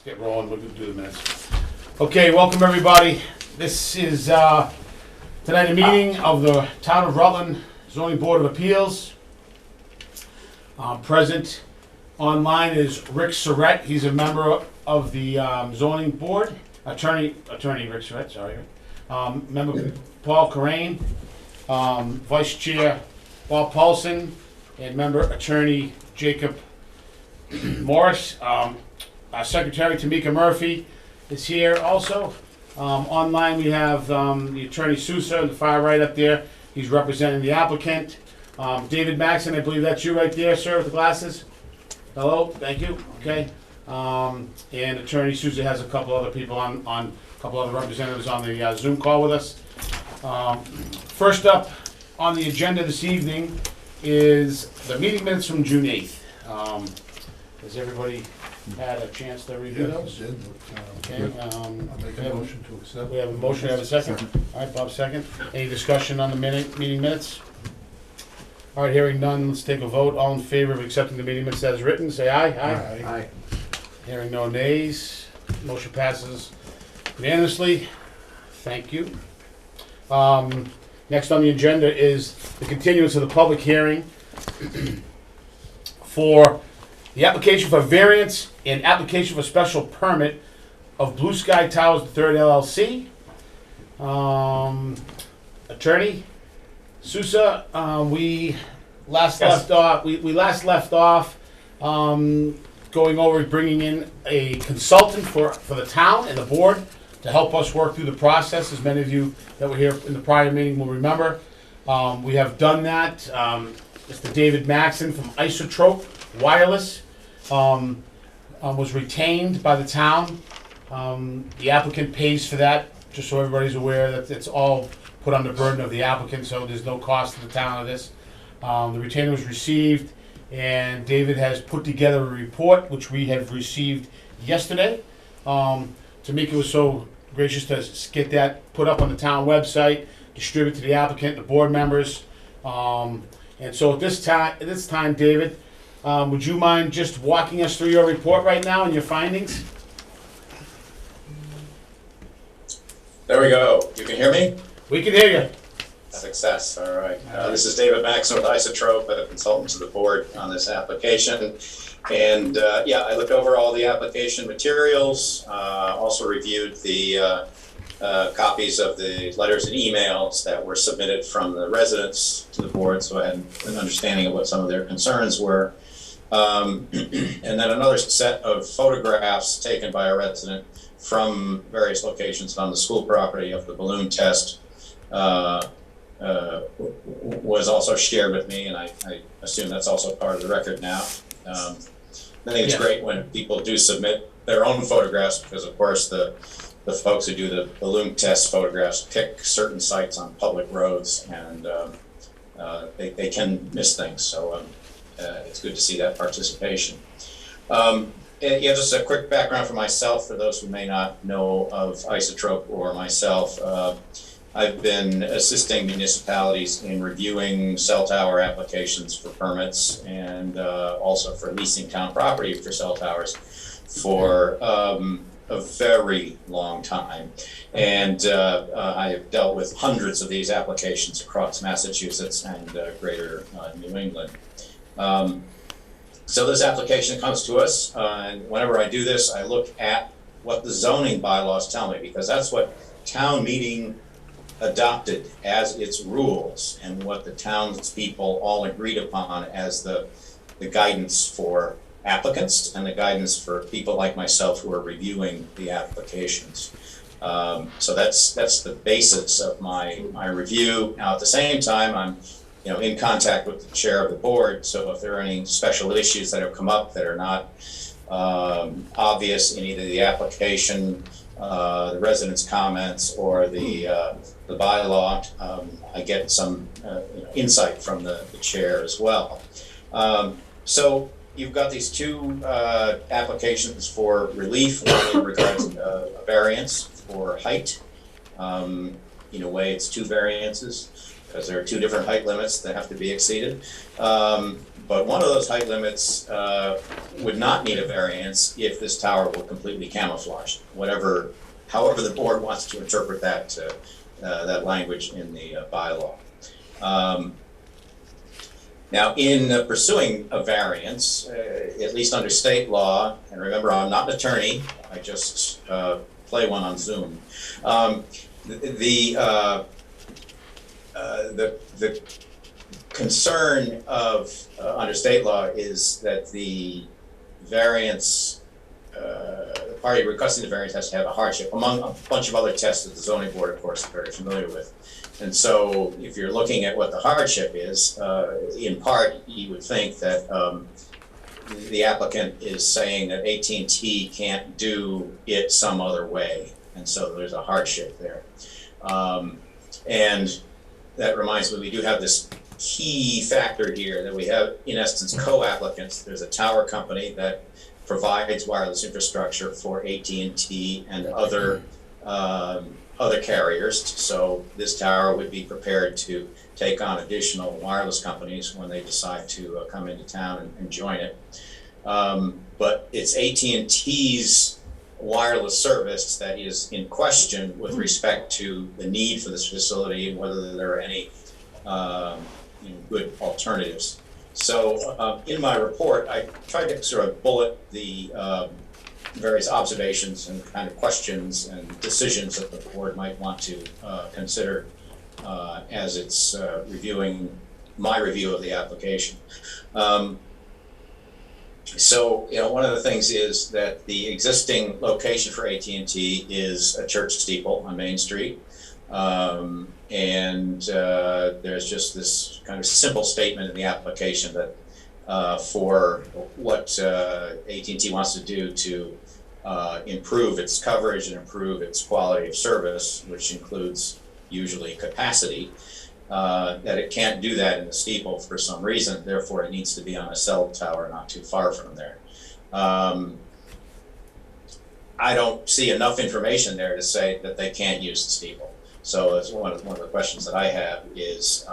get rolling, we'll do the minutes. Okay, welcome everybody. This is tonight a meeting of the Town of Rutland Zoning Board of Appeals. Present online is Rick Surratt. He's a member of the zoning board. Attorney Rick Surratt, sorry. Member Paul Corain, Vice Chair Bob Paulson, and member Attorney Jacob Morris. Our Secretary Tamika Murphy is here also. Online we have the Attorney Sousa on the far right up there. He's representing the applicant. David Maxon, I believe that's you right there, sir, with the glasses. Hello, thank you. Okay. And Attorney Sousa has a couple other people on a couple other representatives on the Zoom call with us. First up on the agenda this evening is the meeting minutes from June 8th. Has everybody had a chance to review those? Yes, Okay. I'll make a motion to accept. We have a motion, have a second? All right, Bob, second. Any discussion on the meeting minutes? All right, hearing none, let's take a vote. All in favor of accepting the meeting minutes as written, say aye. Aye. Hearing no nays, motion passes unanimously. Thank you. Next on the agenda is the continuance of the public hearing for the application for variance and application for special permit of Blue Sky Towers III LLC. Attorney Sousa, we last left off going over bringing in a consultant for the town and the board to help us work through the process. As many of you that were here in the prior meeting will remember, we have done that. Mr. David Maxon from Isotrope Wireless was retained by the town. The applicant pays for that, just so everybody's aware that it's all put on the burden of the applicant, so there's no cost to the town of this. The retainer was received, and David has put together a report, which we have received yesterday. Tamika was so gracious to get that put up on the town website, distribute to the applicant, the board members. And so at this time, David, would you mind just walking us through your report right now and your findings? There we go. You can hear me? We can hear you. Success. All right. This is David Maxon with Isotrope, a consultant to the board on this application. And I looked over all the application materials, also reviewed the copies of the letters and emails that were submitted from the residents to the board, so I had an understanding of what some of their concerns were. And then another set of photographs taken by a resident from various locations on the school property of the balloon test was also shared with me, and I assume that's also part of the record now. I think it's great when people do submit their own photographs, because of course the folks who do the balloon test photographs pick certain sites on public roads, and they can miss things, so it's good to see that participation. Just a quick background for myself, for those who may not know of Isotrope or myself. I've been assisting municipalities in reviewing cell tower applications for permits, and also for leasing town property for cell towers for a very long time. And I have dealt with hundreds of these applications across Massachusetts and greater New England. So this application comes to us, and whenever I do this, I look at what the zoning bylaws tell me, because that's what town meeting adopted as its rules, and what the townspeople all agreed upon as the guidance for applicants and the guidance for people like myself who are reviewing the applications. So that's the basis of my review. Now, at the same time, I'm in contact with the chair of the board, so if there are any special issues that have come up that are not obvious in either the application, the residents' comments, or the bylaw, I get some insight from the chair as well. So you've got these two applications for relief, one in regards to a variance for height. In a way, it's two variances, because there are two different height limits that have to be exceeded. But one of those height limits would not need a variance if this tower were completely camouflaged, however the board wants to interpret that language in the bylaw. Now, in pursuing a variance, at least under state law, and remember, I'm not an attorney, I just play one on Zoom. The concern of under state law is that the variance, the party requesting the variance has to have a hardship, among a bunch of other tests that the zoning board, of course, is very familiar with. And so if you're looking at what the hardship is, in part, you would think that the applicant is saying that AT&T can't do it some other way. And so there's a hardship there. And that reminds me, we do have this key factor here that we have, in essence, co-applicants. There's a tower company that provides wireless infrastructure for AT&T and other carriers. So this tower would be prepared to take on additional wireless companies when they decide to come into town and join it. But it's AT&T's wireless service that is in question with respect to the need for this facility and whether there are any good alternatives. So in my report, I tried to sort of bullet the various observations and kind of questions and decisions that the board might want to consider as it's reviewing my review of the application. So, one of the things is that the existing location for AT&T is a church steeple on Main Street. And there's just this kind of simple statement in the application that for what AT&T wants to do to improve its coverage and improve its quality of service, which includes usually capacity, that it can't do that in the steeple for some reason. Therefore, it needs to be on a cell tower not too far from there. I don't see enough information there to say that they can't use the steeple. So that's one of the questions that I have is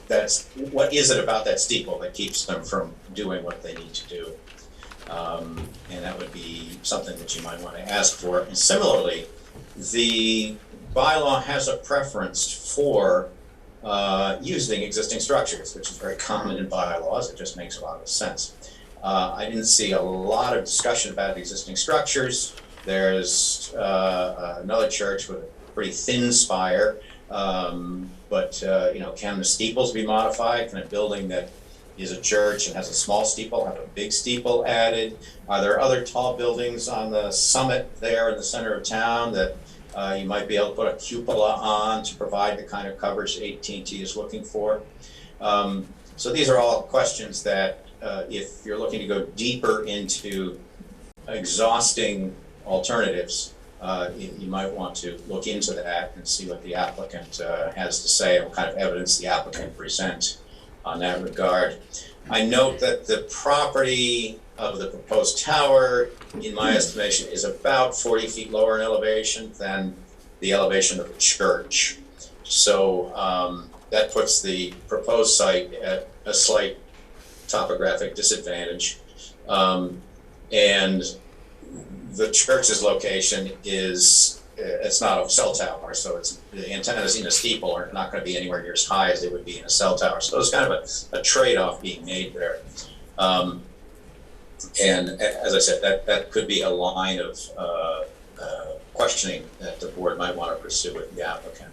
that what is it about that steeple that keeps them from doing what they need to do? And that would be something that you might want to ask for. And similarly, the bylaw has a preference for using existing structures, which is very common in bylaws. It just makes a lot of sense. I didn't see a lot of discussion about existing structures. There's another church with a pretty thin spire, but can the steeples be modified? Can a building that is a church and has a small steeple have a big steeple added? Are there other tall buildings on the summit there in the center of town that you might be able to put a cupola on to provide the kind of coverage AT&T is looking for? So these are all questions that if you're looking to go deeper into exhausting alternatives, you might want to look into that and see what the applicant has to say and what kind of evidence the applicant presents on that regard. I note that the property of the proposed tower, in my estimation, is about 40 feet lower in elevation than the elevation of the church. So that puts the proposed site at a slight topographic disadvantage. And the church's location is, it's not a cell tower, so the antennas in a steeple are not going to be anywhere near as high as they would be in a cell tower. So there's kind of a trade-off being made there. And as I said, that could be a line of questioning that the board might want to pursue with the applicant.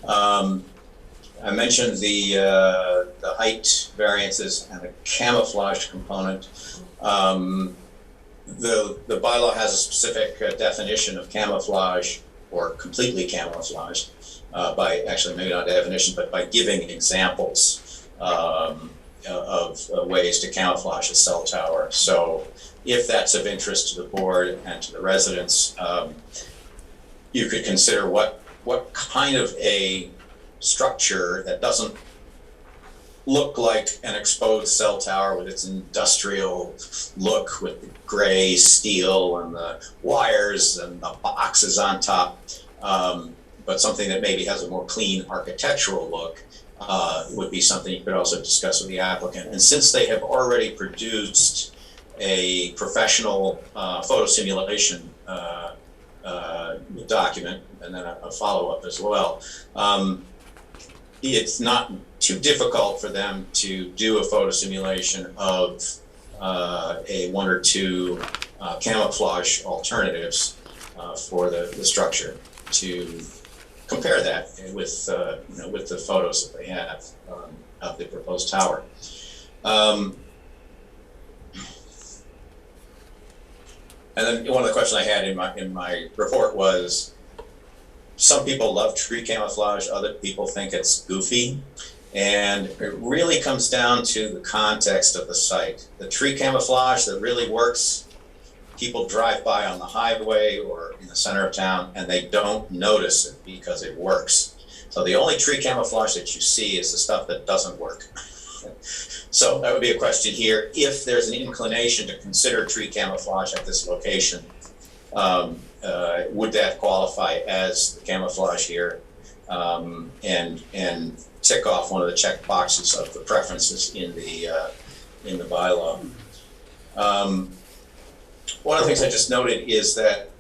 I mentioned the height variances and the camouflage component. The bylaw has a specific definition of camouflage, or completely camouflaged, by actually maybe not definition, but by giving examples of ways to camouflage a cell tower. So if that's of interest to the board and to the residents, you could consider what kind of a structure that doesn't look like an exposed cell tower with its industrial look with the gray steel and the wires and the boxes on top, but something that maybe has a more clean architectural look would be something you could also discuss with the applicant. And since they have already produced a professional photo simulation document, and then a follow-up as well, it's not too difficult for them to do a photo simulation of a one or two camouflage alternatives for the structure to compare that with with the photos that they have of the proposed tower. And then one of the questions I had in my report was, some people love tree camouflage, other people think it's goofy. And it really comes down to the context of the site. The tree camouflage that really works, people drive by on the highway or in the center of town and they don't notice it because it works. So the only tree camouflage that you see is the stuff that doesn't work. So that would be a question here. If there's an inclination to consider tree camouflage at this location, would that qualify as the camouflage here? And tick off one of the check boxes of the preferences in the bylaw. One of the things I just noted is that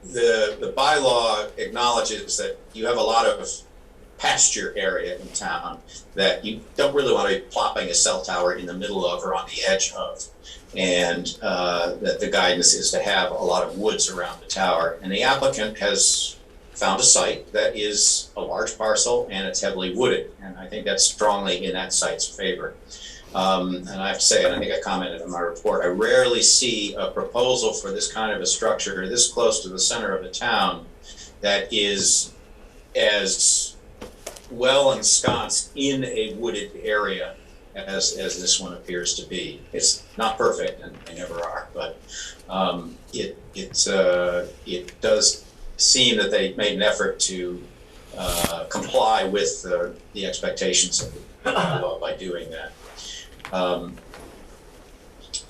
the bylaw acknowledges that you have a lot of pasture area in town that you don't really want to be plopping a cell tower in the middle of or on the edge of, and that the guidance is to have a lot of woods around the tower. And the applicant has found a site that is a large parcel and it's heavily wooded, and I think that's strongly in that site's favor. And I have to say, and I think I commented in my report, I rarely see a proposal for this kind of a structure this close to the center of the town that is as well ensconced in a wooded area as this one appears to be. It's not perfect, and they never are, but it does seem that they made an effort to comply with the expectations of the law by doing that.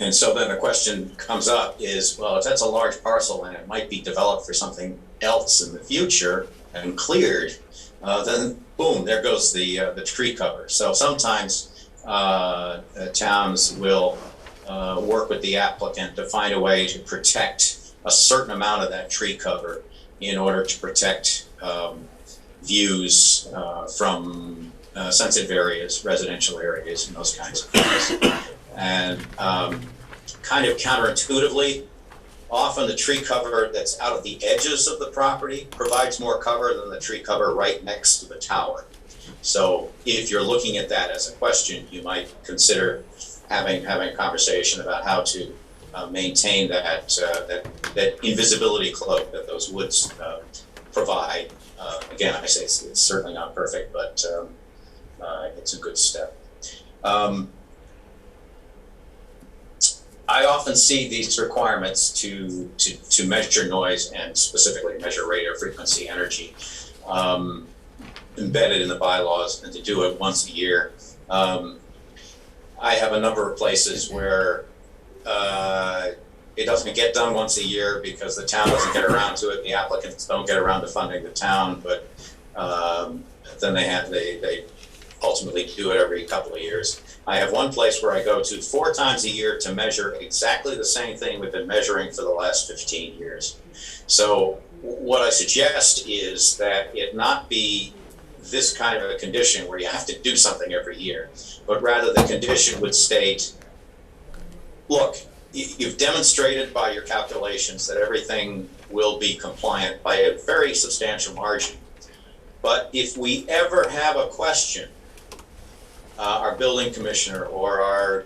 And so then the question comes up is, well, if that's a large parcel and it might be developed for something else in the future and cleared, then boom, there goes the tree cover. So sometimes towns will work with the applicant to find a way to protect a certain amount of that tree cover in order to protect views from sensitive areas, residential areas, and those kinds of things. And kind of counterintuitively, often the tree cover that's out of the edges of the property provides more cover than the tree cover right next to the tower. So if you're looking at that as a question, you might consider having a conversation about how to maintain that invisibility cloak that those woods provide. Again, I say it's certainly not perfect, but it's a good step. I often see these requirements to measure noise and specifically measure radio frequency energy embedded in the bylaws, and to do it once a year. I have a number of places where it doesn't get done once a year because the town doesn't get around to it, the applicants don't get around to funding the town, but then they ultimately do it every couple of years. I have one place where I go to 4 times a year to measure exactly the same thing we've been measuring for the last 15 years. So what I suggest is that it not be this kind of a condition where you have to do something every year, but rather the condition would state, look, you've demonstrated by your calculations that everything will be compliant by a very substantial margin. But if we ever have a question, our building commissioner or our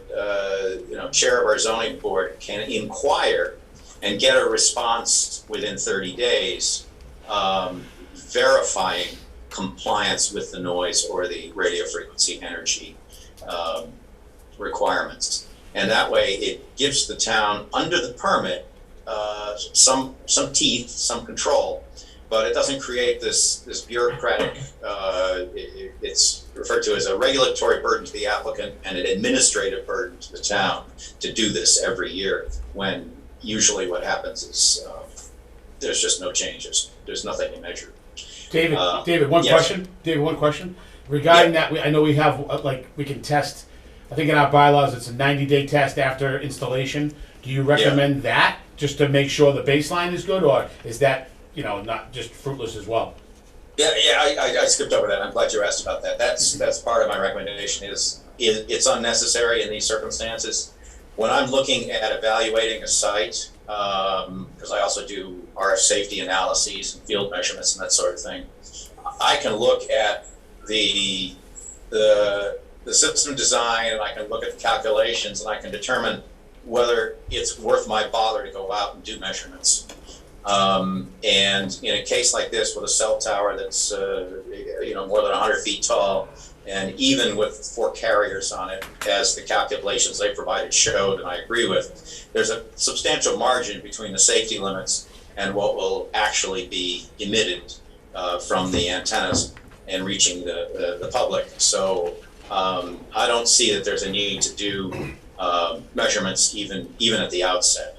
chair of our zoning board can inquire and get a response within 30 days verifying compliance with the noise or the radio frequency energy requirements. And that way it gives the town, under the permit, some teeth, some control, but it doesn't create this bureaucratic, it's referred to as a regulatory burden to the applicant and an administrative burden to the town to do this every year, when usually what happens is there's just no changes. There's nothing to measure. David, Uh, David, one yes. question. David, one question. Regarding that, I know we have, we can test, I think in our bylaws, it's a 90-day test after installation. Do you recommend that, just to make sure the baseline is good, or is that, not just fruitless as well? Yeah, I skipped over that. I'm glad you asked about that. That's part of my recommendation is it's unnecessary in these circumstances. When I'm looking at evaluating a site, because I also do RF safety analyses and field measurements and that sort of thing, I can look at the system design, and I can look at the calculations, and I can determine whether it's worth my bother to go out and do measurements. And in a case like this with a cell tower that's more than 100 feet tall, and even with 4 carriers on it, as the calculations they provided showed, and I agree with, there's a substantial margin between the safety limits and what will actually be emitted from the antennas and reaching the public. So I don't see that there's a need to do measurements even at the outset.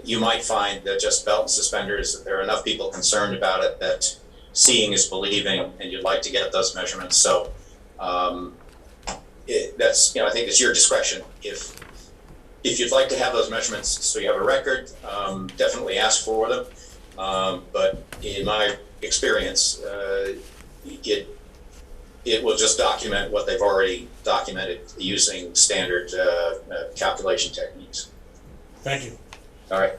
You might find that just belt and suspenders, that there are enough people concerned about it that seeing is believing, and you'd like to get those measurements. So that's, I think it's your discretion. If you'd like to have those measurements so you have a record, definitely ask for them. But in my experience, it will just document what they've already documented using standard calculation techniques. Thank you. All right.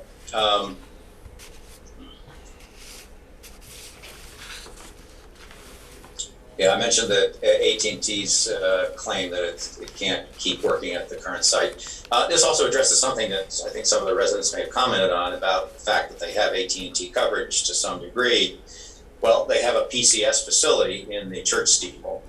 I mentioned that AT&T's claim that it can't keep working at the current site. This also addresses something that I think some of the residents may have commented on about the fact that they have AT&T coverage to some degree. Well, they have a PCS facility in the church steeple.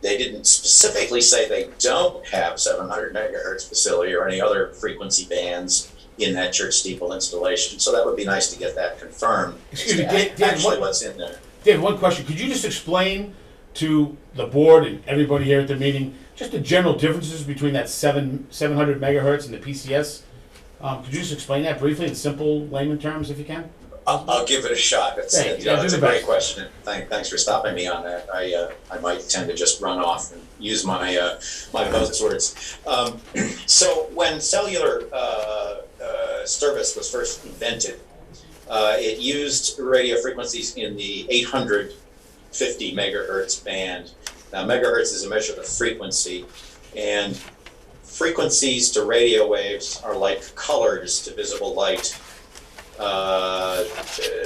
They didn't specifically say they don't have 700 megahertz facility or any other frequency bands in that church steeple installation. So that would be nice to get that confirmed. Excuse me, David, what's in there? David, one question. Could you just explain to the board and everybody here at the meeting just the general differences between that 700 megahertz and the PCS? Could you just explain that briefly in simple layman terms, if you can? I'll give it a shot. That's a great question. Thanks for stopping me on that. I might tend to just run off and use my buzzwords. So when cellular service was first invented, it used radio frequencies in the 850 megahertz band. Now, megahertz is a measure of the frequency, and frequencies to radio waves are like colors to visible light.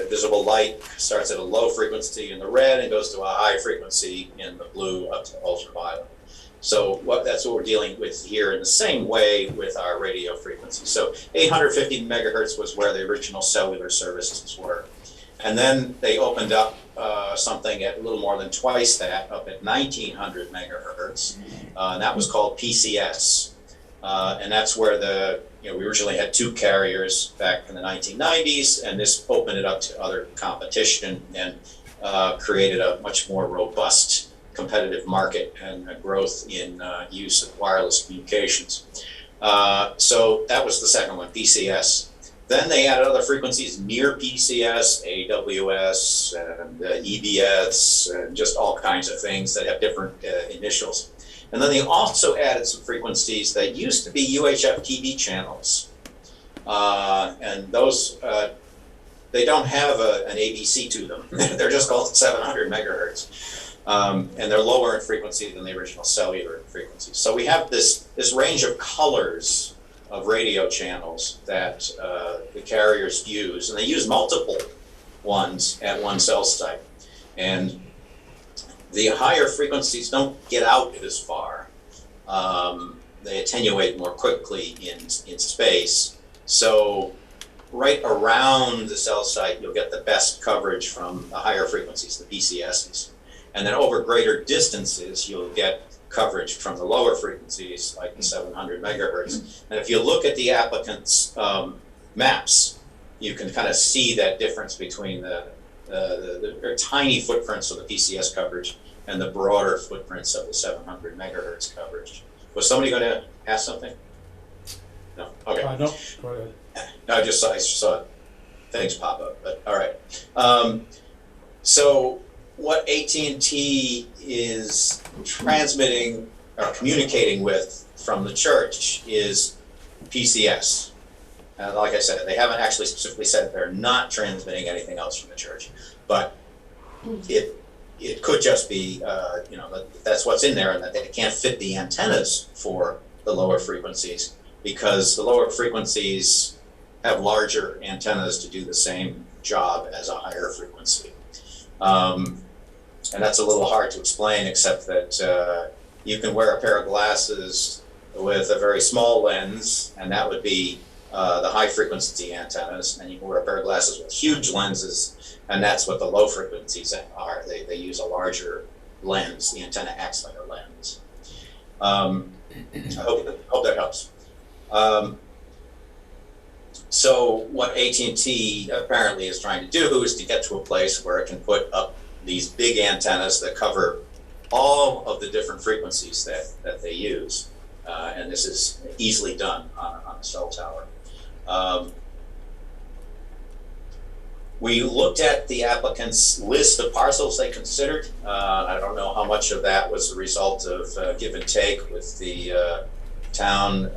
Visible light starts at a low frequency in the red and goes to a high frequency in the blue up to ultraviolet. So that's what we're dealing with here in the same way with our radio frequencies. So 850 megahertz was where the original cellular services were. And then they opened up something at a little more than twice that, up at 1900 megahertz. And that was called PCS. And that's where we originally had 2 carriers back in the 1990s, and this opened it up to other competition and created a much more robust competitive market and growth in use of wireless communications. So that was the second one, PCS. Then they added other frequencies near PCS, AWS, and EBS, and just all kinds of things that have different initials. And then they also added some frequencies that used to be UHF TV channels. And those, they don't have an ABC to them. They're just called 700 megahertz. And they're lower in frequency than the original cellular frequencies. So we have this range of colors of radio channels that the carriers use. And they use multiple ones at one cell site. And the higher frequencies don't get out as far. They attenuate more quickly in space. So right around the cell site, you'll get the best coverage from the higher frequencies, the PCSs. And then over greater distances, you'll get coverage from the lower frequencies, like the 700 megahertz. And if you look at the applicant's maps, you can kind of see that difference between the tiny footprints of the PCS coverage and the broader footprints of the 700 megahertz coverage. Was somebody going to ask something? No. Okay. No. Go ahead. No, I just saw it. things pop up, but all right. So what AT&T is transmitting or communicating with from the church is PCS. Like I said, they haven't actually specifically said they're not transmitting anything else from the church, but it could just be, that's what's in there, and that they can't fit the antennas for the lower frequencies because the lower frequencies have larger antennas to do the same job as a higher frequency. And that's a little hard to explain, except that you can wear a pair of glasses with a very small lens, and that would be the high frequency antennas, and you can wear a pair of glasses with huge lenses, and that's what the low frequencies are. They use a larger lens. The antenna acts like a lens. I hope that helps. So what AT&T apparently is trying to do is to get to a place where it can put up these big antennas that cover all of the different frequencies that they use. And this is easily done on a cell tower. We looked at the applicants' list of parcels they considered. I don't know how much of that was a result of give and take with the town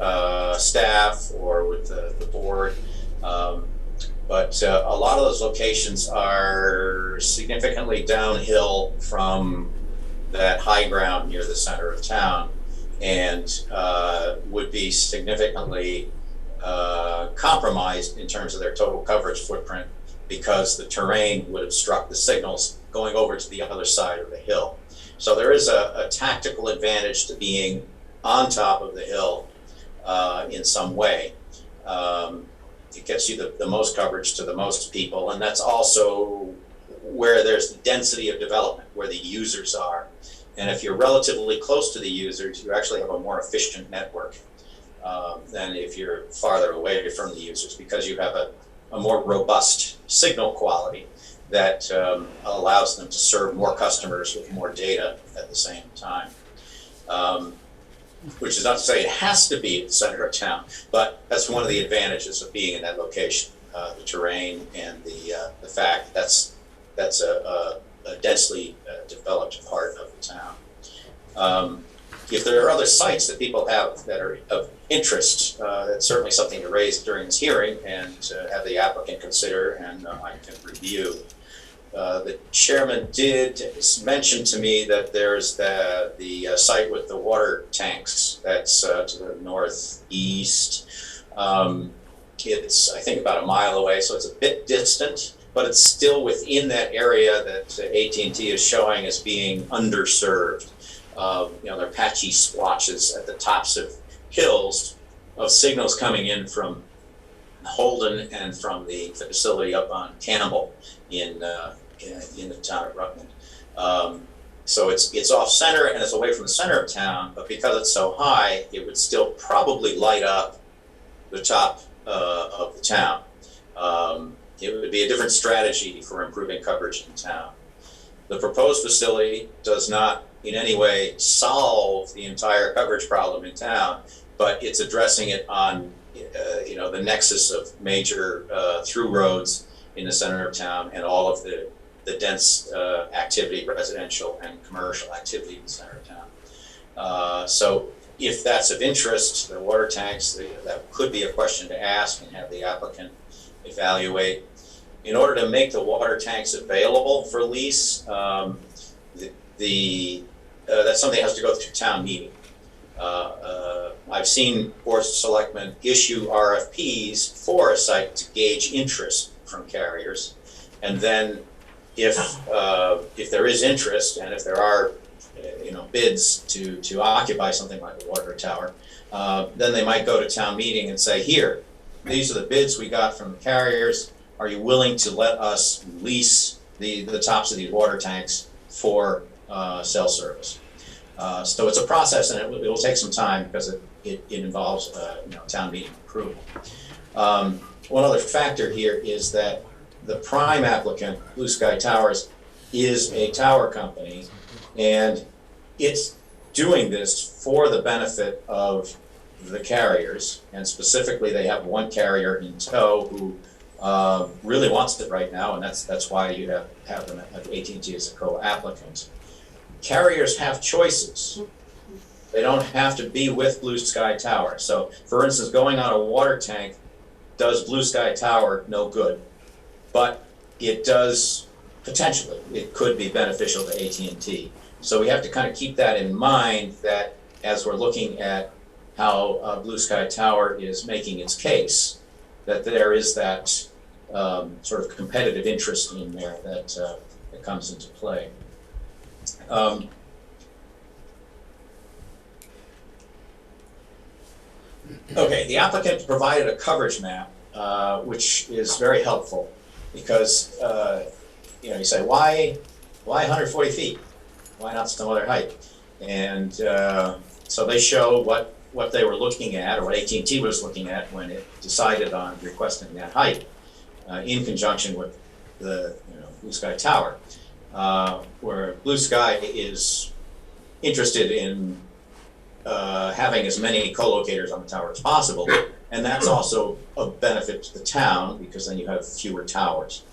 staff or with the board. But a lot of those locations are significantly downhill from that high ground near the center of town, and would be significantly compromised in terms of their total coverage footprint because the terrain would obstruct the signals going over to the other side of the hill. So there is a tactical advantage to being on top of the hill in some way. It gets you the most coverage to the most people, and that's also where there's the density of development, where the users are. And if you're relatively close to the users, you actually have a more efficient network than if you're farther away from the users, because you have a more robust signal quality that allows them to serve more customers with more data at the same time. Which is not to say it has to be at the center of town, but that's one of the advantages of being in that location, the terrain and the fact that's a densely developed part of the town. If there are other sites that people have that are of interest, that's certainly something to raise during this hearing and have the applicant consider, and I can review. The chairman did mention to me that there's the site with the water tanks that's to the northeast. It's, I think, about a mile away, so it's a bit distant, but it's still within that area that AT&T is showing as being underserved. There are patchy splotches at the tops of hills of signals coming in from Holden and from the facility up on Campbell in the town of Rutland. So it's off center and it's away from the center of town, but because it's so high, it would still probably light up the top of the town. It would be a different strategy for improving coverage in town. The proposed facility does not in any way solve the entire coverage problem in town, but it's addressing it on the nexus of major through roads in the center of town and all of the dense activity, residential and commercial activity in the center of town. So if that's of interest, the water tanks, that could be a question to ask and have the applicant evaluate. In order to make the water tanks available for lease, that's something that has to go through town meeting. I've seen boards of selectmen issue RFPs for a site to gauge interest from carriers, and then if there is interest and if there are bids to occupy something like a water tower, then they might go to town meeting and say, here, these are the bids we got from the carriers. Are you willing to let us lease the tops of these water tanks for cell service? So it's a process, and it will take some time because it involves town meeting approval. One other factor here is that the prime applicant, Blue Sky Towers, is a tower company, and it's doing this for the benefit of the carriers, and specifically they have one carrier in tow who really wants it right now, and that's why you have them at AT&T as a co-applicant. Carriers have choices. They don't have to be with Blue Sky Tower. So, for instance, going on a water tank does Blue Sky Tower no good, but it does potentially. It could be beneficial to AT&T. So we have to kind of keep that in mind, that as we're looking at how Blue Sky Tower is making its case, that there is that sort of competitive interest in there that comes into play. Okay, the applicant provided a coverage map, which is very helpful, because you say, why 140 feet? Why not some other height? And so they show what they were looking at, or what AT&T was looking at when it decided on requesting that height, in conjunction with the Blue Sky Tower, where Blue Sky is interested in having as many co-locators on the tower as possible, and that's also a benefit to the town, because then you have fewer towers.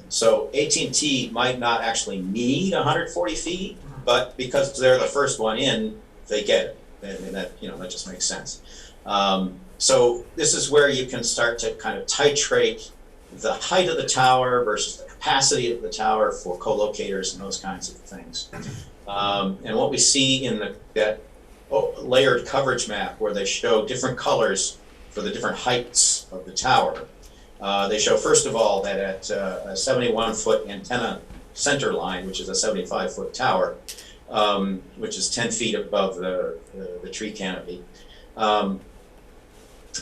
So AT&T might not actually need 140 feet, but because they're the first one in, they get it, and that that just makes sense. So this is where you can start to kind of titrate the height of the tower versus the capacity of the tower for co-locators and those kinds of things. And what we see in that layered coverage map, where they show different colors for the different heights of the tower, they show, first of all, that at a 71-foot antenna center line, which is a 75-foot tower, which is 10 feet above the tree canopy,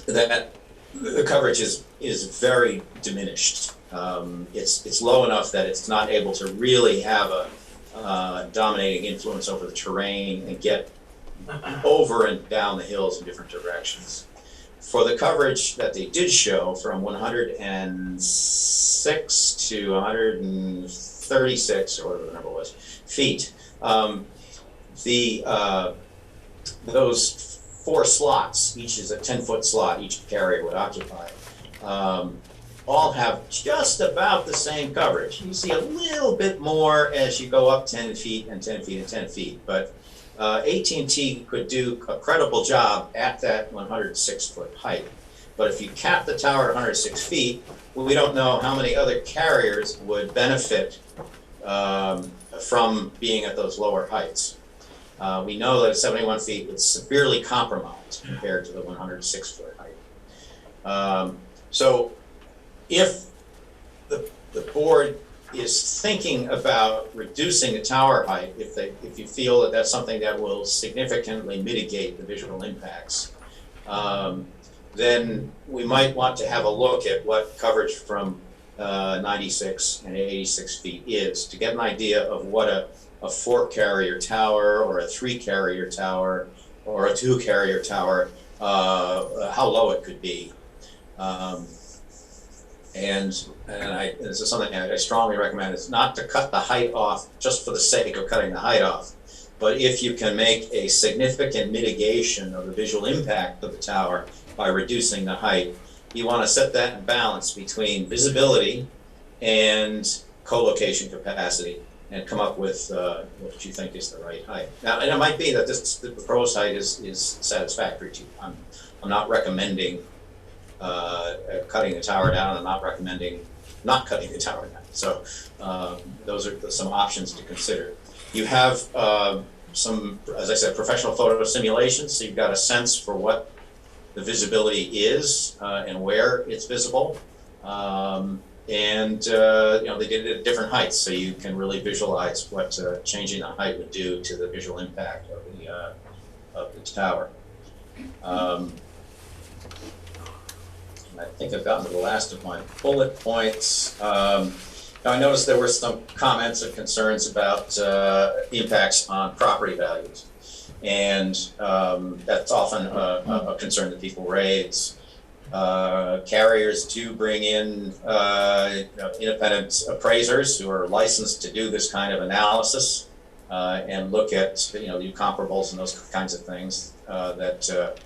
that the coverage is very diminished. It's low enough that it's not able to really have a dominating influence over the terrain and get over and down the hills in different directions. For the coverage that they did show, from 106 to 136, or whatever the number was, feet, those 4 slots, each is a 10-foot slot, each carrier would occupy, all have just about the same coverage. You see a little bit more as you go up 10 feet and 10 feet and 10 feet, but AT&T could do a credible job at that 106-foot height. But if you cap the tower at 106 feet, well, we don't know how many other carriers would benefit from being at those lower heights. We know that at 71 feet, it's severely compromised compared to the 106-foot height. So if the board is thinking about reducing the tower height, if you feel that that's something that will significantly mitigate the visual impacts, then we might want to have a look at what coverage from 96 and 86 feet is, to get an idea of what a 4-carrier tower or a 3-carrier tower or a 2-carrier tower, how low it could be. And this is something I strongly recommend, is not to cut the height off just for the sake of cutting the height off. But if you can make a significant mitigation of the visual impact of the tower by reducing the height, you want to set that in balance between visibility and co-location capacity, and come up with what you think is the right height. Now, and it might be that the proposed height is satisfactory to you. I'm not recommending cutting the tower down. I'm not recommending not cutting the tower down. So those are some options to consider. You have some, as I said, professional photo simulations, so you've got a sense for what the visibility is and where it's visible. They did it at different heights, so you can really visualize what changing the height would do to the visual impact of the tower. I think I've gotten to the last of my bullet points. Now, I noticed there were some comments and concerns about impacts on property values, and that's often a concern that people raise. Carriers do bring in independent appraisers who are licensed to do this kind of analysis and look at the comparables and those kinds of things that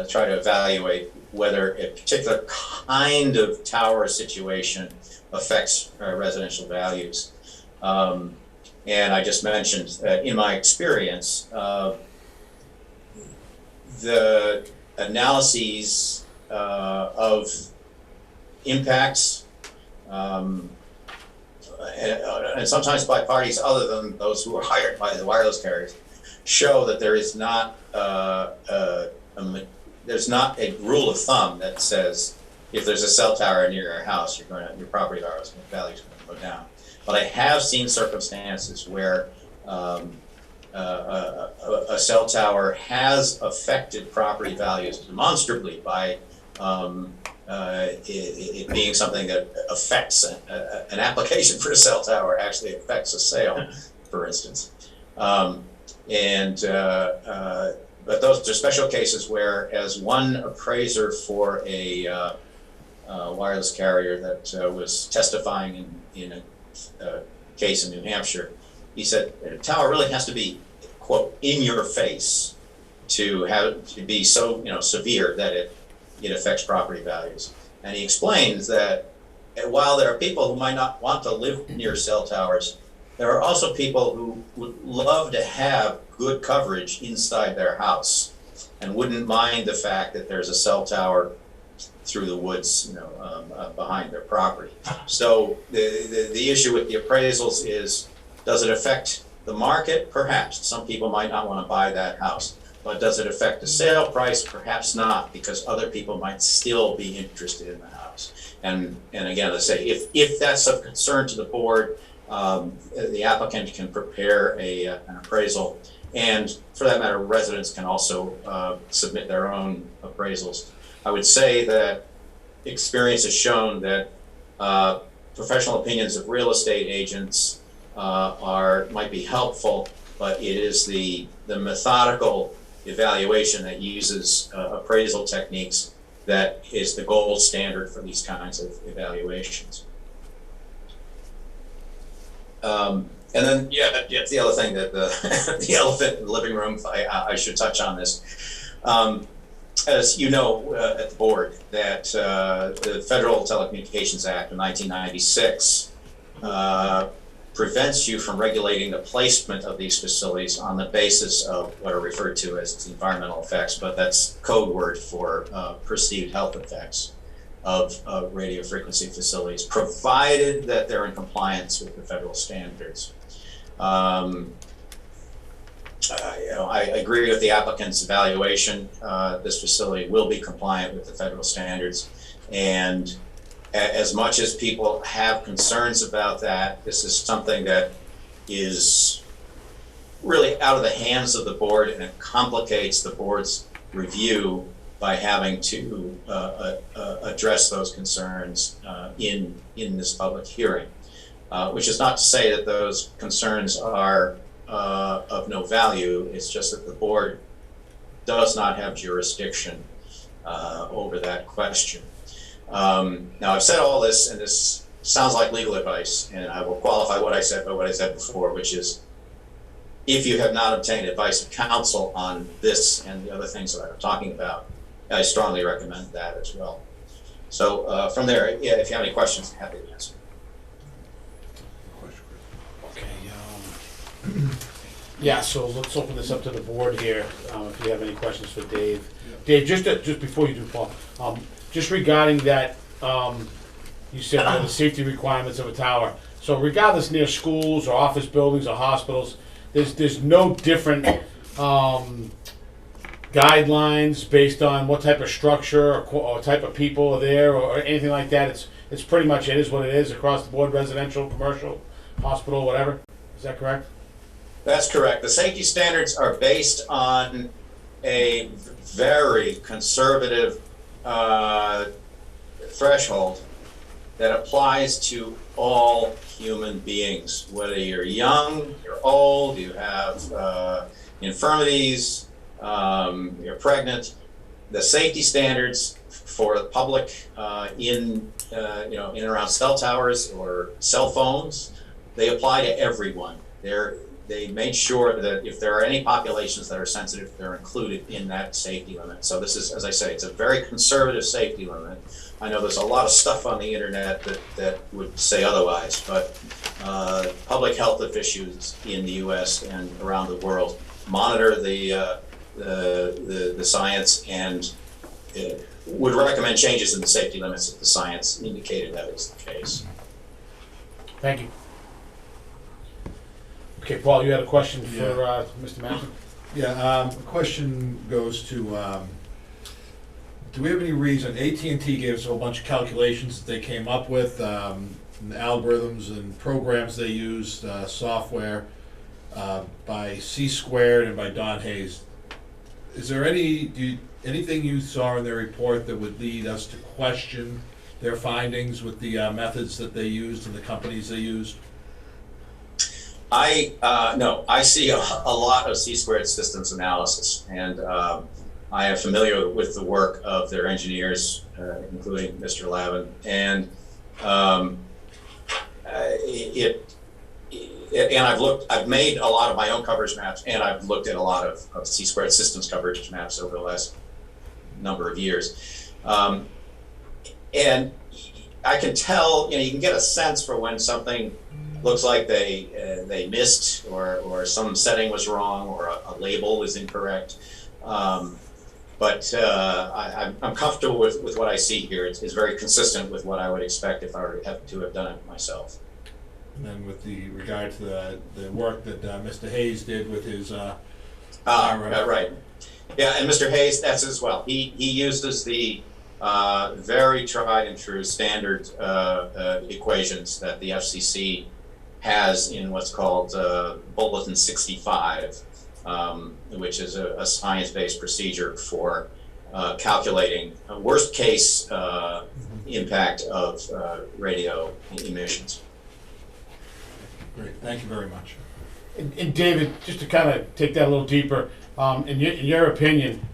try to evaluate whether a particular kind of tower situation affects residential values. And I just mentioned that in my experience, the analyses of impacts, and sometimes by parties other than those who are hired by the wireless carriers, show that there is not there's not a rule of thumb that says if there's a cell tower near your house, your property value is going to go down. But I have seen circumstances where a cell tower has affected property values demonstrably by it being something that affects an application for a cell tower actually affects a sale, for instance. But those are special cases where, as one appraiser for a wireless carrier that was testifying in a case in New Hampshire, he said a tower really has to be, quote, in your face to be so severe that it affects property values. And he explains that while there are people who might not want to live near cell towers, there are also people who would love to have good coverage inside their house and wouldn't mind the fact that there's a cell tower through the woods, behind their property. So the issue with the appraisals is, does it affect the market? Perhaps. Some people might not want to buy that house. But does it affect the sale price? Perhaps not, because other people might still be interested in the house. And again, let's say if that's of concern to the board, the applicant can prepare an appraisal, and for that matter, residents can also submit their own appraisals. I would say that experience has shown that professional opinions of real estate agents might be helpful, but it is the methodical evaluation that uses appraisal techniques that is the gold standard for these kinds of evaluations. And then, the other thing that the elephant in the living room, I should touch on this. As you know, at the board, that the Federal Telecommunications Act of 1996 prevents you from regulating the placement of these facilities on the basis of what are referred to as environmental effects, but that's code word for perceived health effects of radio frequency facilities, provided that they're in compliance with the federal standards. I agree with the applicant's evaluation. This facility will be compliant with the federal standards, and as much as people have concerns about that, this is something that is really out of the hands of the board, and it complicates the board's review by having to address those concerns in this public hearing. Which is not to say that those concerns are of no value. It's just that the board does not have jurisdiction over that question. Now, I've said all this, and this sounds like legal advice, and I will qualify what I said by what I said before, which is, if you have not obtained advice of counsel on this and the other things that I'm talking about, I strongly recommend that as well. So from there, if you have any questions, I'm happy to answer. Yeah, so let's open this up to the board here, if you have any questions for Dave. Dave, just before you do, Paul, just regarding that, you said the safety requirements of a tower. So regardless, near schools or office buildings or hospitals, there's no different guidelines based on what type of structure or type of people are there or anything like that. It's pretty much, it is what it is across the board, residential, commercial, hospital, whatever. Is that correct? That's correct. The safety standards are based on a very conservative threshold that applies to all human beings, whether you're young, you're old, you have infirmities, you're pregnant. The safety standards for the public in and around cell towers or cell phones, they apply to everyone. they made sure that if there are any populations that are sensitive, they're included in that safety limit. So this is, as I say, it's a very conservative safety limit. I know there's a lot of stuff on the internet that would say otherwise, but public health officials in the U.S. and around the world monitor the science and would recommend changes in the safety limits if the science indicated that was the case. Thank you. Okay, Paul, you had a question for Mr. Mackey? Yeah, the question goes to, do we have any reason, AT&T gave us a whole bunch of calculations that they came up with, and algorithms and programs they used, software, by C-Squared and by Don Hayes. Is there anything you saw in their report that would lead us to question their findings with the methods that they used and the companies they used? No, I see a lot of C-squared systems analysis, and I am familiar with the work of their engineers, including Mr. Lavin, and I've made a lot of my own coverage maps, and I've looked at a lot of C-squared systems coverage maps over the last number of years, and I can tell, you can get a sense for when something looks like they missed, or some setting was wrong, or a label is incorrect. But I'm comfortable with what I see here. It's very consistent with what I would expect if I were to have done it myself. And then with regard to the work that Mr. Hayes did with his right. Yeah, and Mr. Hayes, that's as well. He uses the very tried and true standard equations that the FCC has in what's called Bulletin 65, which is a science-based procedure for calculating a worst-case impact of radio emissions. Great, thank you very much. And David, just to kind of take that a little deeper, in your opinion,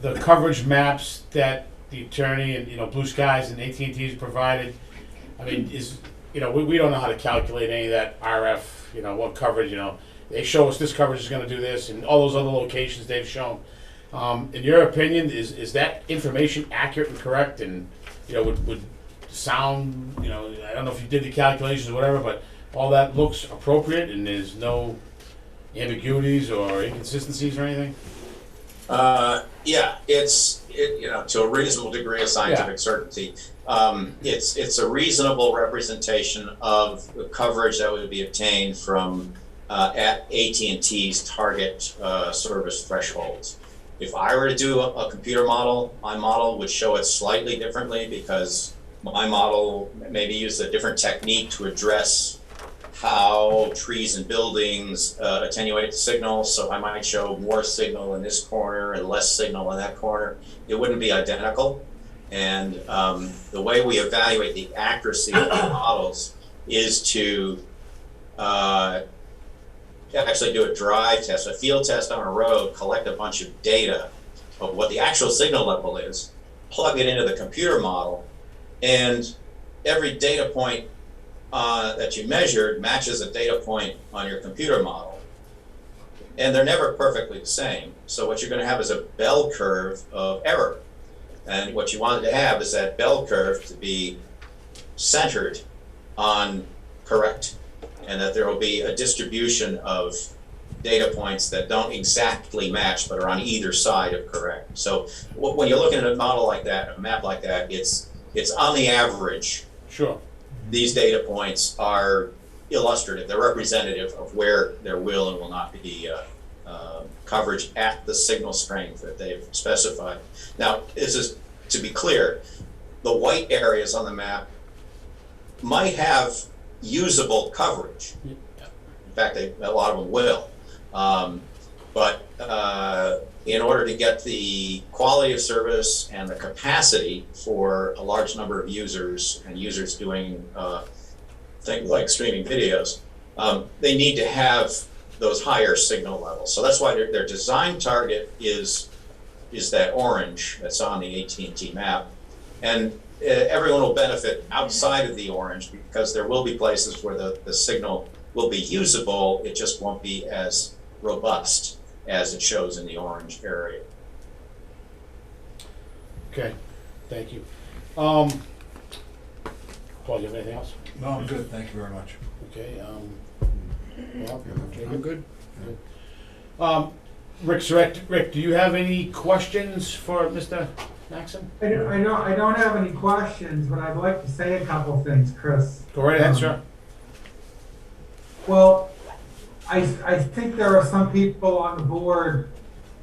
the coverage maps that the attorney and Blue Skies and AT&T has provided, I mean, we don't know how to calculate any of that RF, what coverage, they show us this coverage is going to do this, and all those other locations they've shown. In your opinion, is that information accurate and correct, and would sound, I don't know if you did the calculations or whatever, but all that looks appropriate and there's no ambiguities or inconsistencies or anything? Yeah, it's to a reasonable degree of scientific certainty. It's a reasonable representation of the coverage that would be obtained from at AT&T's target service thresholds. If I were to do a computer model, my model would show it slightly differently because my model maybe used a different technique to address how trees and buildings attenuate the signal. So I might show more signal in this corner and less signal in that corner. It wouldn't be identical. And the way we evaluate the accuracy of the models is to actually do a drive test, a field test on a road, collect a bunch of data of what the actual signal level is, plug it into the computer model, and every data point that you measured matches a data point on your computer model. And they're never perfectly the same. So what you're going to have is a bell curve of error. And what you wanted to have is that bell curve to be centered on correct, and that there will be a distribution of data points that don't exactly match but are on either side of correct. So when you're looking at a model like that, a map like that, it's on the average. Sure. These data points are illustrative. They're representative of where there will and will not be coverage at the signal strength that they've specified. Now, this is to be clear, the white areas on the map might have usable coverage. In fact, a lot of them will. But in order to get the quality of service and the capacity for a large number of users and users doing things like streaming videos, they need to have those higher signal levels. So that's why their design target is that orange that's on the AT&T map. And everyone will benefit outside of the orange because there will be places where the signal will be usable, it just won't be as robust as it shows in the orange area. Okay, thank you. Paul, you have anything else? No, I'm good, thank you very much. Okay, Bob? I'm good. Rick, do you have any questions for Mr. Maxon? I don't have any questions, but I'd like to say a couple things, Chris. Go right ahead, sir. Well, I think there are some people on the board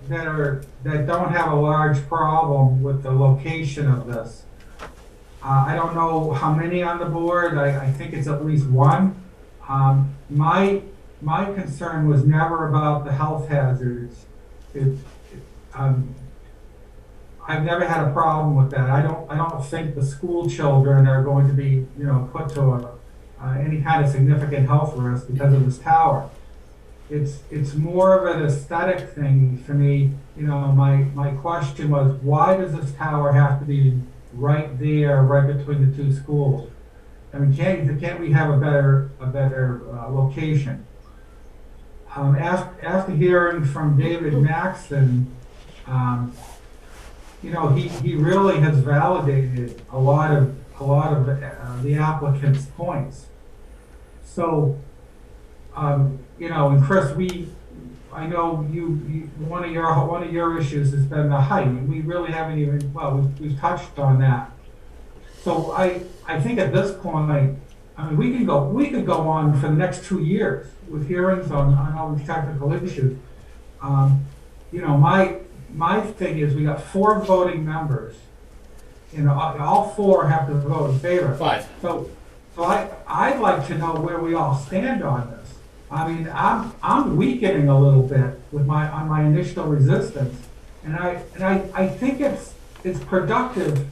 that don't have a large problem with the location of this. I don't know how many on the board. I think it's at least one. My concern was never about the health hazards. I've never had a problem with that. I don't think the school children are going to be, put to any kind of significant health risk because of this tower. It's more of an aesthetic thing for me. My question was, why does this tower have to be right there, right between the two schools? I mean, can't we have a better location? After hearing from David Maxon, he really has validated a lot of the applicant's points. So, and Chris, I know one of your issues has been the height. We really haven't even, we've touched on that. So I think at this point, I mean, we could go on for the next 2 years with hearings on all these technical issues. My thing is, we got 4 voting members. All 4 have to vote in favor. 5. So I'd like to know where we all stand on this. I mean, I'm weakening a little bit with my initial resistance, and I think it's productive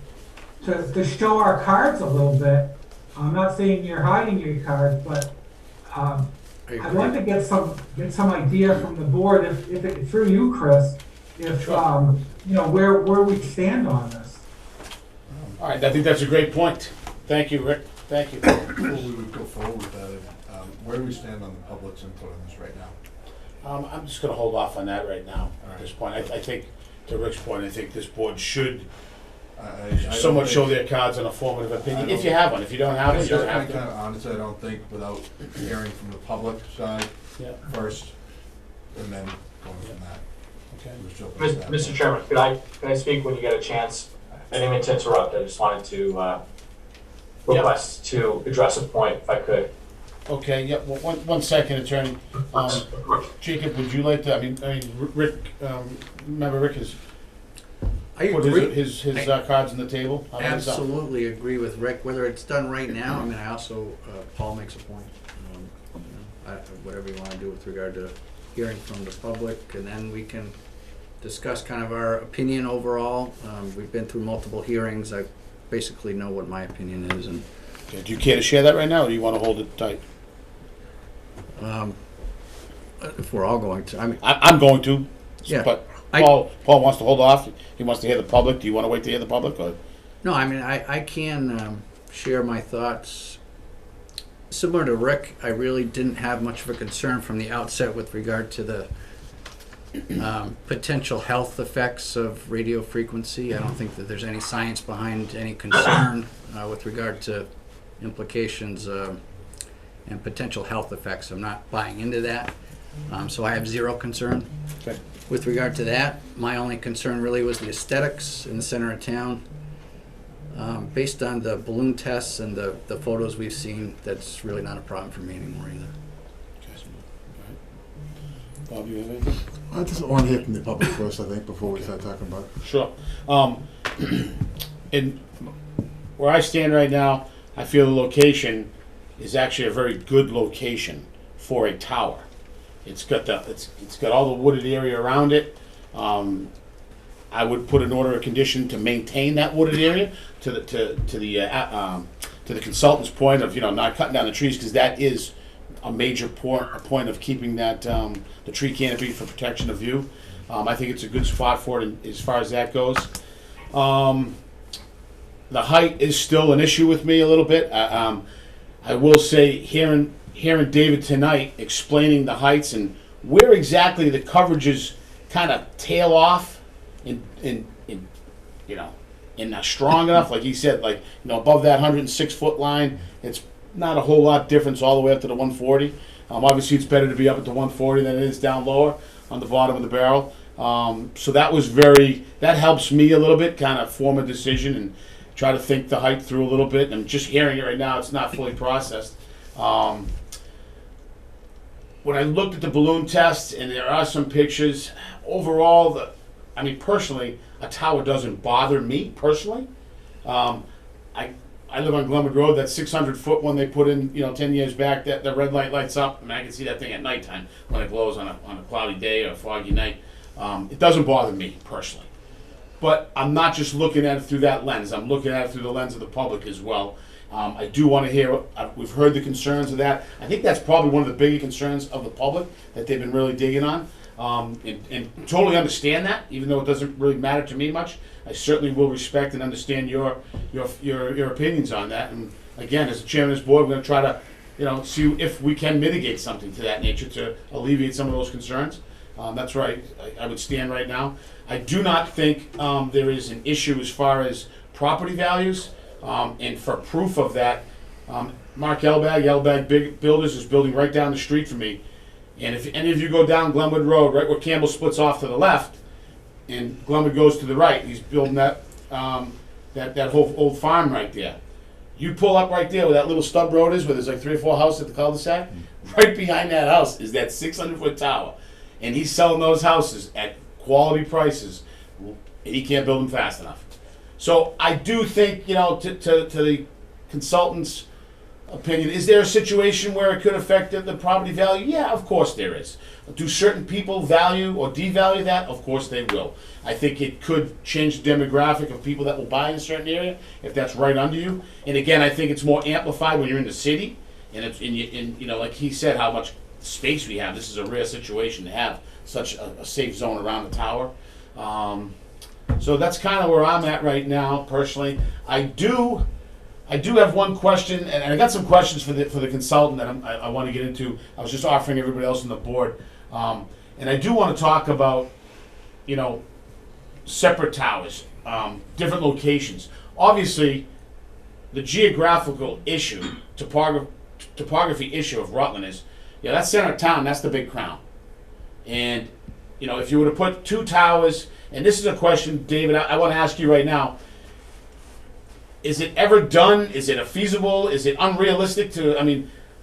to show our cards a little bit. I'm not saying you're hiding your cards, but I want to get some idea from the board, if it, through you, Chris, if where we stand on this. All right, I think that's a great point. Thank you, Rick. Thank you. Before we would go forward with that, where do we stand on the public's input on this right now? I'm just going to hold off on that right now. All At this right. point, I think, to Rick's point, I think this board should I somewhat don't show think- their cards on a formative opinion, I if you have one. If you don't have it, you don't have to. Honestly, I don't think, without hearing from the public side Yeah. first, and then going from that. Okay. We're still gonna stand Mr. by. Chairman, could I speak when you get a chance? I didn't mean to interrupt, I just wanted to request to address a point if I could. Okay, yeah, well, one second, Attorney. Jacob, would you like to, I mean, Rick, remember Rick has I put agree. his cards on the table? How about yourself? Absolutely agree with Rick. Whether it's done right now, I mean, I also, Paul makes a point. Whatever you want to do with regard to hearing from the public, and then we can discuss kind of our opinion overall. We've been through multiple hearings. I basically know what my opinion is, and Okay, do you care to share that right now, or do you want to hold it tight? if we're all going to, I mean, I'm going to, Yeah. but I- Paul wants to hold off. He wants to hear the public. Do you want to wait to hear the public, or? no, I mean, I can share my thoughts. Similar to Rick, I really didn't have much of a concern from the outset with regard to the potential health effects of radio frequency. I don't think that there's any science behind any concern with regard to implications and potential health effects. I'm not buying into that. So I have zero concern. Okay. With regard to that, my only concern really was the aesthetics in the center of town. Based on the balloon tests and the photos we've seen, that's really not a problem for me anymore either. Bob, you have anything? I just want to hear from the public first, I think, before we start talking about it. Sure. And where I stand right now, I feel the location is actually a very good location for a tower. It's got it's got all the wooded area around it. I would put an order of condition to maintain that wooded area to the consultant's point of not cutting down the trees, because that is a major point of keeping that the tree canopy for protection of view. I think it's a good spot for it as far as that goes. The height is still an issue with me a little bit. I will say, hearing hearing David tonight explaining the heights and where exactly the coverages kind of tail off in you know, and not strong enough, like he said, like, you know, above that 106-foot line, it's not a whole lot difference all the way up to the 140. Obviously, it's better to be up at the 140 than it is down lower on the bottom of the barrel. So that helps me a little bit, kind of form a decision and try to think the height through a little bit. And just hearing it right now, it's not fully processed. When I looked at the balloon test, and there are some pictures, overall, personally, a tower doesn't bother me personally. I live on Glenwood Road. That 600-foot one they put in, 10 years back. That the red light lights up. I can see that thing at nighttime when it glows on a cloudy day or a foggy night. It doesn't bother me personally, but I'm not just looking at it through that lens. I'm looking at it through the lens of the public as well. I do want to hear. We've heard the concerns of that. I think that's probably one of the bigger concerns of the public that they've been really digging on. And totally understand that, even though it doesn't really matter to me much. I certainly will respect and understand your opinions on that. And again, as the chairman of this board, we're going to try to, see if we can mitigate something to that nature to alleviate some of those concerns. That's right. I would stand right now. I do not think there is an issue as far as property values. And for proof of that, Mark Elbag Big Builders is building right down the street from me. And if any of you go down Glenwood Road, right where Campbell splits off to the left, and Glenwood goes to the right, he's building that whole old farm right there. You pull up right there where that little stub road is, where there's like 3 or 4 houses at the cul-de-sac. Right behind that house is that 600-foot tower, and he's selling those houses at quality prices, and he can't build them fast enough. So I do think, to the consultant's opinion, is there a situation where it could affect the property value? Yeah, of course there is. Do certain people value or devalue that? Of course they will. I think it could change the demographic of people that will buy in a certain area if that's right under you. And again, I think it's more amplified when you're in the city, and it's like he said, how much space we have. This is a rare situation to have such a safe zone around the tower. So that's kind of where I'm at right now, personally. I do have one question, and I got some questions for the consultant that I want to get into. I was just offering everybody else on the board, and I do want to talk about, separate towers, different locations. Obviously, the geographical issue, topography issue of Rutland is, that's center of town. That's the big crown, and if you were to put 2 towers, and this is a question, David, I want to ask you right now. Is it ever done? Is it feasible? Is it unrealistic to,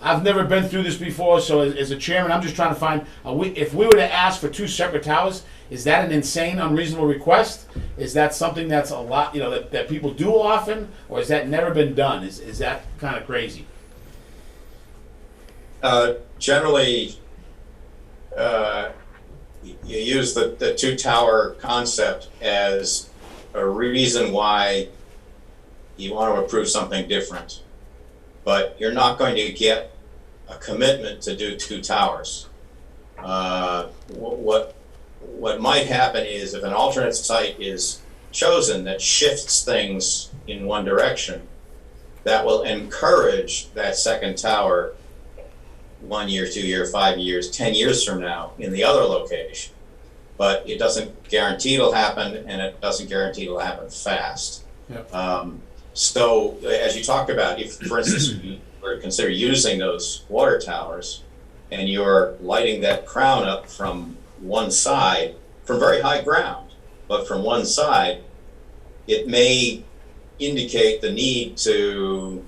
I've never been through this before, so as a chairman, I'm just trying to find, if we were to ask for 2 separate towers, is that an insane, unreasonable request? Is that something that's a lot, that people do often, or has that never been done? Is that kind of crazy? Generally, you use the 2-tower concept as a reason why you want to approve something different, but you're not going to get a commitment to do 2 towers. What might happen is if an alternate site is chosen that shifts things in one direction, that will encourage that second tower 1 year, 2 years, 5 years, 10 years from now in the other location. But it doesn't guarantee it'll happen, and it doesn't guarantee it'll happen fast. Yep. So as you talked about, if, for instance, you were to consider using those water towers and you're lighting that crown up from one side, from very high ground, but from one side, it may indicate the need to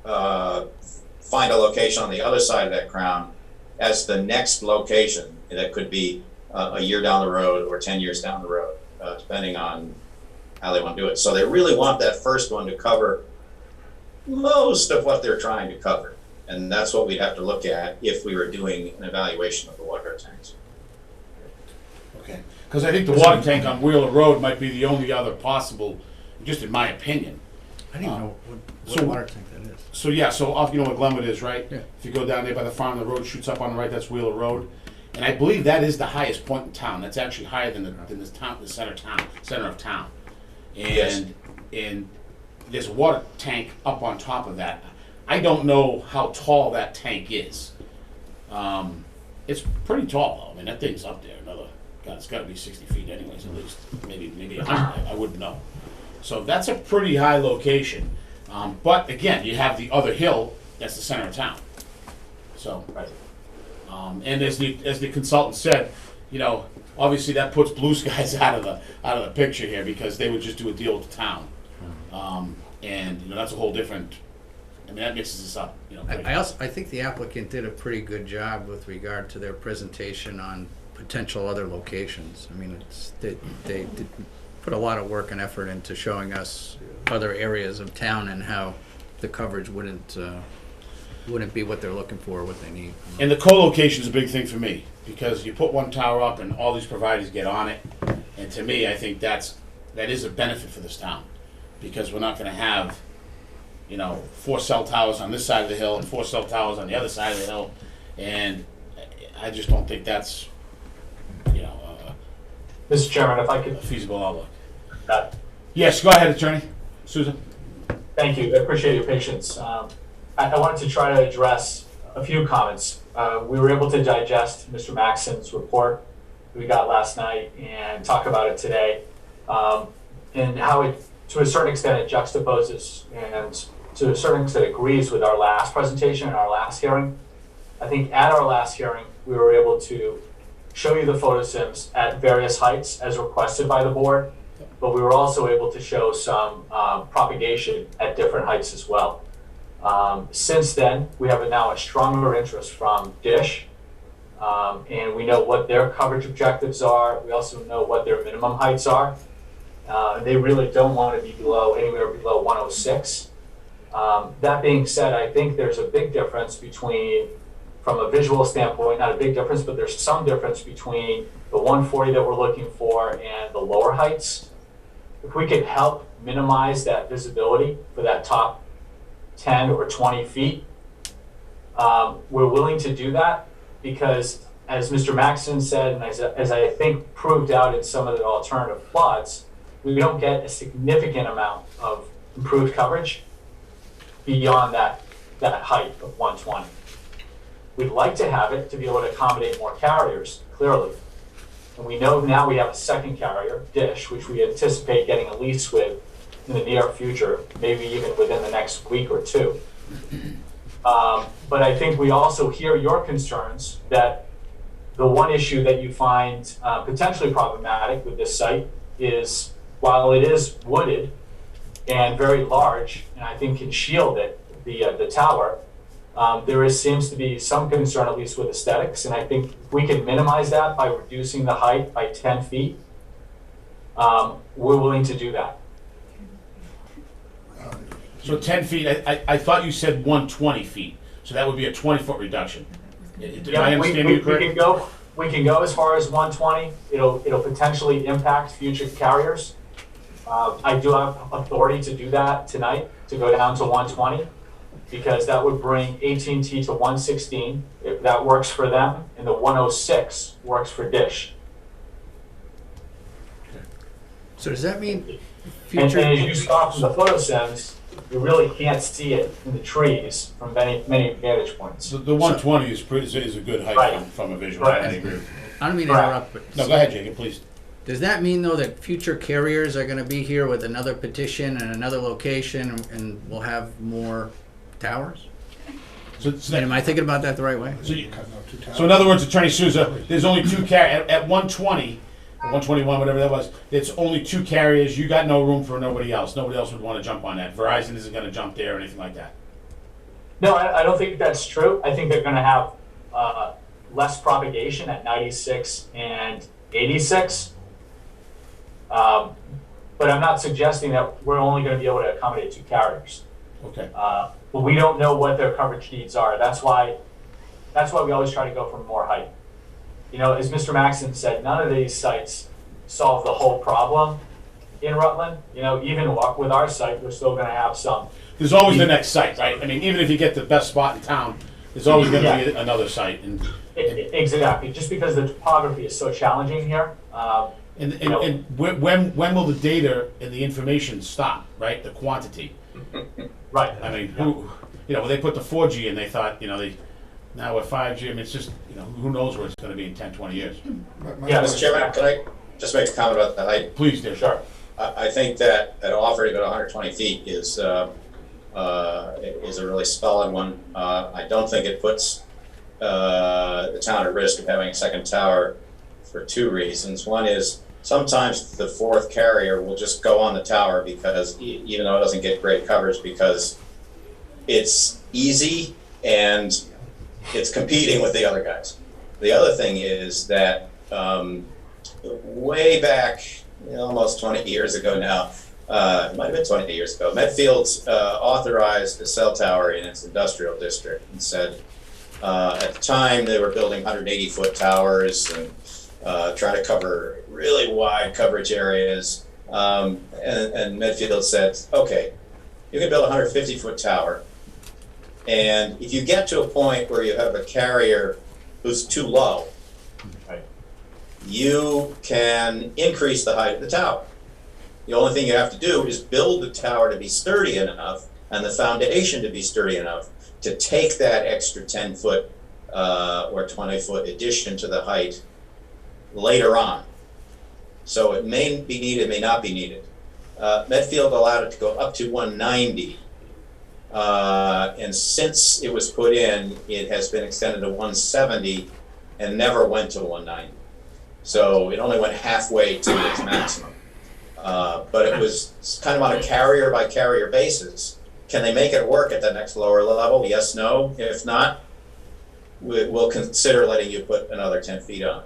find a location on the other side of that crown as the next location. That could be a year down the road or 10 years down the road, depending on how they want to do it. So they really want that first one to cover most of what they're trying to cover. And that's what we'd have to look at if we were doing an evaluation of the water tanks. Okay, because I think the water tank on Wheeler Road might be the only other possible, just in my opinion. I didn't know what water tank that is. So off, where Glenwood is, right? Yeah. If you go down there by the farm, the road shoots up on the right, that's Wheeler Road. And I believe that is the highest point in town. That's actually higher than the center of town. And Yes. and there's a water tank up on top of that. I don't know how tall that tank is. It's pretty tall though. I mean, that thing's up there. God, it's got to be 60 feet anyways, at least. Maybe 100. I wouldn't know. So that's a pretty high location. But again, you have the other hill. That's the center of town. So, and as the consultant said, obviously that puts blue skies out of the picture here because they would just do a deal with the town. And that's a whole different. I mean, that mixes this up. I think the applicant did a pretty good job with regard to their presentation on potential other locations. I mean, they did put a lot of work and effort into showing us other areas of town and how the coverage wouldn't be what they're looking for or what they need. And the co-location is a big thing for me because you put one tower up and all these providers get on it. And to me, I think that is a benefit for this town because we're not going to have 4 cell towers on this side of the hill and 4 cell towers on the other side of the hill, and I just don't think that's Mr. Chairman, if I could. a feasible outlook. That, Yes, go ahead, Attorney Souza. Thank you. I appreciate your patience. I wanted to try to address a few comments. We were able to digest Mr. Maxon's report we got last night and talk about it today, and how it, to a certain extent, it juxtaposes and to a certain extent agrees with our last presentation and our last hearing. I think at our last hearing, we were able to show you the photosims at various heights as requested by the board, but we were also able to show some propagation at different heights as well. Since then, we have now a stronger interest from DISH, and we know what their coverage objectives are. We also know what their minimum heights are. They really don't want to be anywhere below 106. That being said, I think there's a big difference between, from a visual standpoint, not a big difference, but there's some difference between the 140 that we're looking for and the lower heights. If we could help minimize that visibility for that top 10 or 20 feet, we're willing to do that because, as Mr. Maxon said, and as I think proved out in some of the alternative plots, we don't get a significant amount of improved coverage beyond that height of 120. We'd like to have it to be able to accommodate more carriers, clearly. And we know now we have a second carrier, DISH, which we anticipate getting a lease with in the near future, maybe even within the next week or two. But I think we also hear your concerns that the one issue that you find potentially problematic with this site is, while it is wooded and very large, and I think can shield it, the tower, there seems to be some concern, at least with aesthetics, and I think we can minimize that by reducing the height by 10 feet. We're willing to do that. So 10 feet, I thought you said 120 feet, so that would be a 20-foot reduction. Did I understand you correctly? We can go as far as 120. It'll potentially impact future carriers. I do have authority to do that tonight, to go down to 120, because that would bring AT&T to 116, if that works for them, and the 106 works for DISH. So does that mean And future? as you saw from the photosims, you really can't see it in the trees from many vantage points. So the 120 is a good height Right. from a visual. Right. I agree. I don't mean to Right. interrupt, but No, go ahead, Jacob, please. does that mean though that future carriers are gonna be here with another petition and another location and we'll have more towers? So, And am I thinking about that the right way? So in other words, Attorney Souza, there's only two at 120, or 121, whatever that was. It's only 2 carriers. You got no room for nobody else. Nobody else would want to jump on that. Verizon isn't going to jump there or anything like that. No, I don't think that's true. I think they're going to have less propagation at 96 and 86. But I'm not suggesting that we're only going to be able to accommodate 2 carriers. Okay. But we don't know what their coverage needs are. That's why we always try to go for more height. As Mr. Maxon said, none of these sites solve the whole problem in Rutland. Even with our site, we're still going to have some. There's always the next site, right? I mean, even if you get the best spot in town, there's always going to be another site. And Exactly. Just because the topography is so challenging here. and when will the data and the information stop, right? The quantity. Right. I mean, when they put the 4G in, they thought, now with 5G, I mean, it's just, who knows where it's gonna be in 10, 20 years. Yeah, Mr. Chairman, can I just make a comment about the height? Please do. Sure. I think that an offer to go to 120 feet is a really solid one. I don't think it puts the town at risk of having a second tower for two reasons. One is sometimes the fourth carrier will just go on the tower because even though it doesn't get great coverage, because it's easy and it's competing with the other guys. The other thing is that way back, almost 20 years ago now, it might have been 20 years ago, Medfield's authorized a cell tower in its industrial district and said at the time they were building 180-foot towers and trying to cover really wide coverage areas. And Medfield said, okay, you can build a 150-foot tower. And if you get to a point where you have a carrier who's too low, Right. you can increase the height of the tower. The only thing you have to do is build the tower to be sturdy enough and the foundation to be sturdy enough to take that extra 10-foot or 20-foot addition to the height later on. So it may be needed, may not be needed. Medfield allowed it to go up to 190. And since it was put in, it has been extended to 170 and never went to 190. So it only went halfway to its maximum. But it was kind of on a carrier by carrier basis. Can they make it work at the next lower level? Yes, no. If not, we'll consider letting you put another 10 feet on.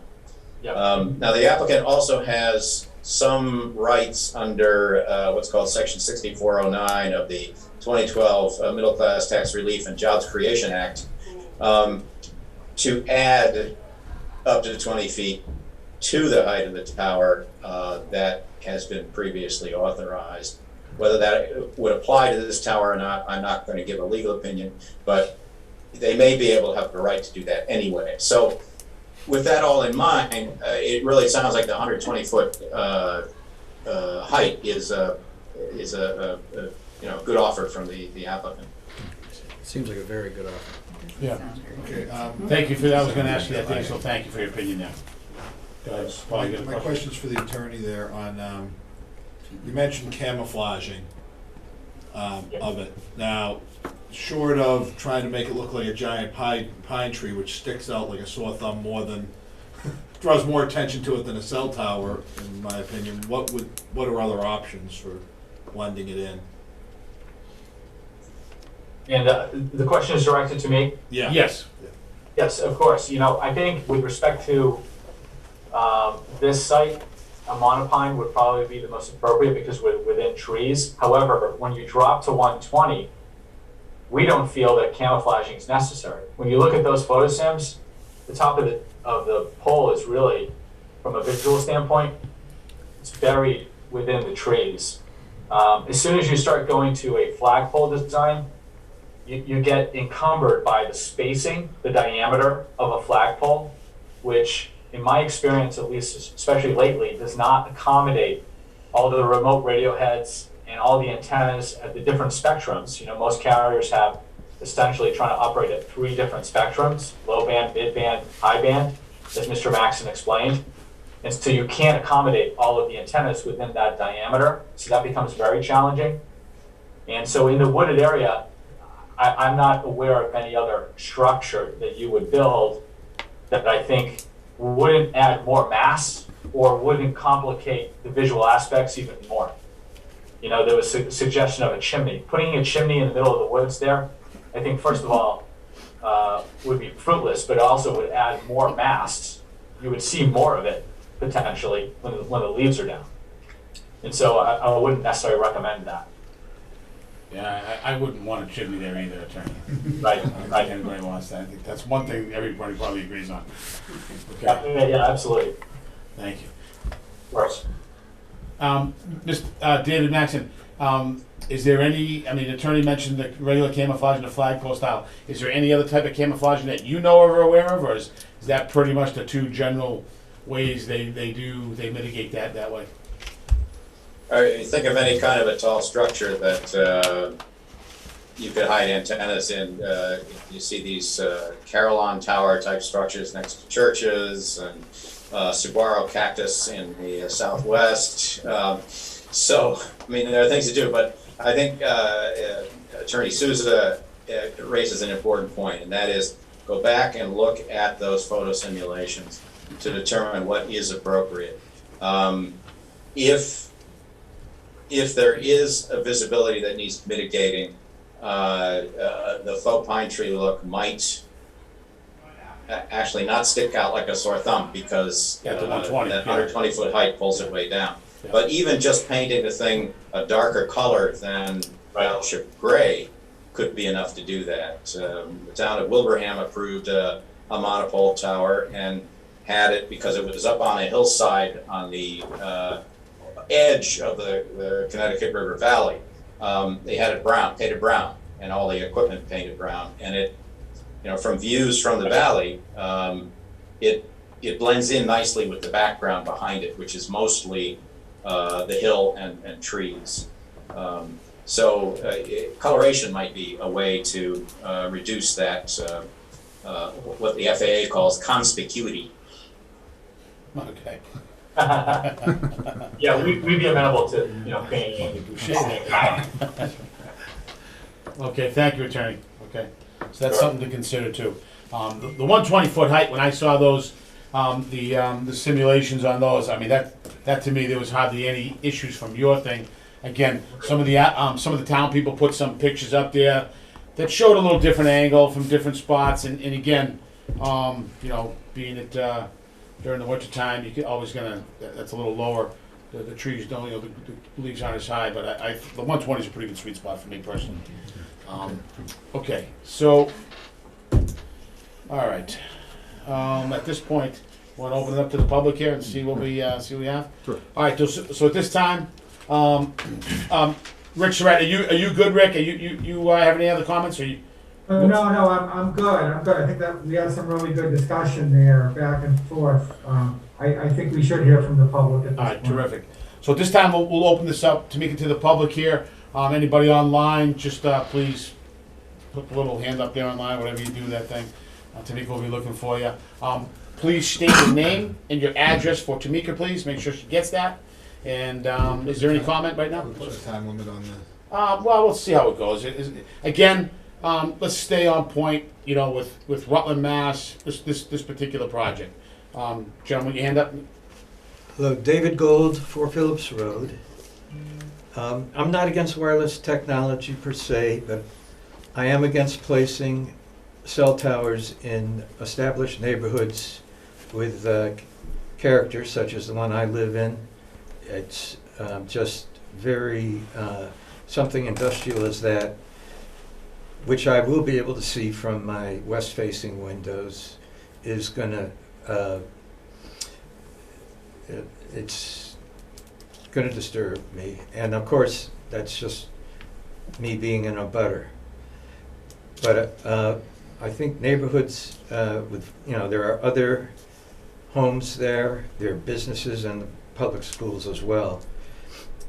Yep. Now the applicant also has some rights under what's called Section 6409 of the 2012 Middle Class Tax Relief and Jobs Creation Act to add up to 20 feet to the height of the tower that has been previously authorized. Whether that would apply to this tower or not, I'm not going to give a legal opinion, but they may be able to have the right to do that anyway. So with that all in mind, it really sounds like the 120-foot height is a good offer from the applicant. Seems like a very good offer. Yeah. Okay, Thank you for that. I was gonna ask you that thing, so thank you for your opinion now. Go ahead. Paul, you got a my question? question's for the attorney there on, you mentioned camouflaging of it. Now, short of trying to make it look like a giant pine tree, which sticks out like a sore thumb more than, draws more attention to it than a cell tower, in my opinion, what are other options for blending it in? And the question is directed to me? Yeah. Yes. Yes, of course. I think with respect to this site, a monopine would probably be the most appropriate because we're within trees. However, when you drop to 120, we don't feel that camouflaging is necessary. When you look at those photo sims, the top of the pole is really, from a visual standpoint, it's buried within the trees. As soon as you start going to a flagpole design, you get encumbered by the spacing, the diameter of a flagpole, which in my experience, at least especially lately, does not accommodate all the remote radio heads and all the antennas at the different spectrums. Most carriers have essentially trying to operate at 3 different spectrums: low band, mid band, high band, as Mr. Maxson explained. And so you can't accommodate all of the antennas within that diameter. So that becomes very challenging. And so in the wooded area, I'm not aware of any other structure that you would build that I think wouldn't add more mass or wouldn't complicate the visual aspects even more. There was a suggestion of a chimney. Putting a chimney in the middle of the woods there, I think first of all, would be fruitless, but also would add more mass. You would see more of it potentially when the leaves are down. And so I wouldn't necessarily recommend that. Yeah, I wouldn't want a chimney there either, attorney. Right, I don't think right. anybody wants that. I think that's one thing everybody probably agrees on. Okay, Yeah, absolutely. thank you. Of course. David Maxon, is there any, the attorney mentioned the regular camouflage and the flagpole style. Is there any other type of camouflaging that you know of or aware of, or is that pretty much the two general ways they mitigate that way? You think of any kind of a tall structure that you could hide antennas in, you see these Carillon Tower type structures next to churches, and saguaro cactus in the southwest. So, I mean, there are things to do, but I think Attorney Souza raises an important point, and that is go back and look at those photo simulations to determine what is appropriate. If there is a visibility that needs mitigating, the faux pine tree look might actually not stick out like a sore thumb, because Yeah, the 120, that yeah. 120-foot height pulls it way down. Yeah. But even just painting the thing a darker color than battleship gray could be enough to do that. The town of Wilbraham approved a monopole tower and had it because it was up on a hillside on the edge of the Connecticut River Valley. They had it brown, painted brown, and all the equipment painted brown. And it, from views from the valley, it blends in nicely with the background behind it, which is mostly the hill and trees. So coloration might be a way to reduce that, what the FAA calls conspicuity. Okay. Yeah, we'd be amenable to, painting. Okay, thank you, Attorney. Okay, so that's something to consider too. The 120-foot height, when I saw those, the simulations on those, I mean, that to me, there was hardly any issues from your thing. Again, some of the town people put some pictures up there that showed a little different angle from different spots, and again, being it during the winter time, that's a little lower. The trees don't, the leaves aren't as high, but the 120 is a pretty good sweet spot for me personally. Okay, so, all right. At this point, want to open it up to the public here and see what we have? Sure. All right, so at this time, Rick Surratt, are you good, Rick? You have any other comments? Or you? No, I'm good. I think that we had some really good discussion there, back and forth. I think we should hear from the public at this All right, point. terrific. So at this time, we'll open this up to the public here. Anybody online, just please put the little hand up there online, whatever you do that thing. Tamika will be looking for you. Please state your name and your address for Tamika, please. Make sure she gets that. And is there any comment right now? What's the time limit on this? Well, we'll see how it goes. Again, let's stay on point, with Rutland, Mass, this particular project. Gentlemen, your hand up. Hello, David Gold, 4 Phillips Road. I'm not against wireless technology per se, but I am against placing cell towers in established neighborhoods with character such as the one I live in. It's just very, something industrial as that, which I will be able to see from my west-facing windows, is gonna, it's gonna disturb me. And of course, that's just me being in a butter. But I think neighborhoods with, there are other homes there are businesses and public schools as well.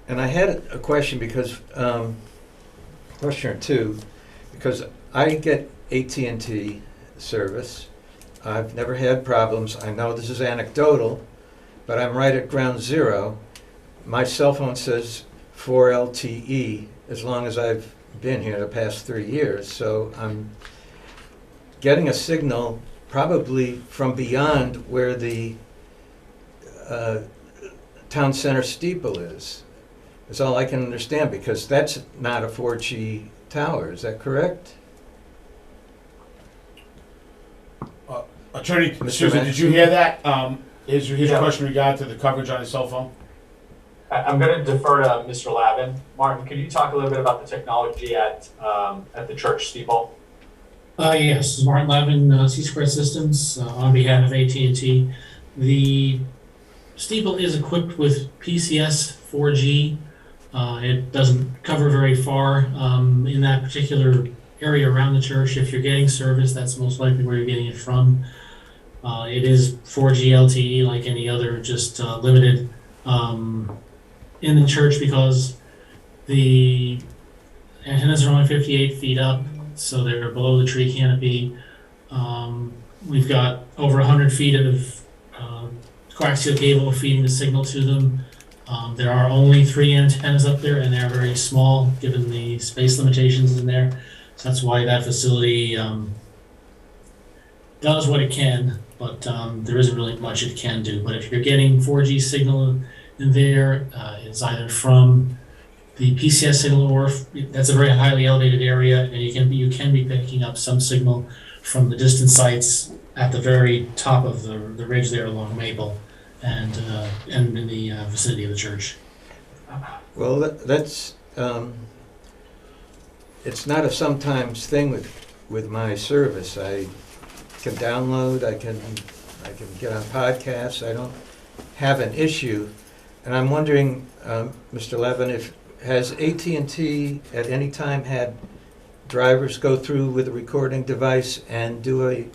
And I had a question because, question or two, because I get AT&T service. I've never had problems. I know this is anecdotal, but I'm right at ground zero. My cell phone says 4 LTE as long as I've been here the past 3 years. So I'm getting a signal probably from beyond where the town center steeple is. That's all I can understand, because that's not a 4G tower. Is that correct? Attorney Mr. Souza, did you Madison? hear that? His Yeah. question regard to the coverage on his cell phone? I'm going to defer to Mr. Lavin. Martin, could you talk a little bit about the technology at the church steeple? Yes, this is Martin Lavin, C-Squared Systems, on behalf of AT&T. The steeple is equipped with PCS 4G. It doesn't cover very far in that particular area around the church. If you're getting service, that's most likely where you're getting it from. It is 4G LTE like any other, just limited in the church, because the antennas are only 58 feet up, so they're below the tree canopy. We've got over 100 feet of coaxial cable feeding the signal to them. There are only 3 antennas up there, and they're very small given the space limitations in there. So that's why that facility does what it can, but there isn't really much it can do. But if you're getting 4G signal in there, it's either from the PCS signal or that's a very highly elevated area, and you can be picking up some signal from the distant sites at the very top of the ridge there along Maple and in the vicinity of the church. Well, that's, it's not a sometimes thing with my service. I can download, I can get on podcasts, I don't have an issue. And I'm wondering, Mr. Levin, has AT&T at any time had drivers go through with a recording device and do a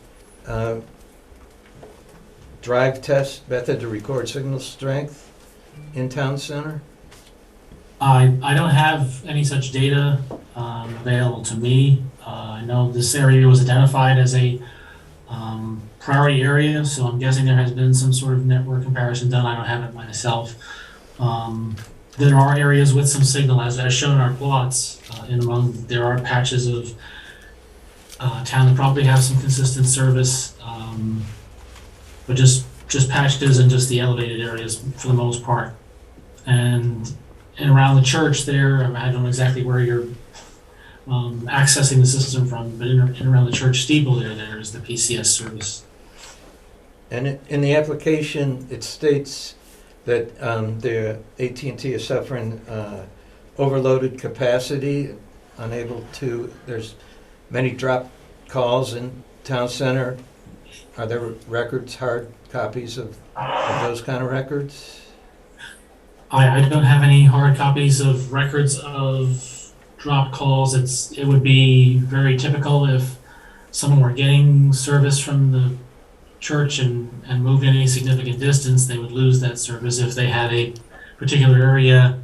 drive test method to record signal strength in town center? I don't have any such data available to me. I know this area was identified as a priority area, so I'm guessing there has been some sort of network comparison done. I don't have it myself. There are areas with some signal, as shown in our plots. There are patches of town that probably have some consistent service, but just patches and just the elevated areas for the most part. And around the church there, I don't know exactly where you're accessing the system from, but in and around the church steeple there is the PCS service. And in the application, it states that the AT&T is suffering overloaded capacity, there's many drop calls in town center. Are there records, hard copies of those kind of records? I don't have any hard copies of records of drop calls. It would be very typical if someone were getting service from the church and moved any significant distance, they would lose that service. If they had a particular area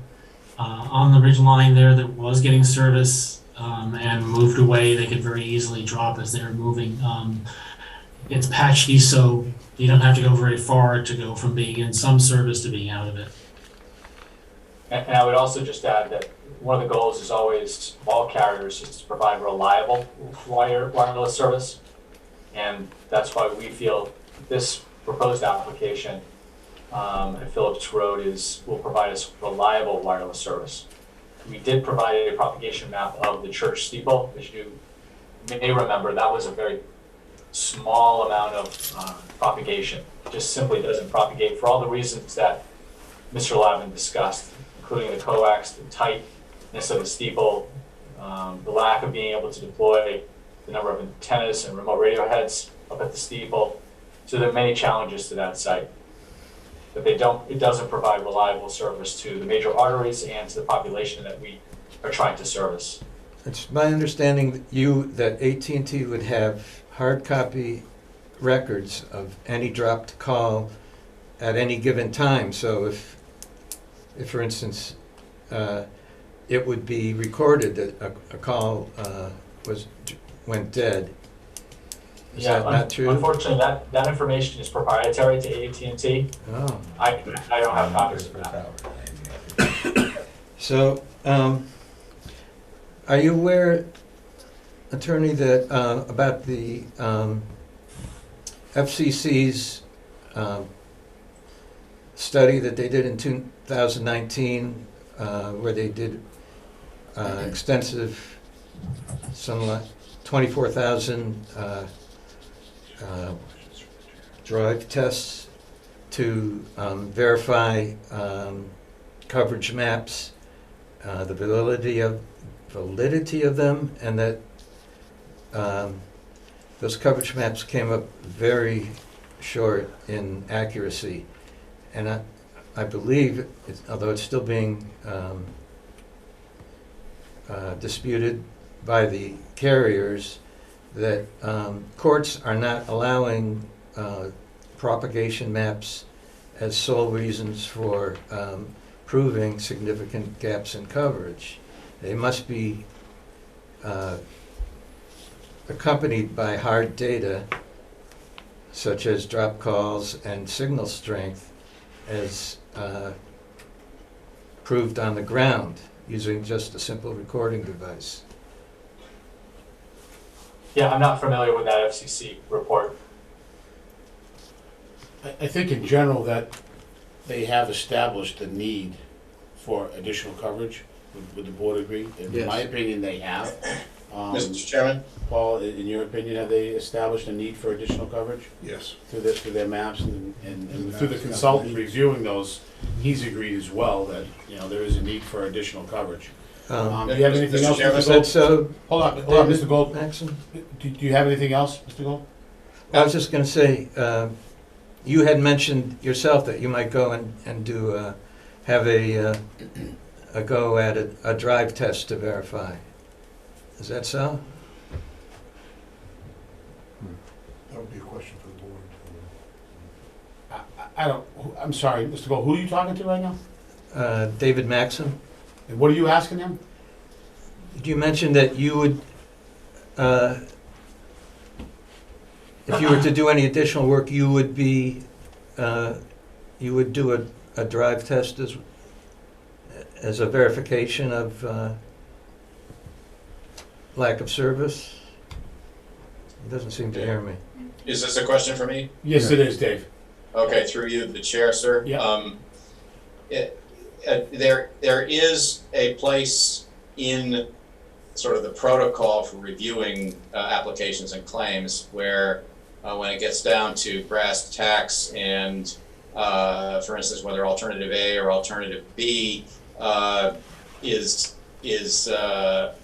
on the ridge line there that was getting service and moved away, they could very easily drop as they're moving. It's patchy, so you don't have to go very far to go from being in some service to being out of it. And I would also just add that one of the goals is always, all carriers, is to provide reliable wireless service. And that's why we feel this proposed application at Phillips Road will provide us reliable wireless service. We did provide a propagation map of the church steeple. As you may remember, that was a very small amount of propagation. It just simply doesn't propagate for all the reasons that Mr. Lavin discussed, including the coax, the tightness of the steeple, the lack of being able to deploy the number of antennas and remote radio heads up at the steeple. So there are many challenges to that site. But it doesn't provide reliable service to the major arteries and to the population that we are trying to service. It's my understanding that AT&T would have hard copy records of any dropped call at any given time. So if for instance, it would be recorded that a call went dead. Is that not true? Unfortunately, that information is proprietary to AT&T. Oh. I don't have copies of that. So, are you aware, Attorney, that about the FCC's study that they did in 2019, where they did extensive, some like 24,000 drive tests to verify coverage maps, the validity of them, and that those coverage maps came up very short in accuracy. And I believe, although it's still being disputed by the carriers, that courts are not allowing propagation maps as sole reasons for proving significant gaps in coverage. They must be accompanied by hard data such as drop calls and signal strength as proved on the ground using just a simple recording device. Yeah, I'm not familiar with that FCC report. I think in general that they have established a need for additional coverage. Would the board agree? In my Yes. opinion, they have. Mr. Chairman? Paul, in your opinion, have they established a need for additional coverage Yes. through their maps and through the Maps, consultant yeah. reviewing those? He's agreed as well that, you know, there is a need for additional coverage. Do you have anything Mr. else, Chairman? Is Mr. that Gold? so, Hold on, Mr. Gold. Maxim? Do you have anything else, Mr. Gold? I was just gonna say, you had mentioned yourself that you might go and do, have a go at a drive test to verify. Is that so? That would be a question for the board. I don't, I'm sorry, Mr. Gold, who are you talking to right now? David Maxim, And what are you asking him? you mentioned that you would, if you were to do any additional work, you would be, you would do a drive test as a verification of lack of service? He doesn't seem to hear me. Is this a question for me? Yes, it is, Dave. Okay, through you, the chair, sir. Yeah. There is a place in sort of the protocol for reviewing applications and claims where when it gets down to brass tacks and, for instance, whether alternative A or alternative B is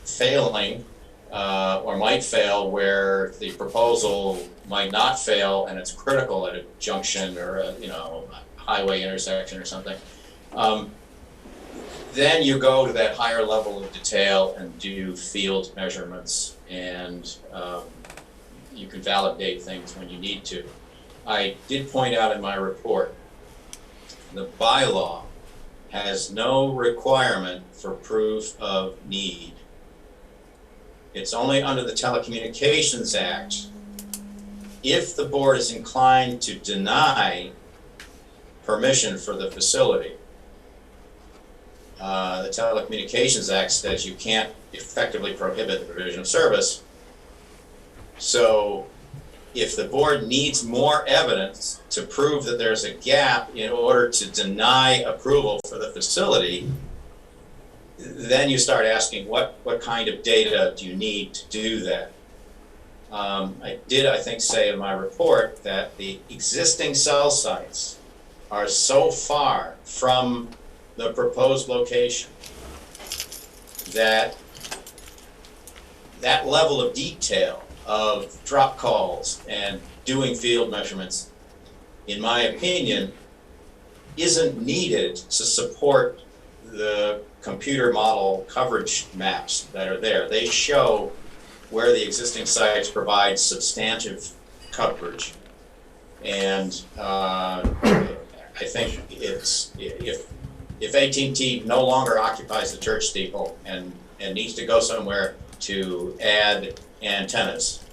failing or might fail, where the proposal might not fail and it's critical at a junction or a, you know, highway intersection or something, then you go to that higher level of detail and do field measurements, and you can validate things when you need to. I did point out in my report, the bylaw has no requirement for proof of need. It's only under the Telecommunications Act. If the board is inclined to deny permission for the facility, the Telecommunications Act says you can't effectively prohibit the provision of service. So if the board needs more evidence to prove that there's a gap in order to deny approval for the facility, then you start asking what kind of data do you need to do that? I think, say in my report that the existing cell sites are so far from the proposed location that that level of detail of drop calls and doing field measurements, in my opinion, isn't needed to support the computer model coverage maps that are there. They show where the existing sites provide substantive coverage. And I think it's, if AT&T no longer occupies the church steeple and needs to go somewhere to add antennas,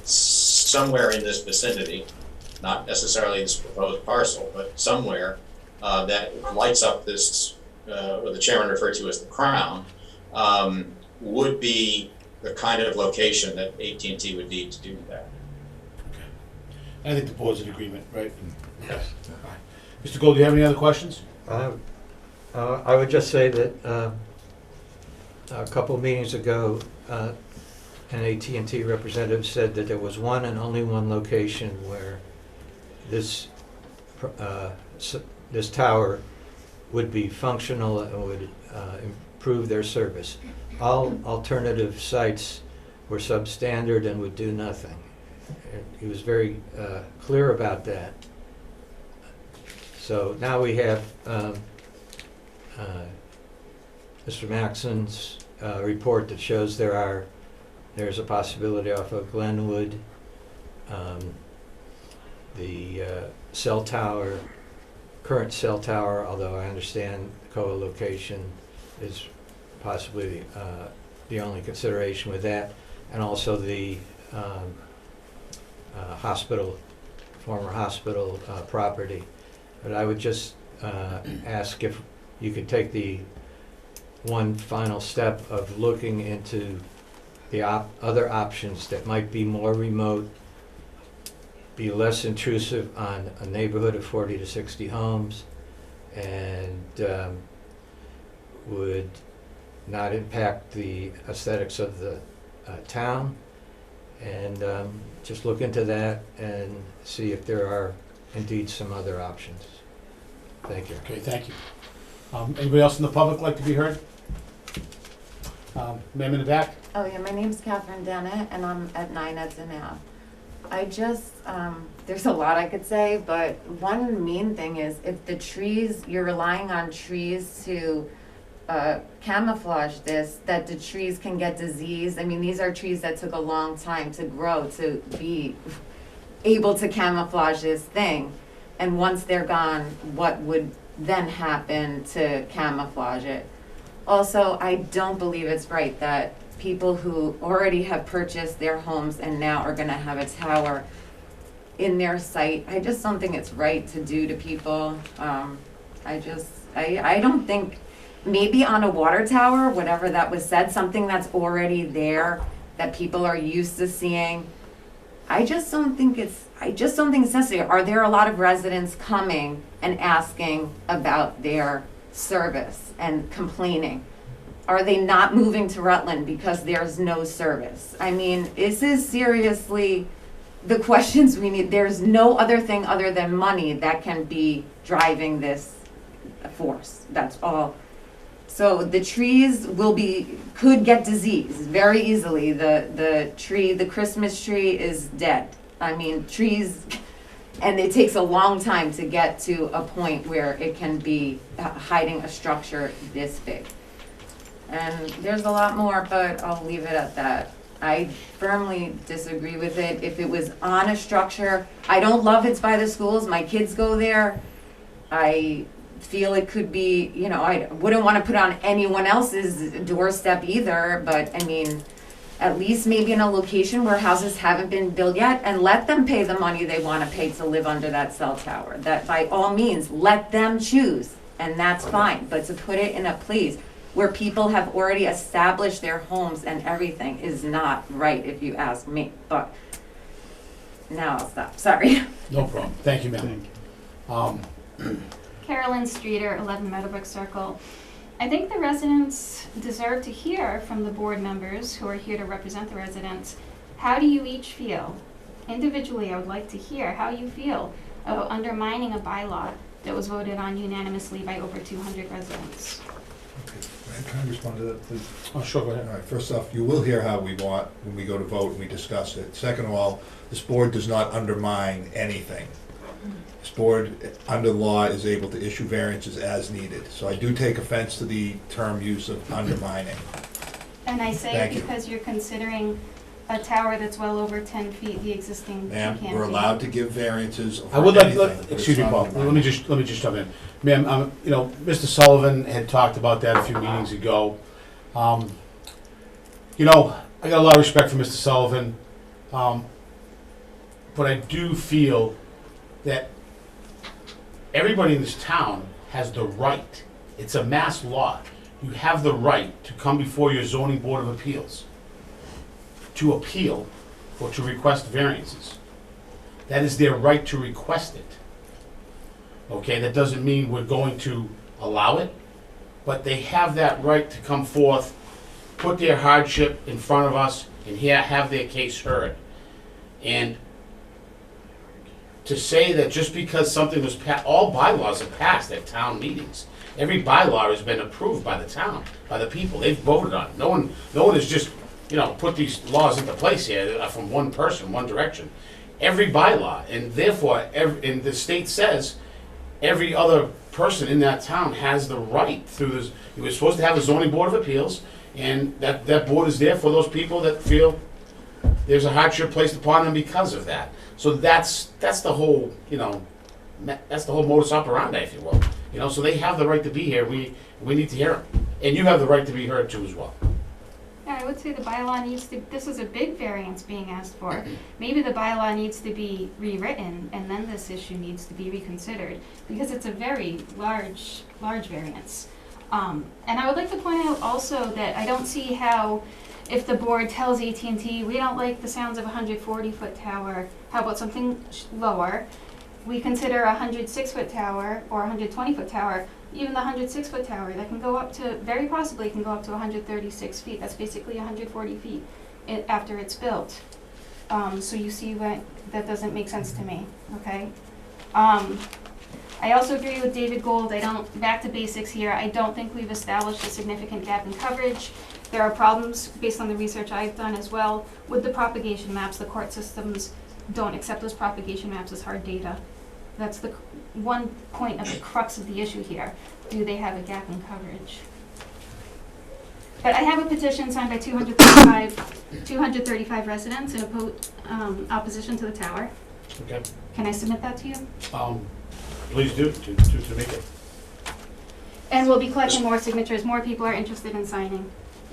somewhere in this vicinity, not necessarily this proposed parcel, but somewhere that lights up this, what the chairman referred to as the crown, would be the kind of location that AT&T would need to do that. I think the board's in agreement, right? Yes. Mr. Gold, do you have any other questions? I would just say that a couple of meetings ago, an AT&T representative said that there was one and only one location where this this tower would be functional and would improve their service. All alternative sites were substandard and would do nothing. He was very clear about that. So now we have Mr. Maxon's report that shows there's a possibility off of Glenwood. The cell tower, current cell tower, although I understand co-location is possibly the only consideration with that, and also the hospital, former hospital property. But I would just ask if you could take the one final step of looking into the other options that might be more remote, be less intrusive on a neighborhood of 40 to 60 homes, and would not impact the aesthetics of the town. And just look into that and see if there are indeed some other options. Thank you. Okay, thank you. Anybody else in the public like to be heard? Ma'am in the back? Oh, yeah, my name's Catherine Dennett, and I'm at 9 Edson Ave. I just, there's a lot I could say, but one main thing is if the trees, you're relying on trees to camouflage this, that the trees can get disease. I mean, these are trees that took a long time to grow to be able to camouflage this thing. And once they're gone, what would then happen to camouflage it? Also, I don't believe it's right that people who already have purchased their homes and now are gonna have a tower in their site, I just don't think it's right to do to people. I don't think, maybe on a water tower, whatever that was said, something that's already there, that people are used to seeing. I just don't think it's necessary. Are there a lot of residents coming and asking about their service and complaining? Are they not moving to Rutland because there's no service? I mean, this is seriously the questions we need. There's no other thing other than money that can be driving this force. That's all. So the trees could get disease very easily. The Christmas tree is dead. I mean, trees, and it takes a long time to get to a point where it can be hiding a structure this big. And there's a lot more, but I'll leave it at that. I firmly disagree with it. If it was on a structure, I don't love it's by the schools. My kids go there. I feel it could be, you know, I wouldn't want to put on anyone else's doorstep either, but I mean, at least maybe in a location where houses haven't been built yet, and let them pay the money they want to pay to live under that cell tower. That by all means, let them choose, and that's fine. But to put it in a place where people have already established their homes and everything is not right, if you ask me. But now I'll stop, sorry. No problem. Thank you, ma'am. Carolyn Streeter, 11 Meadowbrook Circle. I think the residents deserve to hear from the board members who are here to represent the residents. How do you each feel? Individually, I would like to hear how you feel about undermining a bylaw that was voted on unanimously by over 200 residents. Okay. Can I respond to that, please? Oh, sure, go ahead. All right, first off, you will hear how we want when we go to vote and we discuss it. Second of all, this board does not undermine anything. This board, under law, is able to issue variances as needed. So I do take offense to the term use of undermining. And I say Thank it you. because you're considering a tower that's well over 10 feet, the existing Ma'am, canopy. we're allowed to give variances for I would like, anything, but excuse me, it's Paul, not let me just jump in. Ma'am, you know, Mr. Sullivan had talked about that a few meetings ago. You know, I got a lot of respect for Mr. Sullivan, but I do feel that everybody in this town has the right, it's a mass law, you have the right to come before your zoning board of appeals to appeal or to request variances. That is their right to request it. Okay, that doesn't mean we're going to allow it, but they have that right to come forth, put their hardship in front of us, and have their case heard. And to say that just because something was passed, all bylaws are passed at town meetings. Every bylaw has been approved by the town, by the people. They've voted on it. No one has just, you know, put these laws into place here from one person, one direction. Every bylaw, and therefore, and the state says every other person in that town has the right through this. You were supposed to have a zoning board of appeals, and that board is there for those people that feel there's a hardship placed upon them because of that. So that's the whole, you know, that's the whole modus operandi, if you will. You know, so they have the right to be here. We need to hear them, and you have the right to be heard too as well. I would say the bylaw needs to, this is a big variance being asked for. Maybe the bylaw needs to be rewritten, and then this issue needs to be reconsidered, because it's a very large variance. And I would like to point out also that I don't see how, if the board tells AT&T, we don't like the sounds of a 140-foot tower, how about something lower? We consider a 106-foot tower or a 120-foot tower. Even the 106-foot tower, that can go up to, very possibly can go up to 136 feet. That's basically 140 feet after it's built. So you see what, that doesn't make sense to me, okay? I also agree with David Gold. Back to basics here, I don't think we've established a significant gap in coverage. There are problems, based on the research I've done as well, with the propagation maps. The court systems don't accept those propagation maps as hard data. That's the one point of the crux of the issue here. Do they have a gap in coverage? But I have a petition signed by 235 residents in opposition to the tower. Okay. Can I submit that to you? Please do, to make it. And we'll be collecting more signatures. More people are interested in signing,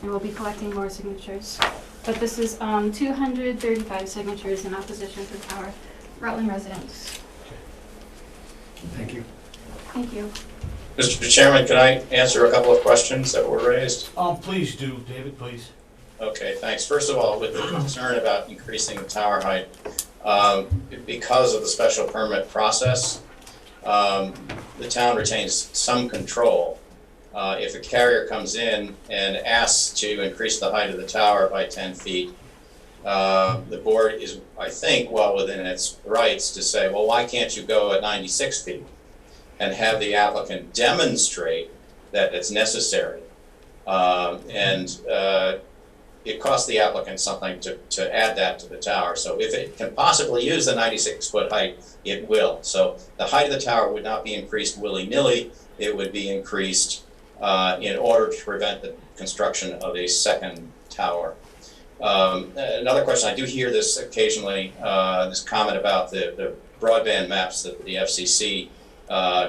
and we'll be collecting more signatures. But this is 235 signatures in opposition to the tower. Rutland residents. Thank you. Thank you. Mr. Chairman, can I answer a couple of questions that were raised? Please do, David, please. Okay, thanks. First of all, with the concern about increasing the tower height, because of the special permit process, the town retains some control. If a carrier comes in and asks to increase the height of the tower by 10 feet, the board is, I think, well within its rights to say, well, why can't you go at 96 feet? And have the applicant demonstrate that it's necessary. It costs the applicant something to add that to the tower. So if it can possibly use the 96-foot height, it will. So the height of the tower would not be increased willy-nilly. It would be increased in order to prevent the construction of a second tower. Another question, I do hear this occasionally, this comment about the broadband maps that the FCC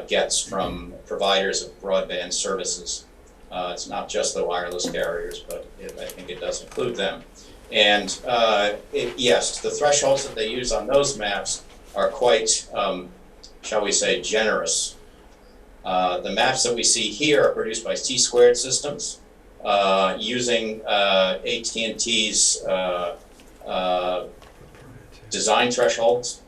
gets from providers of broadband services. It's not just the wireless carriers, but I think it does include them. And yes, the thresholds that they use on those maps are quite, shall we say, generous. The maps that we see here are produced by T-squared systems using AT&T's design thresholds.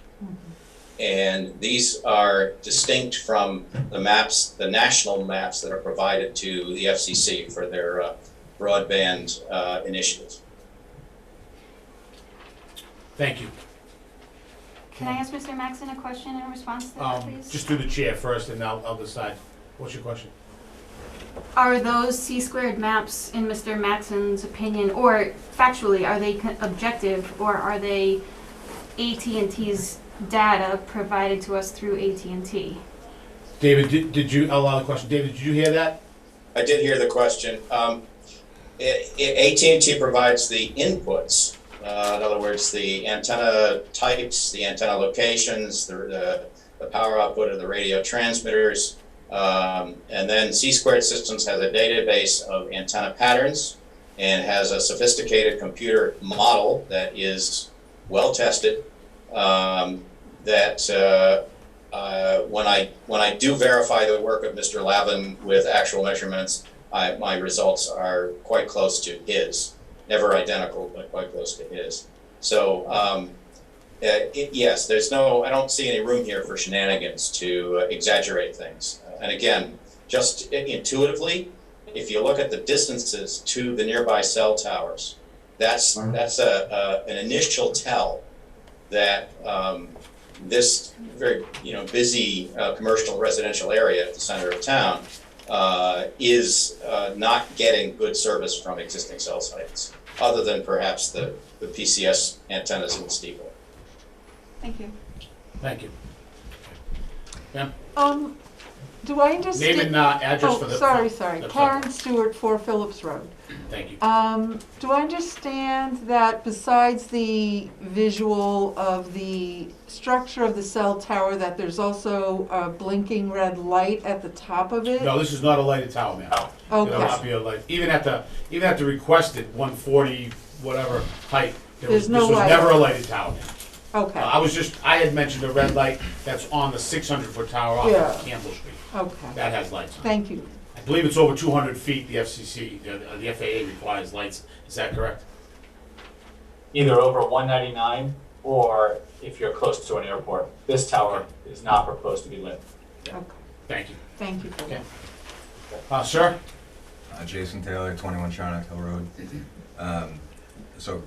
And these are distinct from the maps, the national maps that are provided to the FCC for their broadband initiatives. Thank you. Can I ask Mr. Maxon a question in response to that, please? Just do the chair first, and I'll decide. What's your question? Are those C-squared maps, in Mr. Maxon's opinion, or factually, are they objective, or are they AT&T's data provided to us through AT&T? David, did you allow the question? David, did you hear that? I did hear the question. AT&T provides the inputs. In other words, the antenna types, the antenna locations, the power output of the radio transmitters, and then C-squared Systems has a database of antenna patterns and has a sophisticated computer model that is well tested. When I do verify the work of Mr. Lavin with actual measurements, my results are quite close to his. Never identical, but quite close to his. So yes, I don't see any room here for shenanigans to exaggerate things. And again, just intuitively, if you look at the distances to the nearby cell towers, that's an initial tell that this very busy commercial residential area at the center of town is not getting good service from existing cell sites, other than perhaps the PCS antennas in the steeple. Thank you. Thank you. Yeah. do I understand? Name and address for the. Sorry, the Karen Stewart, 4 Phillips Road. Thank you. Do I understand that besides the visual of the structure of the cell tower, that there's also a blinking red light at the top of it? No, this is not a lighted tower, ma'am. It'll not Okay, be a light, even at the requested 140, whatever height, There's no this was light. never a lighted tower, ma'am. okay, I had mentioned a red light that's on the 600-foot tower off Yeah. of Campbell Street. okay. That has lights on it. Thank you. I believe it's over 200 feet, the FCC, the FAA requires lights. Is that correct? Either over 199 or if you're close to an airport. This tower is not proposed to be lit. Okay, Thank you. thank you for Okay. that. Sir? Jason Taylor, 21 Charnock Hill Road. So,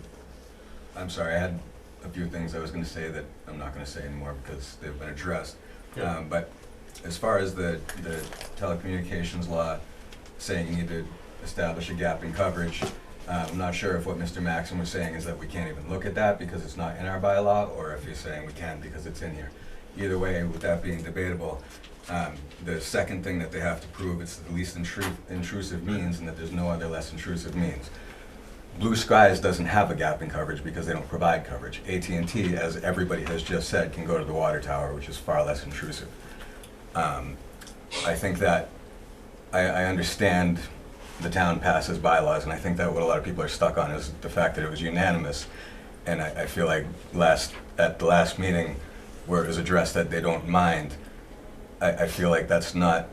I'm sorry, I had a few things I was gonna say that I'm not gonna say anymore because they've been addressed. Yeah. But as far as the telecommunications law saying you need to establish a gap in coverage, I'm not sure if what Mr. Maxim was saying is that we can't even look at that because it's not in our bylaw, or if you're saying we can because it's in here. Either way, with that being debatable, the second thing that they have to prove, it's the least intrusive means, and that there's no other less intrusive means. Blue Skies doesn't have a gap in coverage because they don't provide coverage. AT&T, as everybody has just said, can go to the water tower, which is far less intrusive. I think that I understand the town passes bylaws, and I think that what a lot of people are stuck on is the fact that it was unanimous. And I feel like at the last meeting where it was addressed that they don't mind, I feel like that's not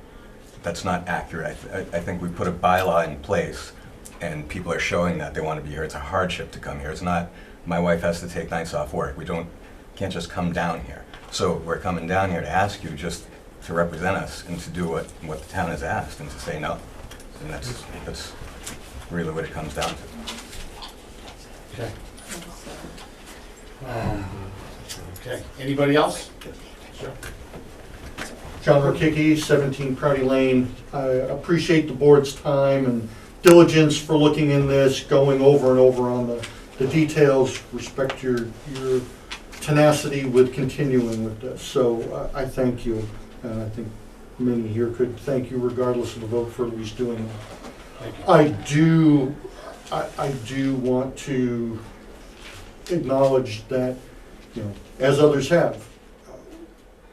accurate. I think we put a bylaw in place, and people are showing that they want to be here. It's a hardship to come here. It's not, my wife has to take nights off work. Can't just come down here. So we're coming down here to ask you just to represent us and to do what the town has asked and to say no. And that's really what it comes down to. Okay. Okay. Anybody else? Sure. John Rokicki, 17 Prouty Lane. I appreciate the board's time and diligence for looking in this, going over and over on the details. Respect your tenacity with continuing with this. So I thank you, and I think many here could thank you regardless of the vote for at least doing that. Thank you. I do want to acknowledge that, as others have,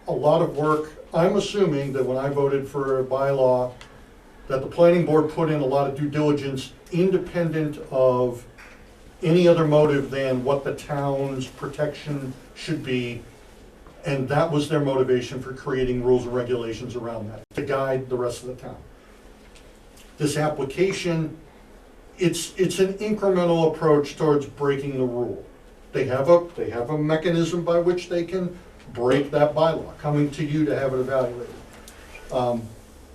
a lot of work. I'm assuming that when I voted for a bylaw, that the planning board put in a lot of due diligence independent of any other motive than what the town's protection should be. And that was their motivation for creating rules and regulations around that, to guide the rest of the town. This application, it's an incremental approach towards breaking the rule. They have a mechanism by which they can break that bylaw, coming to you to have it evaluated.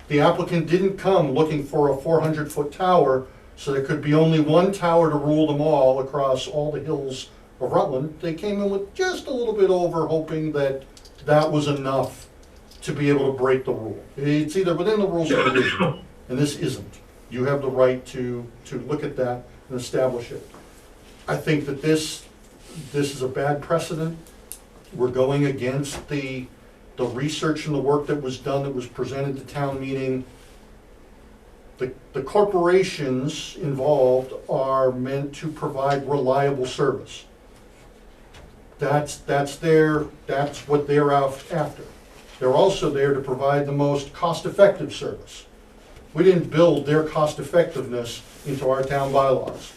The applicant didn't come looking for a 400-foot tower, so there could be only one tower to rule them all across all the hills of Rutland. They came in with just a little bit over, hoping that that was enough to be able to break the rule. It's either within the rules or it isn't, and this isn't. You have the right to look at that and establish it. I think that this is a bad precedent. We're going against the research and the work that was done, that was presented to town meeting. The corporations involved are meant to provide reliable service. That's what they're out after. They're also there to provide the most cost-effective service. We didn't build their cost-effectiveness into our town bylaws.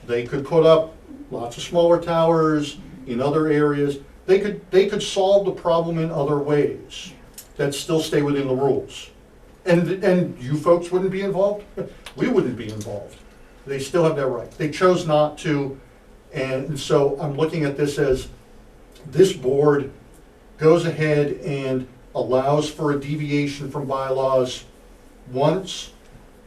They could put up lots of smaller towers in other areas. They could solve the problem in other ways that still stay within the rules. And you folks wouldn't be involved? We wouldn't be involved. They still have that right. They chose not to, and so I'm looking at this as this board goes ahead and allows for a deviation from bylaws once.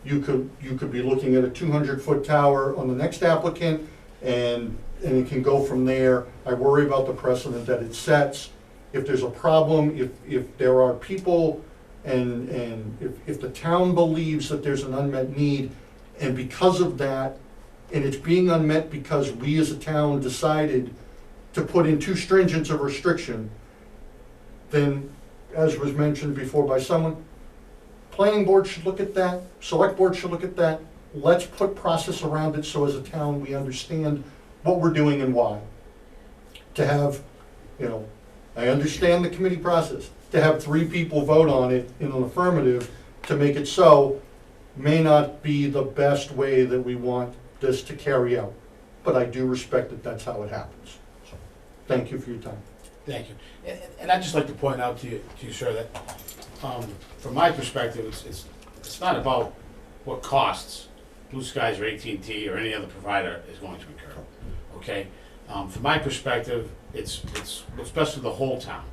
You could be looking at a 200-foot tower on the next applicant, and it can go from there. I worry about the precedent that it sets. If there's a problem, if there are people, and if the town believes that there's an unmet need, and because of that, and it's being unmet because we as a town decided to put in too stringent a restriction, then, as was mentioned before by someone, planning board should look at that, select board should look at that. Let's put process around it so as a town, we understand what we're doing and why. To have, I understand the committee process. To have 3 people vote on it in an affirmative to make it so may not be the best way that we want this to carry out. But I do respect that that's how it happens. So, thank you for your time. Thank you. And I'd just like to point out to you, sir, that from my perspective, it's not about what costs Blue Skies or AT&T or any other provider is going to incur, okay? From my perspective, it's best for the whole town.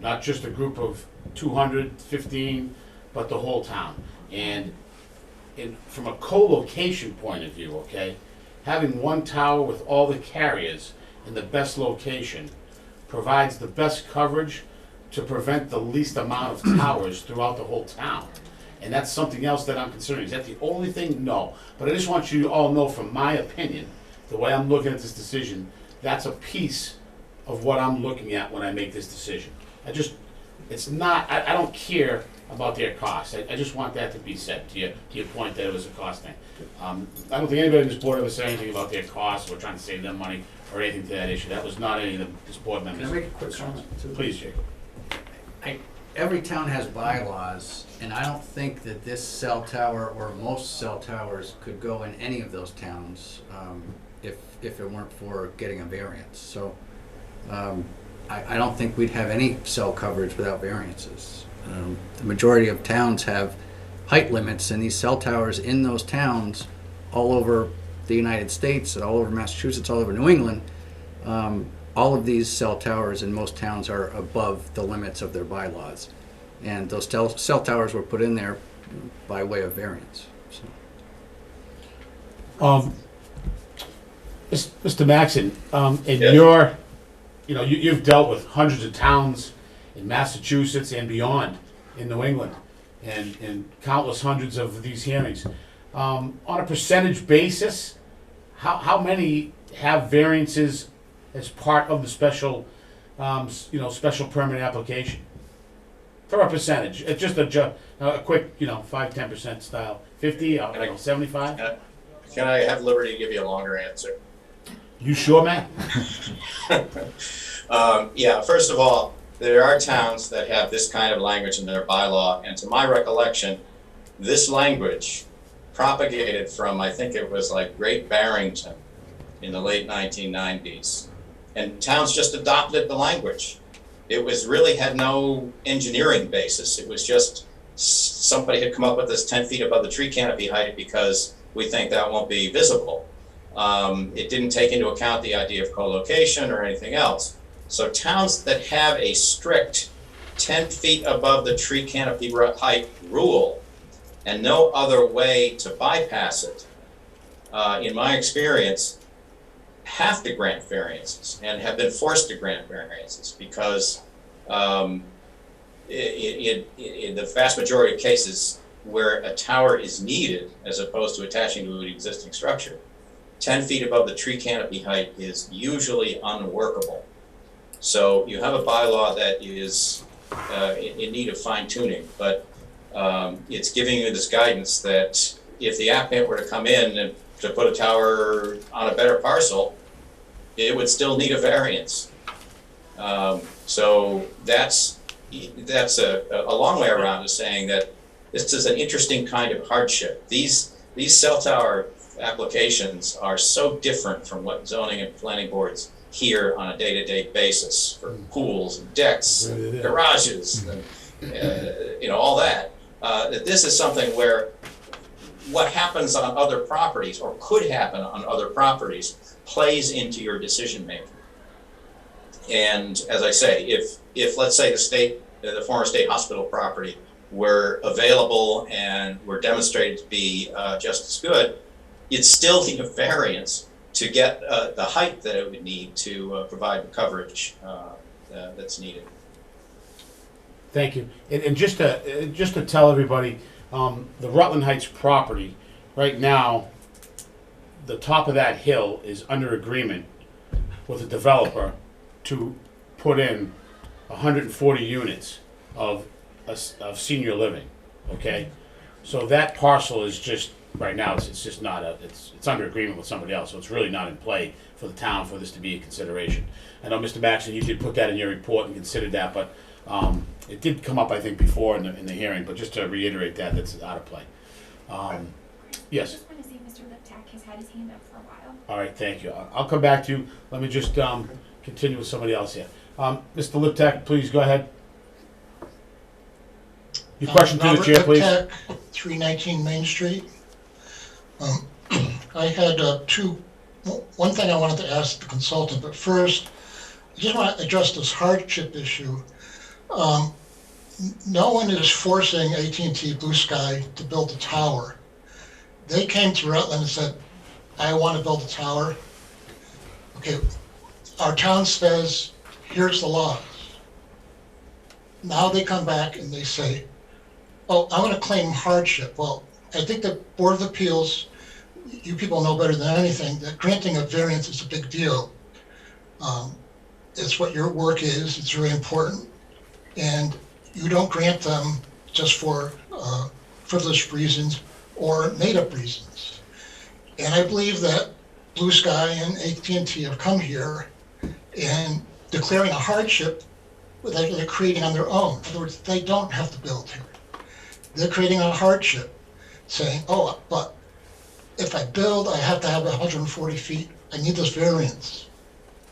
Not just a group of 215, but the whole town. And from a co-location point of view, okay, having one tower with all the carriers in the best location provides the best coverage to prevent the least amount of towers throughout the whole town. And that's something else that I'm considering. Is that the only thing? No. But I just want you to all know, from my opinion, the way I'm looking at this decision, that's a piece of what I'm looking at when I make this decision. It's not, I don't care about their costs. I just want that to be said, to your point that it was a cost thing. I don't think anybody in this board ever said anything about their costs or trying to save them money or anything to that issue. That was not any of this board members. Can I make a quick comment too? Please, Jake. Every town has bylaws, and I don't think that this cell tower or most cell towers could go in any of those towns if it weren't for getting a variance. So I don't think we'd have any cell coverage without variances. The majority of towns have height limits, and these cell towers in those towns all over the United States, all over Massachusetts, all over New England, all of these cell towers in most towns are above the limits of their bylaws. And those cell towers were put in there by way of variance. So. Mr. Maxon, in Yes. you've dealt with hundreds of towns in Massachusetts and beyond in New England, and countless hundreds of these hearings. On a percentage basis, how many have variances as part of the special permit application? For a percentage, it's just a quick, 5-10% style, 50, 75. Can I have liberty to give you a longer answer? You sure, man? Yeah, first of all, there are towns that have this kind of language in their bylaw, and to my recollection, this language propagated from, I think it was like Great Barrington in the late 1990s. And towns just adopted the language. It was really had no engineering basis. It was just somebody had come up with this 10 feet above the tree canopy height because we think that won't be visible. It didn't take into account the idea of co-location or anything else. So towns that have a strict 10 feet above the tree canopy height rule and no other way to bypass it, in my experience, have to grant variances and have been forced to grant variances because in the vast majority of cases where a tower is needed as opposed to attaching to an existing structure, 10 feet above the tree canopy height is usually unworkable. So you have a bylaw that is in need of fine tuning, but it's giving you this guidance that if the applicant were to come in and to put a tower on a better parcel, it would still need a variance. So that's a long way around to saying that this is an interesting kind of hardship. These cell tower applications are so different from what zoning and planning boards hear on a day-to-day basis for pools and decks, and garages, and all that. That this is something where what happens on other properties or could happen on other properties plays into your decision making. And as I say, if let's say the former state hospital property were available and were demonstrated to be just as good, you'd still need a variance to get the height that it would need to provide the coverage that's needed. Thank you. And just to tell everybody, the Rutland Heights property, right now, the top of that hill is under agreement with a developer to put in 140 units of senior living. okay? So that parcel is just, right now, it's just not it's under agreement with somebody else, so it's really not in play for the town for this to be a consideration. I know, Mr. Maxon, you did put that in your report and considered that, but it did come up, I think, before in the hearing, but just to reiterate that, that's out of play. Yes? I just want to say Mr. Liptak has had his hand up for a while. All right, thank you. I'll come back to you. Let me just continue with somebody else here. Mr. Liptak, please go ahead. Your question to the chair, please. Robert Liptak, 319 Main Street. I had one thing I wanted to ask the consultant, but first, I just want to address this hardship issue. No one is forcing AT&T Blue Sky to build a tower. They came to Rutland and said, I want to build a tower. Okay, our town says, here's the laws. Now they come back and they say, oh, I want to claim hardship. Well, I think the Board of Appeals, you people know better than anything, that granting a variance is a big deal. It's what your work is, it's very important. And you don't grant them just for frivolous reasons or made-up reasons. And I believe that Blue Sky and AT&T have come here and declaring a hardship that they're creating on their own. In other words, they don't have to build here. They're creating a hardship, saying, oh, but if I build, I have to have 140 feet. I need this variance.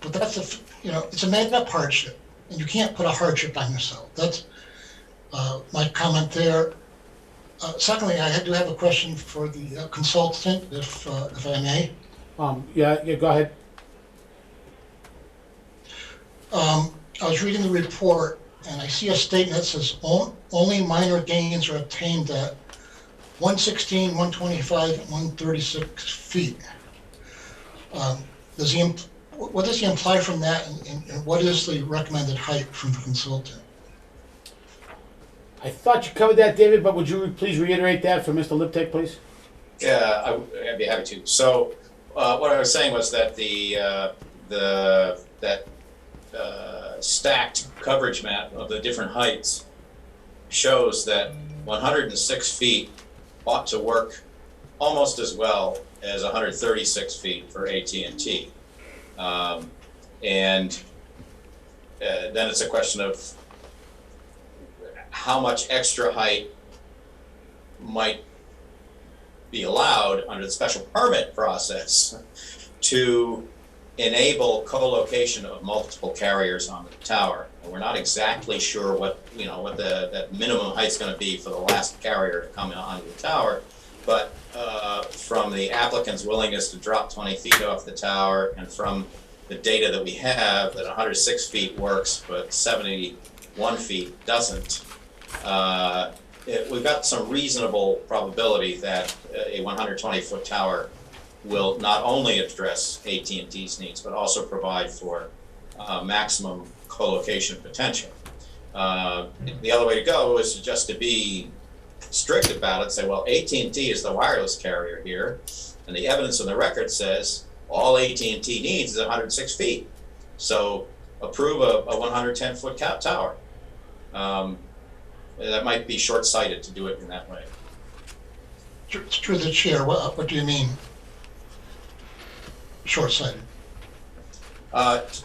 But that's it's a made-up hardship, and you can't put a hardship on yourself. That's my comment there. Secondly, I do have a question for the consultant, if I may. Yeah, go ahead. I was reading the report, and I see a statement that says only minor gains are obtained at 116, 125, and 136 feet. What does he imply from that, and what is the recommended height from the consultant? I thought you covered that, David, but would you please reiterate that for Mr. Liptak, please? Yeah, I'd be happy to. So what I was saying was that that stacked coverage map of the different heights shows that 106 feet ought to work almost as well as 136 feet for AT&T. Then it's a question of how much extra height might be allowed under the special permit process to enable co-location of multiple carriers on the tower. And we're not exactly sure what that minimum height's going to be for the last carrier to come onto the tower, but from the applicant's willingness to drop 20 feet off the tower, and from the data that we have, that 106 feet works, but 71 feet doesn't. We've got some reasonable probability that a 120-foot tower will not only address AT&T's needs, but also provide for maximum co-location potential. The other way to go is just to be strict about it, say, well, AT&T is the wireless carrier here, and the evidence on the record says all AT&T needs is 106 feet. So approve a 110-foot tower. That might be short-sighted to do it in that way. Through the chair, what do you mean short-sighted?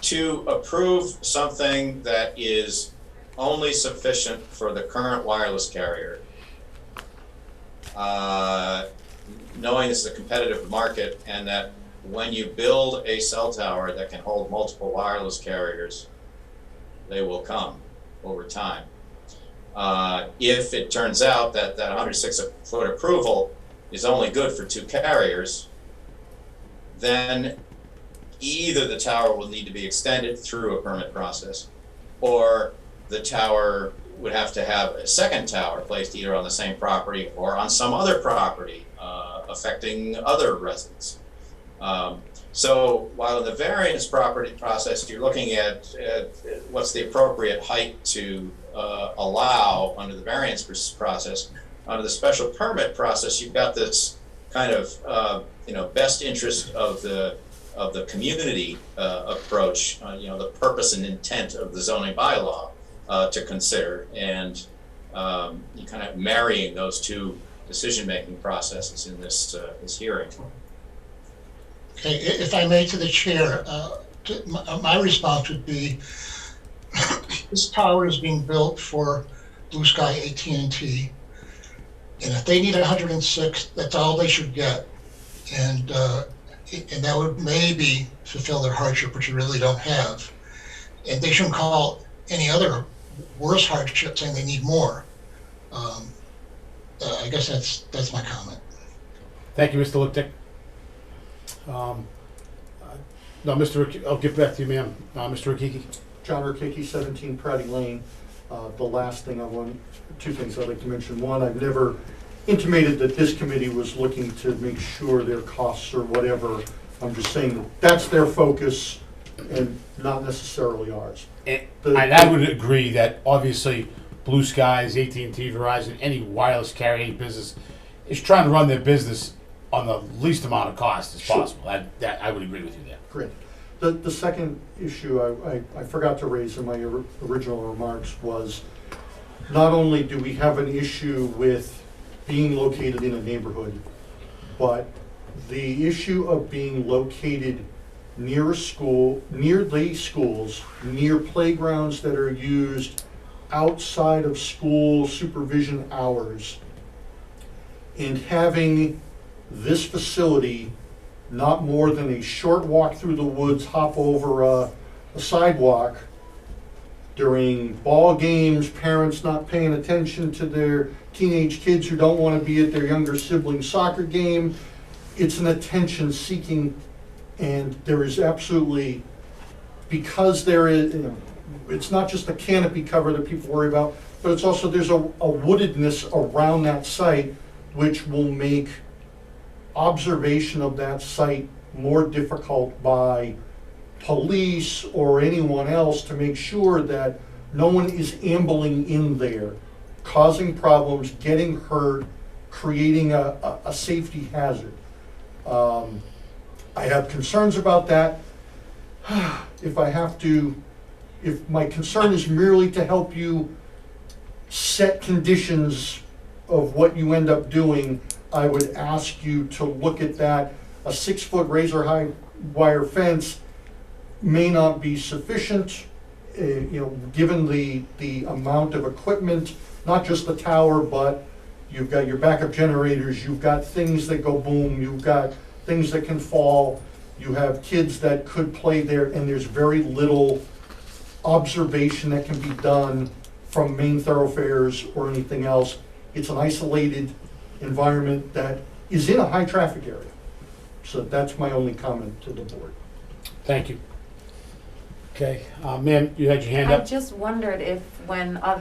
To approve something that is only sufficient for the current wireless carrier, knowing this is a competitive market, and that when you build a cell tower that can hold multiple wireless carriers, they will come over time. If it turns out that 106-foot approval is only good for 2 carriers, then either the tower will need to be extended through a permit process, or the tower would have to have a second tower placed either on the same property or on some other property affecting other residents. So while in the variance property process, you're looking at what's the appropriate height to allow under the variance process, under the special permit process, you've got this kind of best interest of the community approach, the purpose and intent of the zoning bylaw to consider. And kind of marrying those two decision-making processes in this hearing. Okay, if I may, to the chair, my response would be, this tower is being built for Blue Sky AT&T, and if they need 106, that's all they should get, and that would maybe fulfill their hardship, which you really don't have, and they shouldn't call any other worse hardship saying they need more. I guess that's my comment. Thank you, Mr. Liptick. No, I'll get back to you, ma'am. Mr. Akiki. John Rukiki, 17 Pratty Lane. The last thing two things I'd like to mention. One, I've never intimated that this committee was looking to make sure their costs or whatever. I'm just saying that's their focus and not necessarily ours. And I would agree that obviously Blue Skies, AT&T, Verizon, any wireless carrier, any business is trying to run their business on the least amount of cost as possible. That I would agree with you there. Great. The second issue I forgot to raise in my original remarks was not only do we have an issue with being located in a neighborhood, but the issue of being located near a school, near the schools, near playgrounds that are used outside of school supervision hours, and having this facility not more than a short walk through the woods, hop over a sidewalk during ball games, parents not paying attention to their teenage kids who don't want to be at their younger sibling's soccer game. It's an attention seeking, and there is absolutely, because there is, it's not just the canopy cover that people worry about, but it's also, there's a woodedness around that site which will make observation of that site more difficult by police or anyone else to make sure that no one is ambling in there, causing problems, getting hurt, creating a safety hazard. I have concerns about that. If my concern is merely to help you set conditions of what you end up doing, I would ask you to look at that. A 6-foot razor high wire fence may not be sufficient, given the amount of equipment, not just the tower, but you've got your backup generators, you've got things that go boom, you've got things that can fall, you have kids that could play there, and there's very little observation that can be done from main thoroughfares or anything else. It's an isolated environment that is in a high traffic area. So that's my only comment to the board. Thank you. Okay, ma'am, you had your hand I up. just wondered if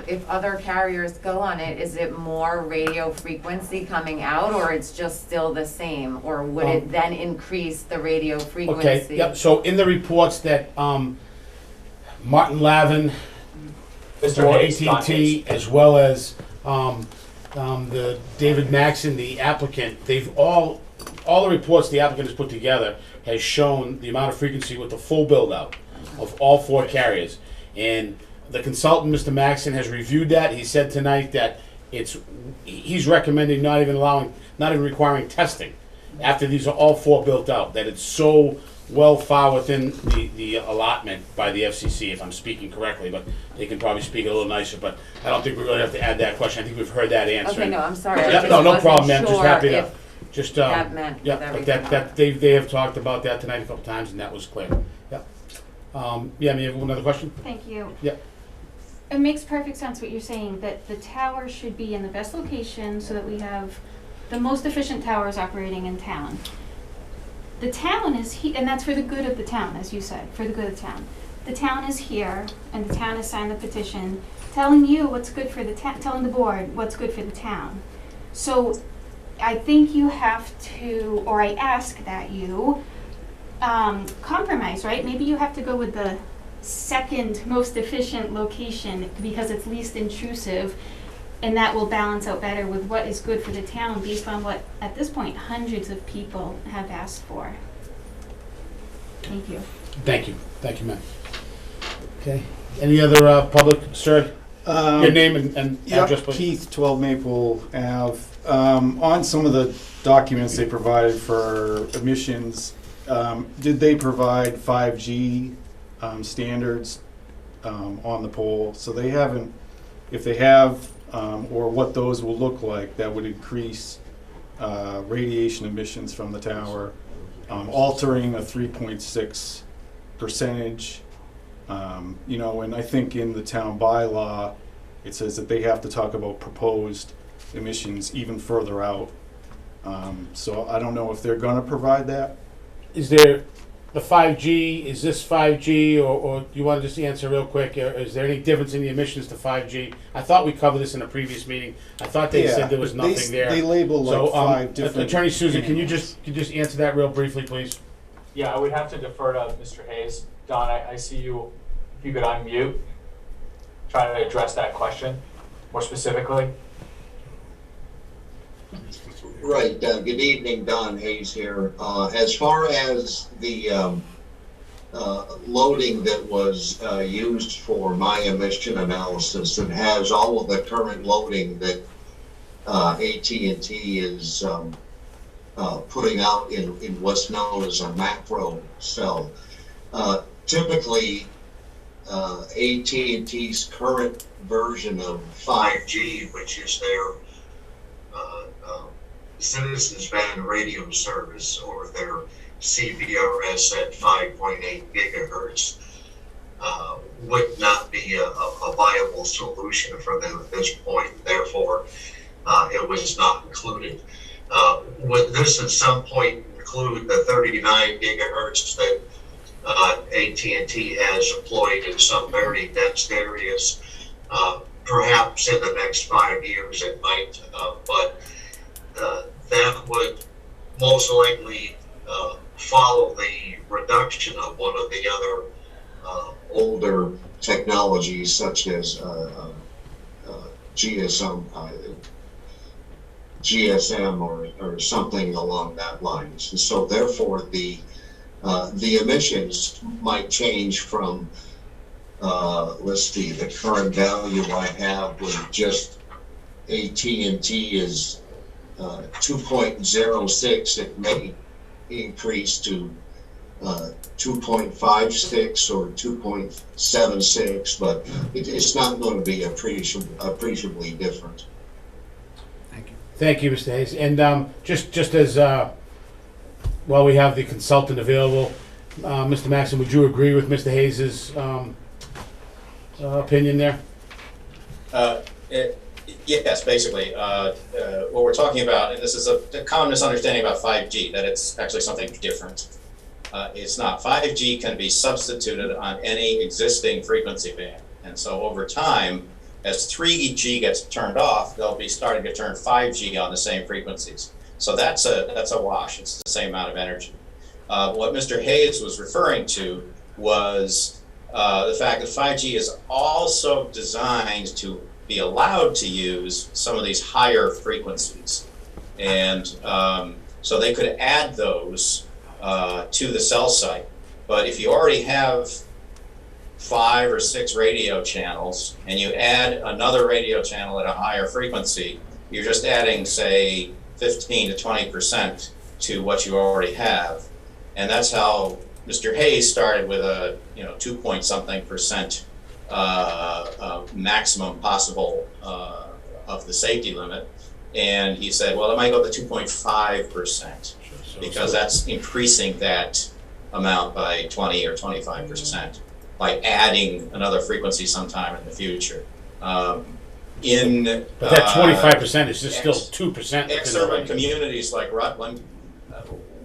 if other carriers go on it, is it more radio frequency coming out, or it's just still the same, or would it then increase the radio frequency? Okay, yep, so in the reports that Martin Lavin for AT&T, as well as the David Maxon, the applicant, they've all the reports the applicant has put together has shown the amount of frequency with the full build out of all 4 carriers. And the consultant, Mr. Maxon, has reviewed that. He said tonight that he's recommending not even requiring testing after these are all 4 built out, that it's so well far within the allotment by the FCC, if I'm speaking correctly, but they can probably speak a little nicer, but I don't think we really have to add that question. I think we've heard that answer. Okay, no, I'm sorry. Yeah, no problem, ma'am. Just happy to, that meant yeah, but that they have talked about that tonight a couple times, and that was clear. Yeah. Yeah, may I have another question? Thank you. Yeah. It makes perfect sense what you're saying, that the tower should be in the best location so that we have the most efficient towers operating in town. The town is here, and that's for the good of the town, as you said, for the good of the town. The town is here, and the town has signed the petition telling you what's good for the town, telling the board what's good for the town. So I think you have to, or I ask that you compromise, right? Maybe you have to go with the second most efficient location because it's least intrusive, and that will balance out better with what is good for the town based on what, at this point, hundreds of people have asked for. Thank you. Thank you. Thank you, ma'am. Okay. Any other public, sir? Your name and Yep, address, please. Keith, 12 Maple Ave. On some of the documents they provided for emissions, did they provide 5G standards on the pole? So they haven't, if they have, or what those will look like, that would increase radiation emissions from the tower, altering a 3.6 percentage. You know, and I think in the town bylaw, it says that they have to talk about proposed emissions even further out. So I don't know if they're gonna provide that. Is there the 5G, is this 5G, or do you want to just answer real quick? Is there any difference in the emissions to 5G? I thought we covered this in a previous meeting. I thought they said there was but nothing there. They label like So, 5 different. Attorney Susan, can you just answer that real briefly, please? Yeah, I would have to defer to Mr. Hayes. Don, I see you, if you could unmute, try to address that question more specifically. Right. Good evening, Don Hayes here. As far as the loading that was used for my emission analysis, it has all of the current loading that AT&T is putting out in what's known as a macro cell. Typically, AT&T's current version of 5G, which is their Citizens Band radio service, or their CBRS at 5.8 gigahertz, would not be a viable solution for them at this point. Therefore, it was not included. Would this at some point include the 39 gigahertz that AT&T has employed in some very dense areas? Perhaps in the next 5 years it might, but that would most likely follow the reduction of one of the other older technologies, such as GSM or something along that lines. And so therefore the emissions might change from let's see, the current value I have with just AT&T is 2.06. It may increase to 2.56 or 2.76, but it's not going to be appreciably different. Thank you, Mr. Hayes. And just as while we have the consultant available, Mr. Maxson, would you agree with Mr. Hayes's opinion there? Yes, basically. What we're talking about, and this is a common misunderstanding about 5G, that it's actually something different. It's not. 5G can be substituted on any existing frequency band. And so over time, as 3G gets turned off, they'll be starting to turn 5G on the same frequencies. So that's a wash. It's the same amount of energy. What Mr. Hayes was referring to was the fact that 5G is also designed to be allowed to use some of these higher frequencies. And so they could add those to the cell site. But if you already have 5 or 6 radio channels and you add another radio channel at a higher frequency, you're just adding, say, 15 to 20% to what you already have. And that's how Mr. Hayes started with a 2 point something percent maximum possible of the safety limit. And he said, well, it might go to 2.5% because that's increasing that amount by 20 or 25% by adding another frequency sometime in the future. But that 25% is just still 2%. Ex-urban communities like Rutland,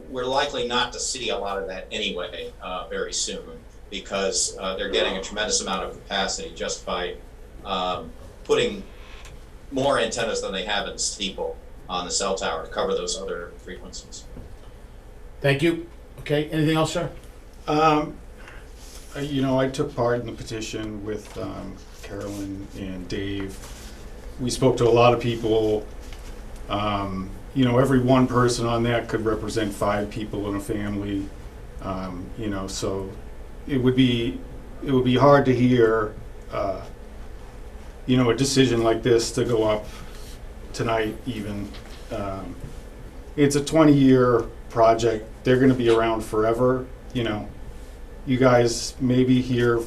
we're likely not to see a lot of that anyway very soon, because they're getting a tremendous amount of capacity just by putting more antennas than they have in steeple on the cell tower to cover those other frequencies. Thank you. Okay, anything else, sir? I took part in the petition with Carolyn and Dave. We spoke to a lot of people. Every one person on that could represent 5 people in a family. So it would be hard to hear a decision like this to go up tonight even. It's a 20-year project. They're gonna be around forever, You guys may be here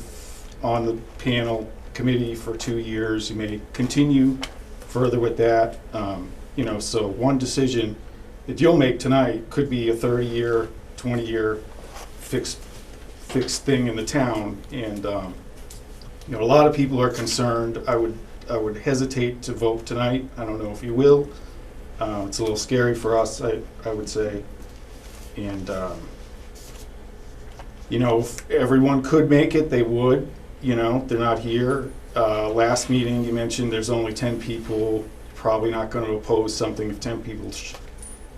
on the panel committee for 2 years. You may continue further with that. So one decision that you'll make tonight could be a 30-year, 20-year fixed thing in the town. And, a lot of people are concerned. I would hesitate to vote tonight. I don't know if you will. It's a little scary for us, I would say. And, if everyone could make it, they would. They're not here. Last meeting, you mentioned there's only 10 people. Probably not going to oppose something if 10 people,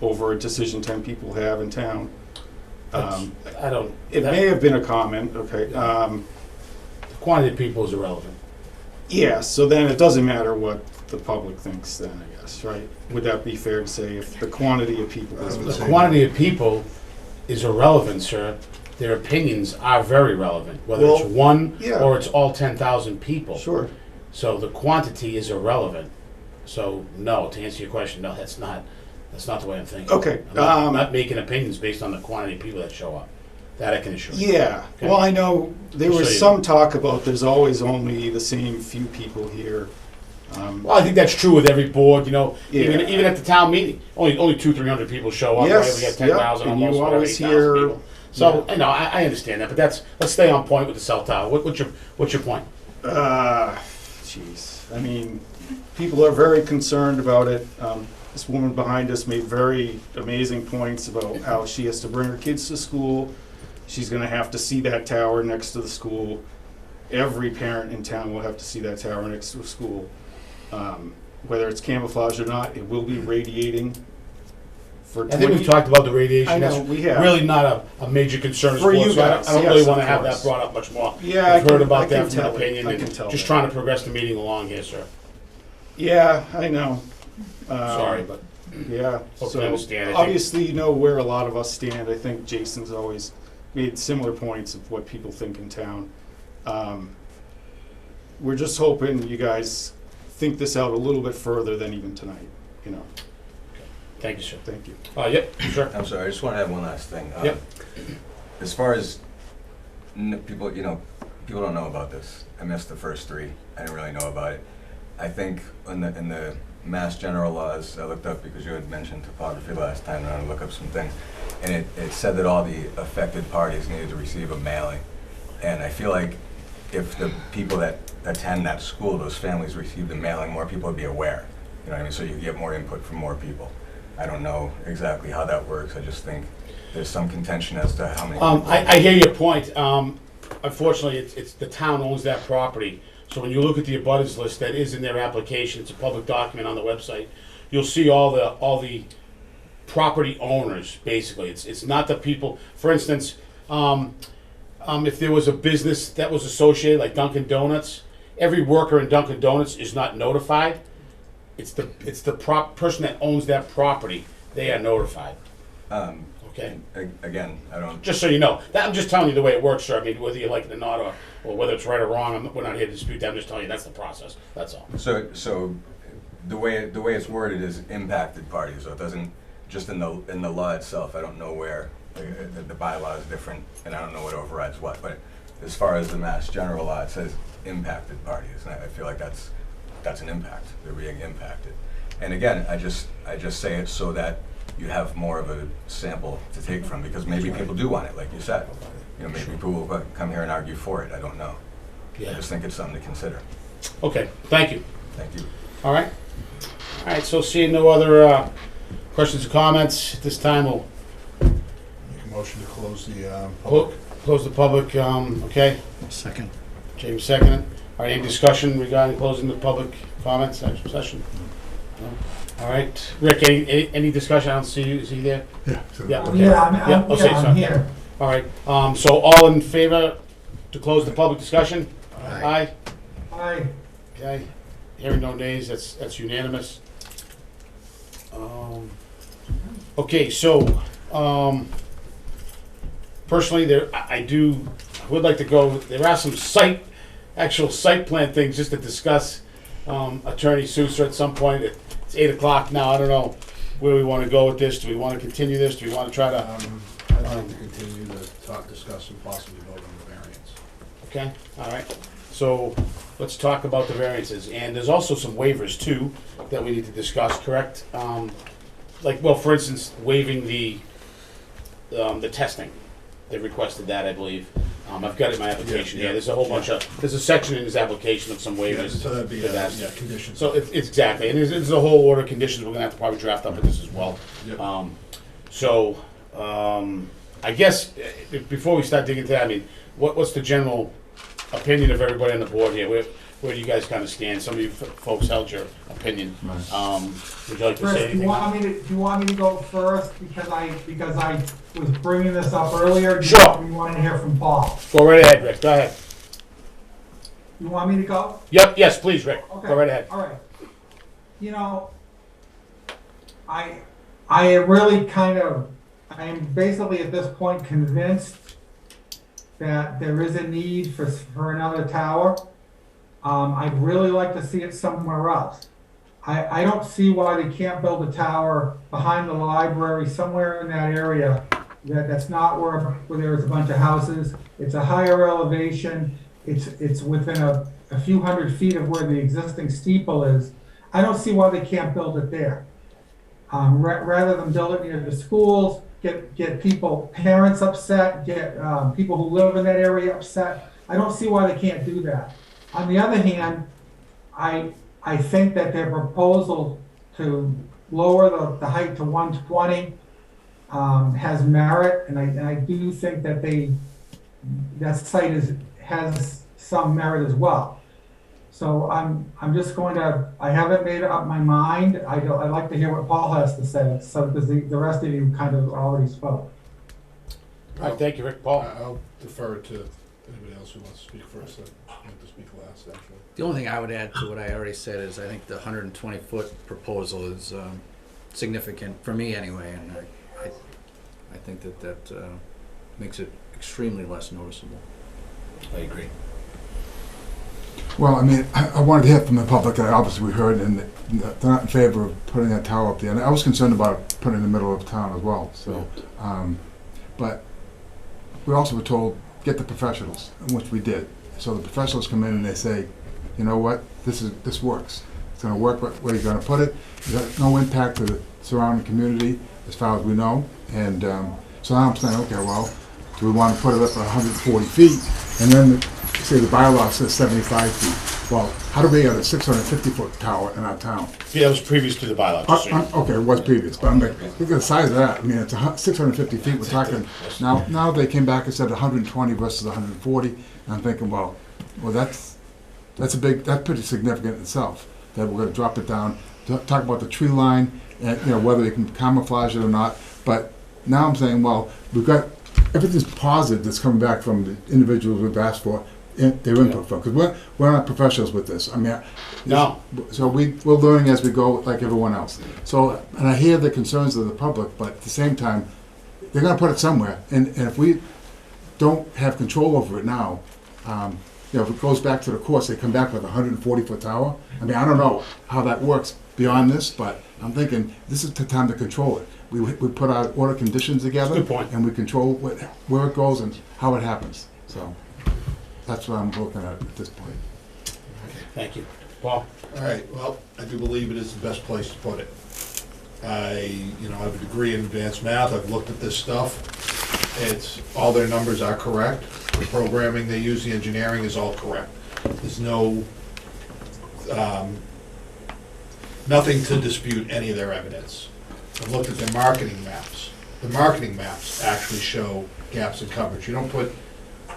over a decision 10 people have in town. It may have been a comment, okay. The quantity of people is irrelevant. Yeah, so then it doesn't matter what the public thinks then, I guess, right? Would that be fair to say if the quantity of people is... The quantity of people is irrelevant, sir. Their opinions are very relevant, whether it's one or it's all 10,000 people. Sure. So the quantity is irrelevant. So no, to answer your question, no, that's not the way I'm thinking. Okay. I'm not making opinions based on the quantity of people that show up. That I can assure you. Yeah. Okay? Well, I know there Just was so you some know. talk about there's always only the same few people here. Well, I think that's true with every board, Yeah. even at the town meeting, only 200-300 people show up, Yes, right? We got 10,000 yep, and you almost, whatever, always 8,000 hear- people. So, I understand that, but let's stay on point with the cell tower. What's your point? Jeez. I mean, people are very concerned about it. This woman behind us made very amazing points about how she has to bring her kids to school. She's gonna have to see that tower next to the school. Every parent in town will have to see that tower next to a school. Whether it's camouflage or not, it will be radiating for 20... I think we've talked about the radiation. I know, That's we have. really not a major concern For you so guys, I don't yes, really want to of have course. that brought up much more. Yeah, I've heard I about can that from tell an it. opinion, I and can tell just that. trying to progress the meeting along here, sir. Yeah, I know. Sorry, but Yeah, Hope so you understand. I think- obviously you know where a lot of us stand. I think Jason's always made similar points of what people think in town. We're just hoping you guys think this out a little bit further than even tonight, Thank you, sir. Thank you. Yep, sure. I'm sorry, I just want to add one last thing. Yep. As far as people, people don't know about this. I missed the first three. I didn't really know about it. I think in the Mass General laws, I looked up because you had mentioned topography last time, and I had to look up some things. And it said that all the affected parties needed to receive a mailing. And I feel like if the people that attend that school, those families received a mailing, more people would be aware. You know what I mean? So you could get more input from more people. I don't know exactly how that works. I just think there's some contention as to how many people. I hear your point. Unfortunately, it's the town owns that property. So when you look at the abutters list that is in their application, it's a public document on the website. You'll see all the property owners, basically. It's not the people. For instance, if there was a business that was associated, like Dunkin' Donuts, every worker in Dunkin' Donuts is not notified. It's the person that owns that property. They are notified. Okay. Again, I don't. Just so you know, I'm just telling you the way it works, sir. I mean, whether you like it or not, or whether it's right or wrong, we're not here to dispute that. I'm just telling you that's the process. That's all. So the way it's worded is impacted parties. So it doesn't just in the law itself. I don't know where the bylaw is different, and I don't know what overrides what. But as far as the Mass General law, it says impacted parties, and I feel like that's an impact. They're being impacted. And again, I just say it so that you have more of a sample to take from, because maybe people do want it, like you said. Maybe people will come here and argue for it. I don't know. Yeah. I just think it's something to consider. Okay. Thank you. Thank you. All right. All right. So, seeing no other questions or comments at this time, we'll Make a motion to close the public. close the public. Okay. Second. James seconded. All right. Any discussion regarding closing the public comments session? No? All right. Rick, any discussion? I don't see you. Is he there? Yeah. Yeah. Okay. Yeah, I'm I'm here. All right. So all in favor to close the public discussion? Aye. Aye. Okay. Hearing no nays, that's unanimous. Okay, so personally, I would like to go. There are some actual site plan things just to discuss. Attorney Sousa at some point. It's 8 o'clock now. I don't know where we want to go with this. Do we want to continue this? Do we want to try to? I'd like to continue to talk, discuss, and possibly vote on the variance. Okay, all right. So let's talk about the variances. And there's also some waivers too that we need to discuss, correct? Like, well, for instance, waiving the testing. They requested that, I believe. I've got it in my application here. There's a whole bunch of, there's a section in this application of some waivers. So that'd be, for that. conditions. So it's exactly, and there's a whole order of conditions we're gonna have to probably draft up with this as well. Yep. I guess, before we start digging into that, I mean, what's the general opinion of everybody on the board here? Where do you guys kind of stand? Some of you folks held your opinion. Would you like to Chris, say do anything? you want me to go first because I was bringing this up earlier? Sure. You want to hear from Paul? Go right ahead, Rick, go ahead. You want me to go? Yep, yes, please, Rick, Okay. go right ahead. All right. You know, I am really I am basically at this point convinced that there is a need for another tower. I'd really like to see it somewhere else. I don't see why they can't build a tower behind the library, somewhere in that area that's not where there's a bunch of houses. It's a higher elevation. It's within a few hundred feet of where the existing steeple is. I don't see why they can't build it there. Rather than build it near the schools, get parents upset, get people who live in that area upset. I don't see why they can't do that. On the other hand, I think that their proposal to lower the height to 120 has merit, and I do think that that site has some merit as well. So I'm just going to, I haven't made up my mind. I'd like to hear what Paul has to say, so because the rest of you kind of already spoke. All right, thank you, Rick. Paul? I'll defer to anybody else who wants to speak first. I'd like to speak last, actually. The only thing I would add to what I already said is I think the 120-foot proposal is significant, for me anyway, and I think that makes it extremely less noticeable. I agree. Well, I mean, I wanted to hear from the public, obviously we heard, and they're not in favor of putting that tower up there. And I was concerned about putting it in the middle of town as well, so. But we also were told, get the professionals, which we did. So the professionals come in and they say, you know what, this works. It's gonna work where you're gonna put it. There's got no impact to the surrounding community, as far as we know. And so now I'm saying, okay, well, do we want to put it up at 140 feet? And then, say the bylaw says 75 feet. Well, how do we get a 650-foot tower in our town? Yeah, that was previous to the bylaw, just so you know. Okay, it was previous, but I'm like, look at the size of that. I mean, it's 650 feet, we're talking, now they came back and said 120 versus 140. And I'm thinking, well, that's pretty significant in itself, that we're gonna drop it down, talk about the tree line, and, you know, whether you can camouflage it or not. But now I'm saying, well, we've got, everything's positive that's coming back from the individuals we've asked for, their input from, because we're not professionals with this. I mean, no. So we're learning as we go, like everyone else. So, and I hear the concerns of the public, but at the same time, they're going to put it somewhere. And if we don't have control over it now, you know, if it goes back to the courts, they come back with a 140-foot tower. I mean, I don't know how that works beyond this, but I'm thinking this is the time to control it. We put our order conditions together, Good point. and we control where it goes and how it happens. So that's what I'm looking at this point. Okay, thank you. Paul? All right, well, I do believe it is the best place to put it. I have a degree in advanced math. I've looked at this stuff. All their numbers are correct. The programming they use, the engineering is all correct. There's nothing to dispute any of their evidence. I've looked at their marketing maps. The marketing maps actually show gaps in coverage. You don't put,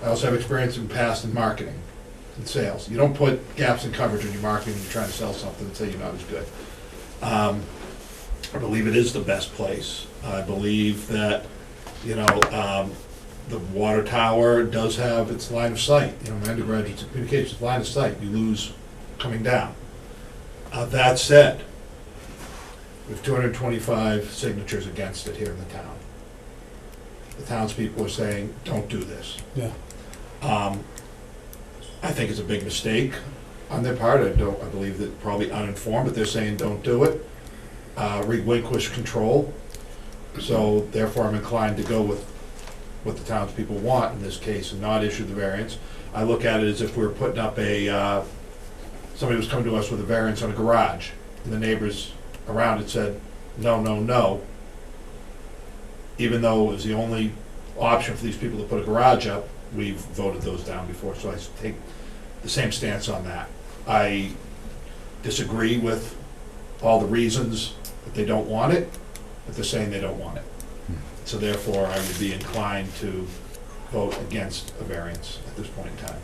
I also have experience in past in marketing and sales. You don't put gaps in coverage when you're marketing and you're trying to sell something and say you're not as good. I believe it is the best place. I believe that, the water tower does have its line of sight. My undergraduate communications line of sight, you lose coming down. That said, we have 225 signatures against it here in the town. The townspeople are saying, don't do this. Yeah. I think it's a big mistake. On their part, I believe that probably uninformed, but they're saying don't do it. Relinquish control. So therefore, I'm inclined to go with what the townspeople want in this case and not issue the variance. I look at it as if we were putting up somebody was coming to us with a variance on a garage, and the neighbors around it said, no, no, no. Even though it was the only option for these people to put a garage up, we've voted those down before, so I take the same stance on that. I disagree with all the reasons that they don't want it, but they're saying they don't want it. So therefore, I would be inclined to vote against a variance at this point in time.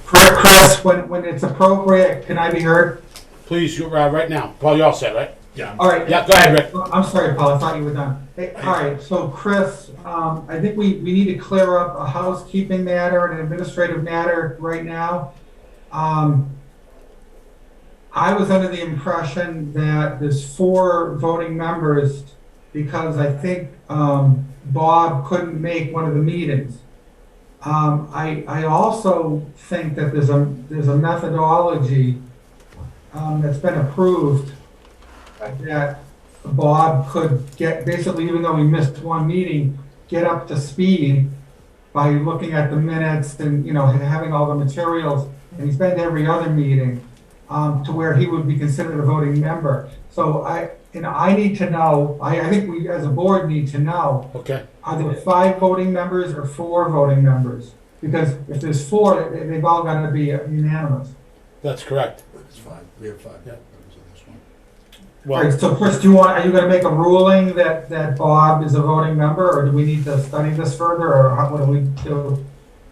Chris, when it's appropriate, can I be heard? Please, you're right now. Paul, you're all set, right? Yeah. All right. Yeah, go ahead, Rick. I'm sorry, Paul, I thought you were done. Hey, all right, so Chris, I think we need to clear up a housekeeping matter, an administrative matter right now. I was under the impression that there's 4 voting members because I think Bob couldn't make one of the meetings. I also think that there's a methodology that's been approved that Bob could get, basically, even though he missed one meeting, get up to speed by looking at the minutes and, having all the materials, and he's been to every other meeting, to where he would be considered a voting member. So I need to know, I think we as a board need to know. Okay. Are there 5 voting members or 4 voting members? Because if there's 4, they've all got to be unanimous. That's correct. It's fine. We have 5 members on this one. All right, so Chris, are you going to make a ruling that Bob is a voting member, or do we need to study this further, or what do we do?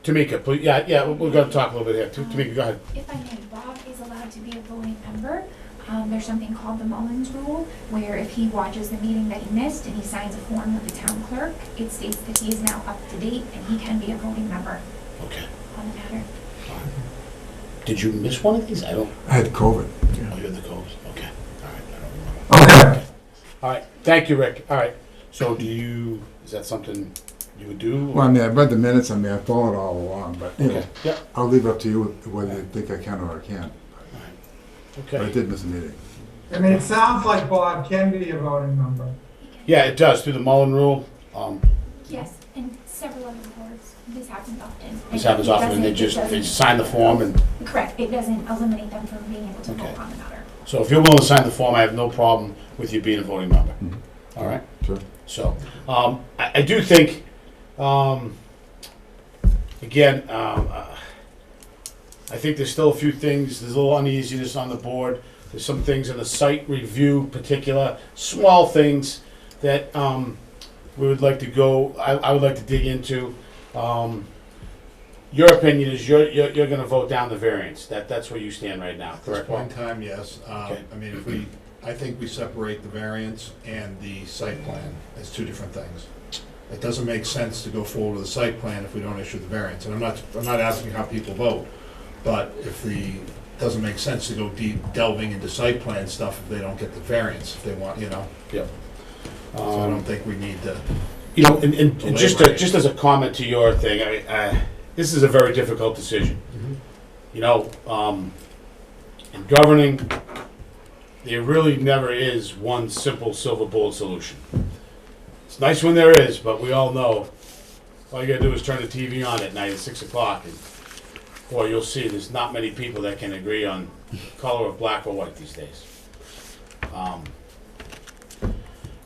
Tamika, please. Yeah, we're going to talk a little bit here. Tamika, go ahead. If I may, Bob is allowed to be a voting member. There's something called the Mullins Rule, where if he watches the meeting that he missed and he signs a form with the town clerk, it states that he is now up to date and he can be a voting member. Okay. On the matter. Did you miss one of these? I had COVID. Oh, you had the COVID. Okay. All right. I don't remember. Okay. All right. Thank you, Rick. All right. So is that something you would do? Well, I mean, I've read the minutes, I followed all along, but Okay. Yep. I'll leave it up to you whether you think I can or I can't. Okay. But I did miss a meeting. I mean, it sounds like Bob can be a voting member. Yeah, it does through the Mullen Rule. Yes, and several other boards. This happens often. This happens often, and they just sign the form and. Correct. It doesn't eliminate them from being able to Okay. vote on the matter. So if you're willing to sign the form, I have no problem with you being a voting member. Mm-hmm. All right. Sure. So I do think, again, I think there's still a few things. There's a little uneasiness on the board. There's some things in the site review, particular small things that we would like to go. I would like to dig into. Your opinion is you're going to vote down the variance. That's where you stand right now. At this Correct. point in time, yes. Okay. I mean, I think we separate the variance and the site plan as 2 different things. It doesn't make sense to go forward with a site plan if we don't issue the variance. And I'm not asking how people vote, but it doesn't make sense to go delving into site plan stuff if they don't get the variance, if they want, Yep. So I don't think we need to. And just as a comment to your thing, this is a very difficult decision. Mm-hmm. In governing, there really never is one simple silver bullet solution. It's nice when there is, but we all know all you gotta do is turn the TV on at night at 6 o'clock, and boy, you'll see there's not many people that can agree on color of black or white these days.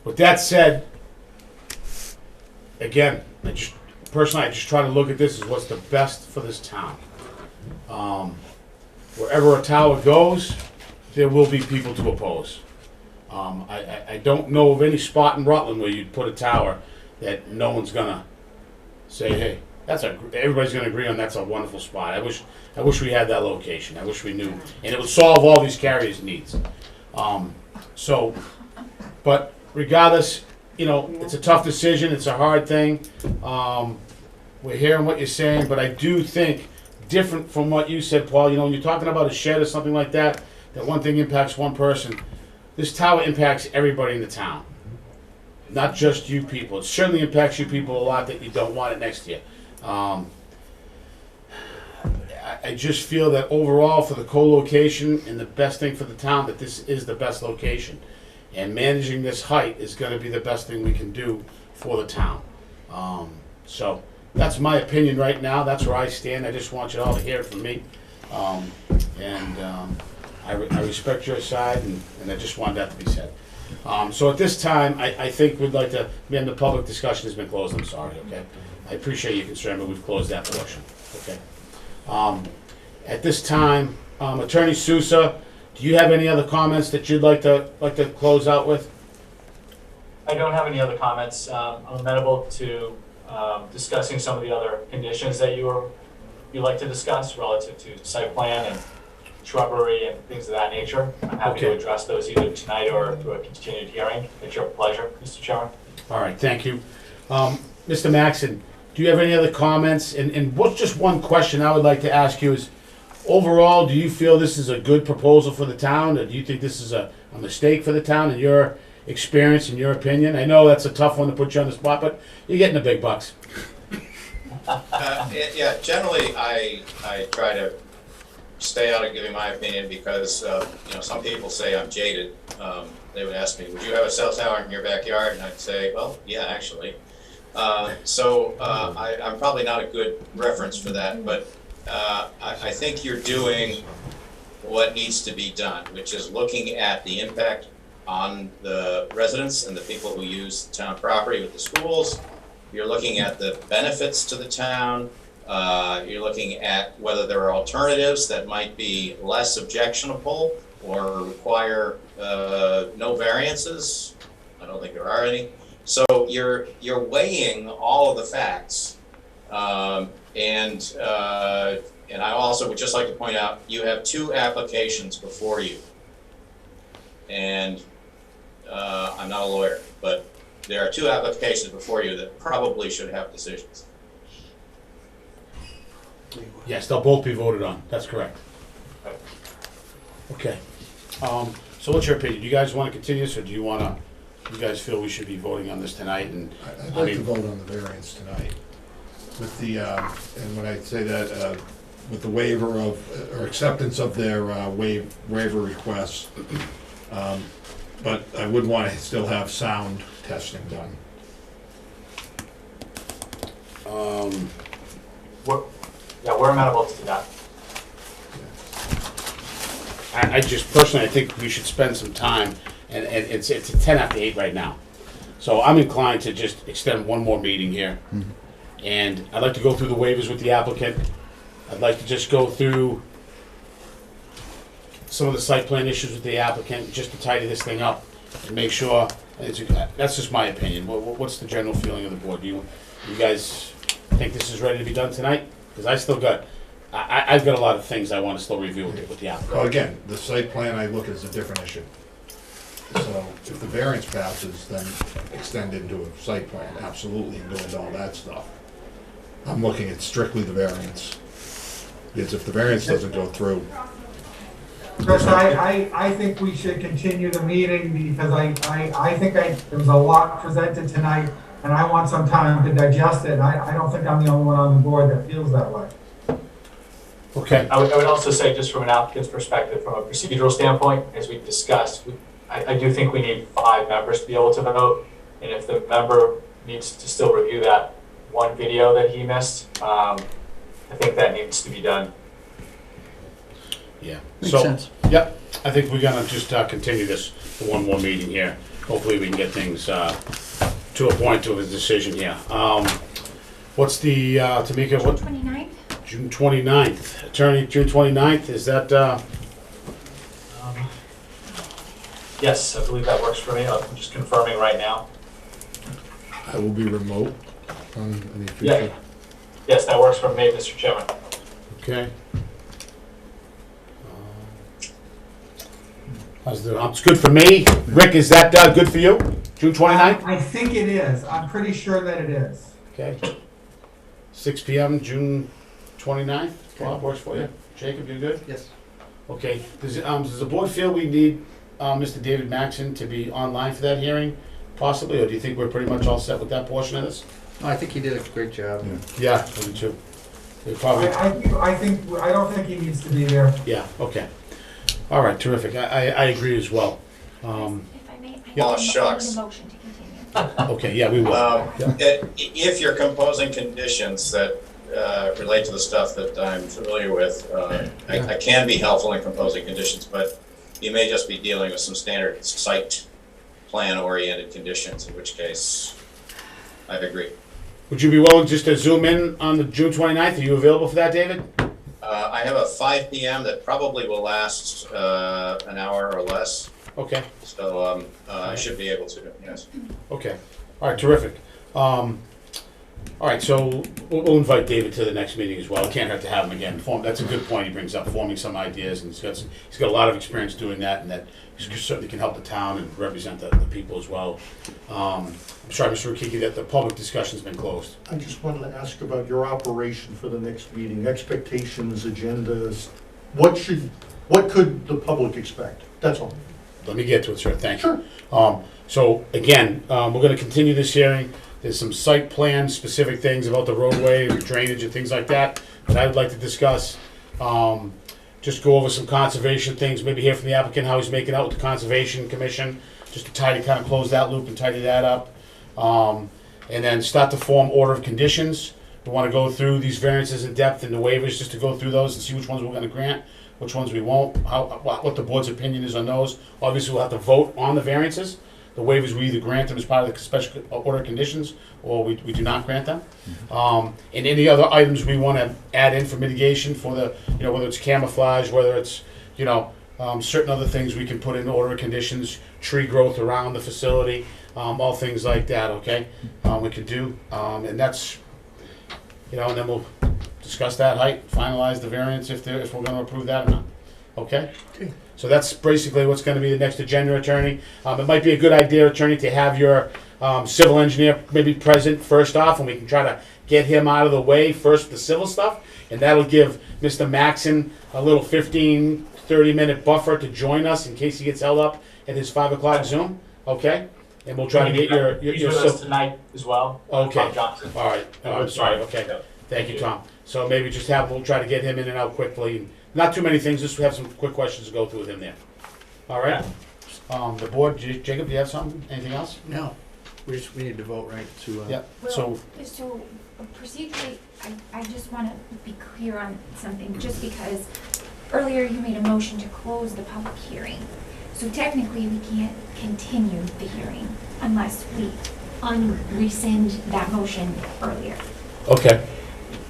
With that said, again, I just try to look at this as what's the best for this town. Wherever a tower goes, there will be people to oppose. I don't know of any spot in Rutland where you'd put a tower that no one's gonna say, hey, everybody's gonna agree on that's a wonderful spot. I wish we had that location. I wish we knew, and it would solve all these carriers' needs. But regardless, it's a tough decision. It's a hard thing. We're hearing what you're saying, but I do think, different from what you said, Paul, when you're talking about a shed or something like that, that one thing impacts one person. This tower impacts everybody in the town, not just you people. It certainly impacts you people a lot that you don't want it next to you. I just feel that overall for the co-location and the best thing for the town, that this is the best location. And managing this height is gonna be the best thing we can do for the town. So that's my opinion right now. That's where I stand. I just want you all to hear it from me. I respect your side, and I just wanted that to be said. So at this time, I think we'd like to, man, the public discussion has been closed, I'm sorry, okay? I appreciate your concern, but we've closed that portion, okay? At this time, Attorney Sousa, do you have any other comments that you'd like to close out with? I don't have any other comments. I'm amenable to discussing some of the other conditions that you'd like to discuss relative to site plan and shrubbery and things of that nature. I'm happy to address those either tonight or through a continued hearing. It's your pleasure, Mr. Chairman. All right, thank you. Mr. Maxon, do you have any other comments? And what's just one question I would like to ask you is, overall, do you feel this is a good proposal for the town, or do you think this is a mistake for the town in your experience, in your opinion? I know that's a tough one to put you on the spot, but you're getting the big bucks. Yeah, generally, I try to stay out of giving my opinion because, some people say I'm jaded. They would ask me, would you have a cell tower in your backyard? And I'd say, well, yeah, actually. I'm probably not a good reference for that, but I think you're doing what needs to be done, which is looking at the impact on the residents and the people who use the town property with the schools. You're looking at the benefits to the town. You're looking at whether there are alternatives that might be less objectionable or require no variances. I don't think there are any. So you're weighing all of the facts. And I also would just like to point out, you have 2 applications before you. And I'm not a lawyer, but there are 2 applications before you that probably should have decisions. Yes, they'll both be voted on. That's correct. Okay. So what's your opinion? Do you guys want to continue this, or do you guys feel we should be voting on this tonight? And I'd like to vote on the variance tonight. With the, and when I say that, with the waiver of, or acceptance of their waiver requests, but I would want to still have sound testing done. We're amenable to that. I just personally, I think we should spend some time, and it's 10 after 8 right now. So I'm inclined to just extend one more meeting here. Mhm. And I'd like to go through the waivers with the applicant. I'd like to just go through some of the site plan issues with the applicant, just to tidy this thing up and make sure, that's just my opinion. What's the general feeling of the board? Do you guys think this is ready to be done tonight? Because I've got a lot of things I want to still review with the applicant. Well, again, the site plan I look at as a different issue. So if the variance passes, then extend into a site plan, absolutely, and go into all that stuff. I'm looking at strictly the variance. Because if the variance doesn't go through. Chris, I think we should continue the meeting because I think there was a lot presented tonight and I want some time to digest it. I don't think I'm the only one on the board that feels that way. Okay. I would also say, just from an applicant's perspective, from a procedural standpoint, as we discussed, I do think we need 5 members to be able to vote. And if the member needs to still review that one video that he missed, I think that needs to be done. Yeah. Makes sense. Yep. I think we're gonna just continue this for one more meeting here. Hopefully we can get things to a point to a decision here. What's the, Tamika, what? 29th? June 29th. Attorney, June 29th, is that, Yes, I believe that works for me. I'm just confirming right now. I will be remote on any Yeah. future. Yes, that works for me, Mr. Chairman. okay. It's good for me. Rick, is that good for you? June 29th? I think it is. I'm pretty sure that it is. Okay. 6 PM, June 29th. Bob, works for you? Jacob, you good? Yes. Okay. Does the board feel we need Mr. David Maxon to be online for that hearing, possibly? Or do you think we're pretty much all set with that portion of this? No, I think he did a great job. Yeah, me too. They probably, I don't think he needs to be there. yeah, okay. All right, terrific. I agree as well. If I may, Yeah. Oh, I need shucks. a motion to continue. Okay, yeah, we will. If you're composing conditions that relate to the stuff that I'm familiar with, I can be helpful in composing conditions, but you may just be dealing with some standard site plan-oriented conditions, in which case I'd agree. Would you be willing just to zoom in on the June 29th? Are you available for that, David? I have a 5 PM that probably will last an hour or less, Okay, so I should be able to, yes. okay. All right, terrific. All right, so we'll invite David to the next meeting as well. It can't hurt to have him again. That's a good point he brings up, forming some ideas, and he's got a lot of experience doing that, and that he certainly can help the town and represent the people as well. I'm sorry, Mr. Rukiki, that the public discussion's been closed. I just wanted to ask about your operation for the next meeting, expectations, agendas. What could the public expect? That's all. Let me get to it, sir, thank you. Sure. So again, we're gonna continue this hearing. There's some site plan specific things about the roadway and drainage and things like that I would like to discuss. Just go over some conservation things, maybe hear from the applicant how he's making out with the Conservation Commission, just to kind of close that loop and tidy that up. And then start to form order of conditions. We wanna go through these variances in depth and the waivers, just to go through those and see which ones we're gonna grant, which ones we won't, what the board's opinion is on those. Obviously, we'll have to vote on the variances. The waivers, we either grant them as part of the special order conditions, or we do not grant them. And any other items we want to add in for mitigation for the, whether it's camouflage, whether it's, certain other things we can put in order of conditions, tree growth around the facility, all things like that, okay? We could do, and that's, and then we'll discuss that height, finalize the variance if we're gonna approve that or not, okay? Okay. So that's basically what's gonna be the next agenda, Attorney. It might be a good idea, Attorney, to have your civil engineer maybe present first off, and we can try to get him out of the way first, the civil stuff, and that'll give Mr. Maxon a little 15, 30-minute buffer to join us in case he gets held up at his 5 o'clock Zoom, okay? And we'll try to get your He's with us tonight as well. Okay. Tom Johnson. All right, I'm sorry, okay. Thank you, Tom. So maybe just we'll try to get him in and out quickly. Not too many things, just have some quick questions to go through with him there. All right? The board, Jacob, do you have something? Anything else? No, we need to vote, right, to, Yep, So procedurally, I just want to be clear on something, just because earlier you made a motion to close the public hearing. So technically, we can't continue the hearing unless we rescind that motion earlier. Okay.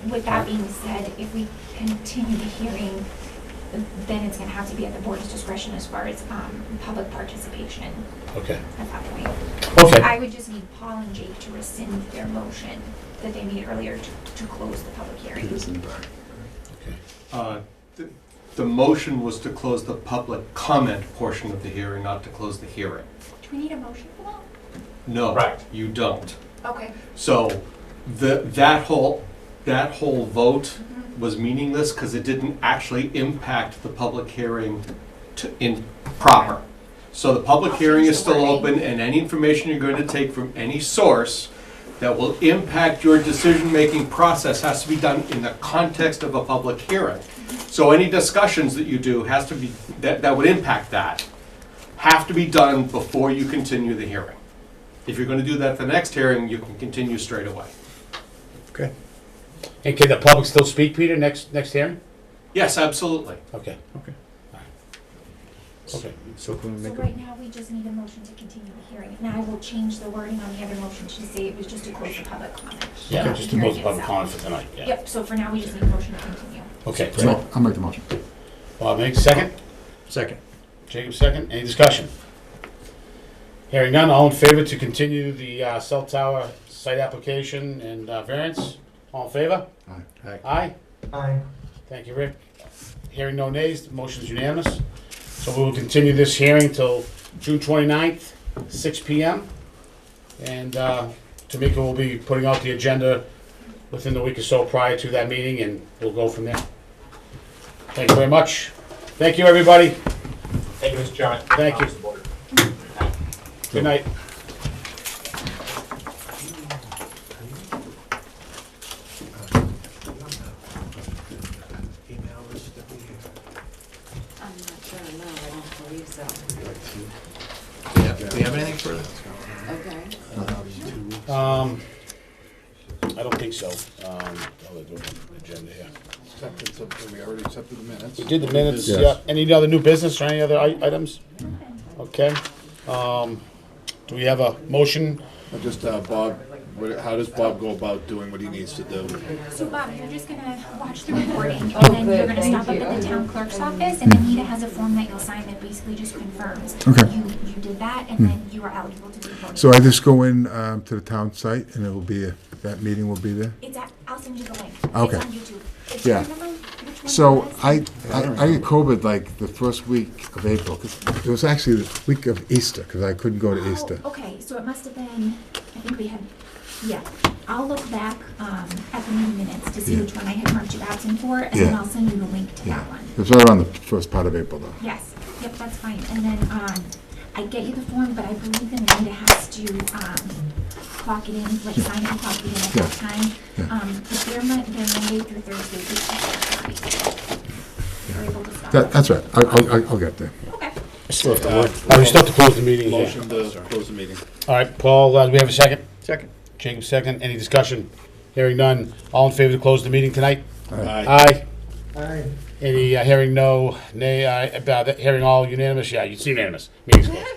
With that being said, if we continue the hearing, then it's gonna have to be at the board's discretion as far as public participation Okay. at that point. Okay. I would just need Paul and Jake to rescind their motion that they made earlier to close the public hearing. The motion was to close the public comment portion of the hearing, not to close the hearing. Do we need a motion for that? No, Correct. you don't. Okay. So that whole vote was meaningless because it didn't actually impact the public hearing in proper. So the public hearing is still open, and any information you're going to take from any source that will impact your decision-making process has to be done in the context of a public hearing. So any discussions that you do has to be, that would impact that, have to be done before you continue the hearing. If you're going to do that at the next hearing, you can continue straight away. Okay. And can the public still speak, Peter, next hearing? Yes, absolutely. Okay. Okay. All right. Okay. So can we So make a, right now, we just need a motion to continue the hearing. And I will change the wording on the other motion to say it was just to close the public comment. Yeah, not just the to hearing close the public itself. comment for tonight, yeah. Yep, so for now, we just need a motion to continue. Okay. I'll make the motion. Bob makes second? second? Jacob second. Any discussion? Hearing none, all in favor to continue the cell tower site application and variance? All in favor? Aye. Aye? Aye. Thank you, Rick. Hearing no nays, the motion is unanimous. So we will continue this hearing till June 29th, 6 PM. And Tamika will be putting out the agenda within the week or so prior to that meeting, and we'll go from there. Thank you very much. Thank you, everybody. Thank you, Mr. Chairman. Thank you. Members of the board. Good night. Do you have anything further? Okay. I don't think so. I'll do an agenda here. Acceptance of, we already accepted the minutes. We did the minutes, Yes. yeah. Any other new business or any other items? Okay. Do we have a motion? Just, Bob, how does Bob go about doing what he needs to do? So Bob, you're just gonna watch the recording, and then you're gonna stop up at the town clerk's office, and Anita has a form that you'll sign that basically just confirms Okay. you did that, and then you are eligible to do voting. So I just go in to the town site and it will be, that meeting will be there? I'll send you the link. Okay. It's on YouTube. Yeah. Do you remember which one So it was? I got COVID like the first week of April, 'cause it was actually the week of Easter, because I couldn't go to Easter. Oh, okay, so it must have been, I think we had, yeah. I'll look back at the meeting minutes to see Yeah. which one I had marked you absent for, and then Yeah. I'll send you the link to Yeah, that one. it was right around the first part of April though. Yes, yep, that's fine. And then I get you the form, but I believe that Anita has to clock it in, like sign it and clock it in at that time. But they're Monday through Thursday. You're able to stop. That's right, I'll get there. Okay. We still have to work. We still have to close the meeting here. Motion to close the meeting. All right, Paul, do we have a second? Second. Jacob, second. Any discussion? Hearing none. All in favor to close the meeting tonight? Aye. Aye. Any hearing no, nay, hearing all unanimous? Yeah, it's unanimous. Meeting's closed.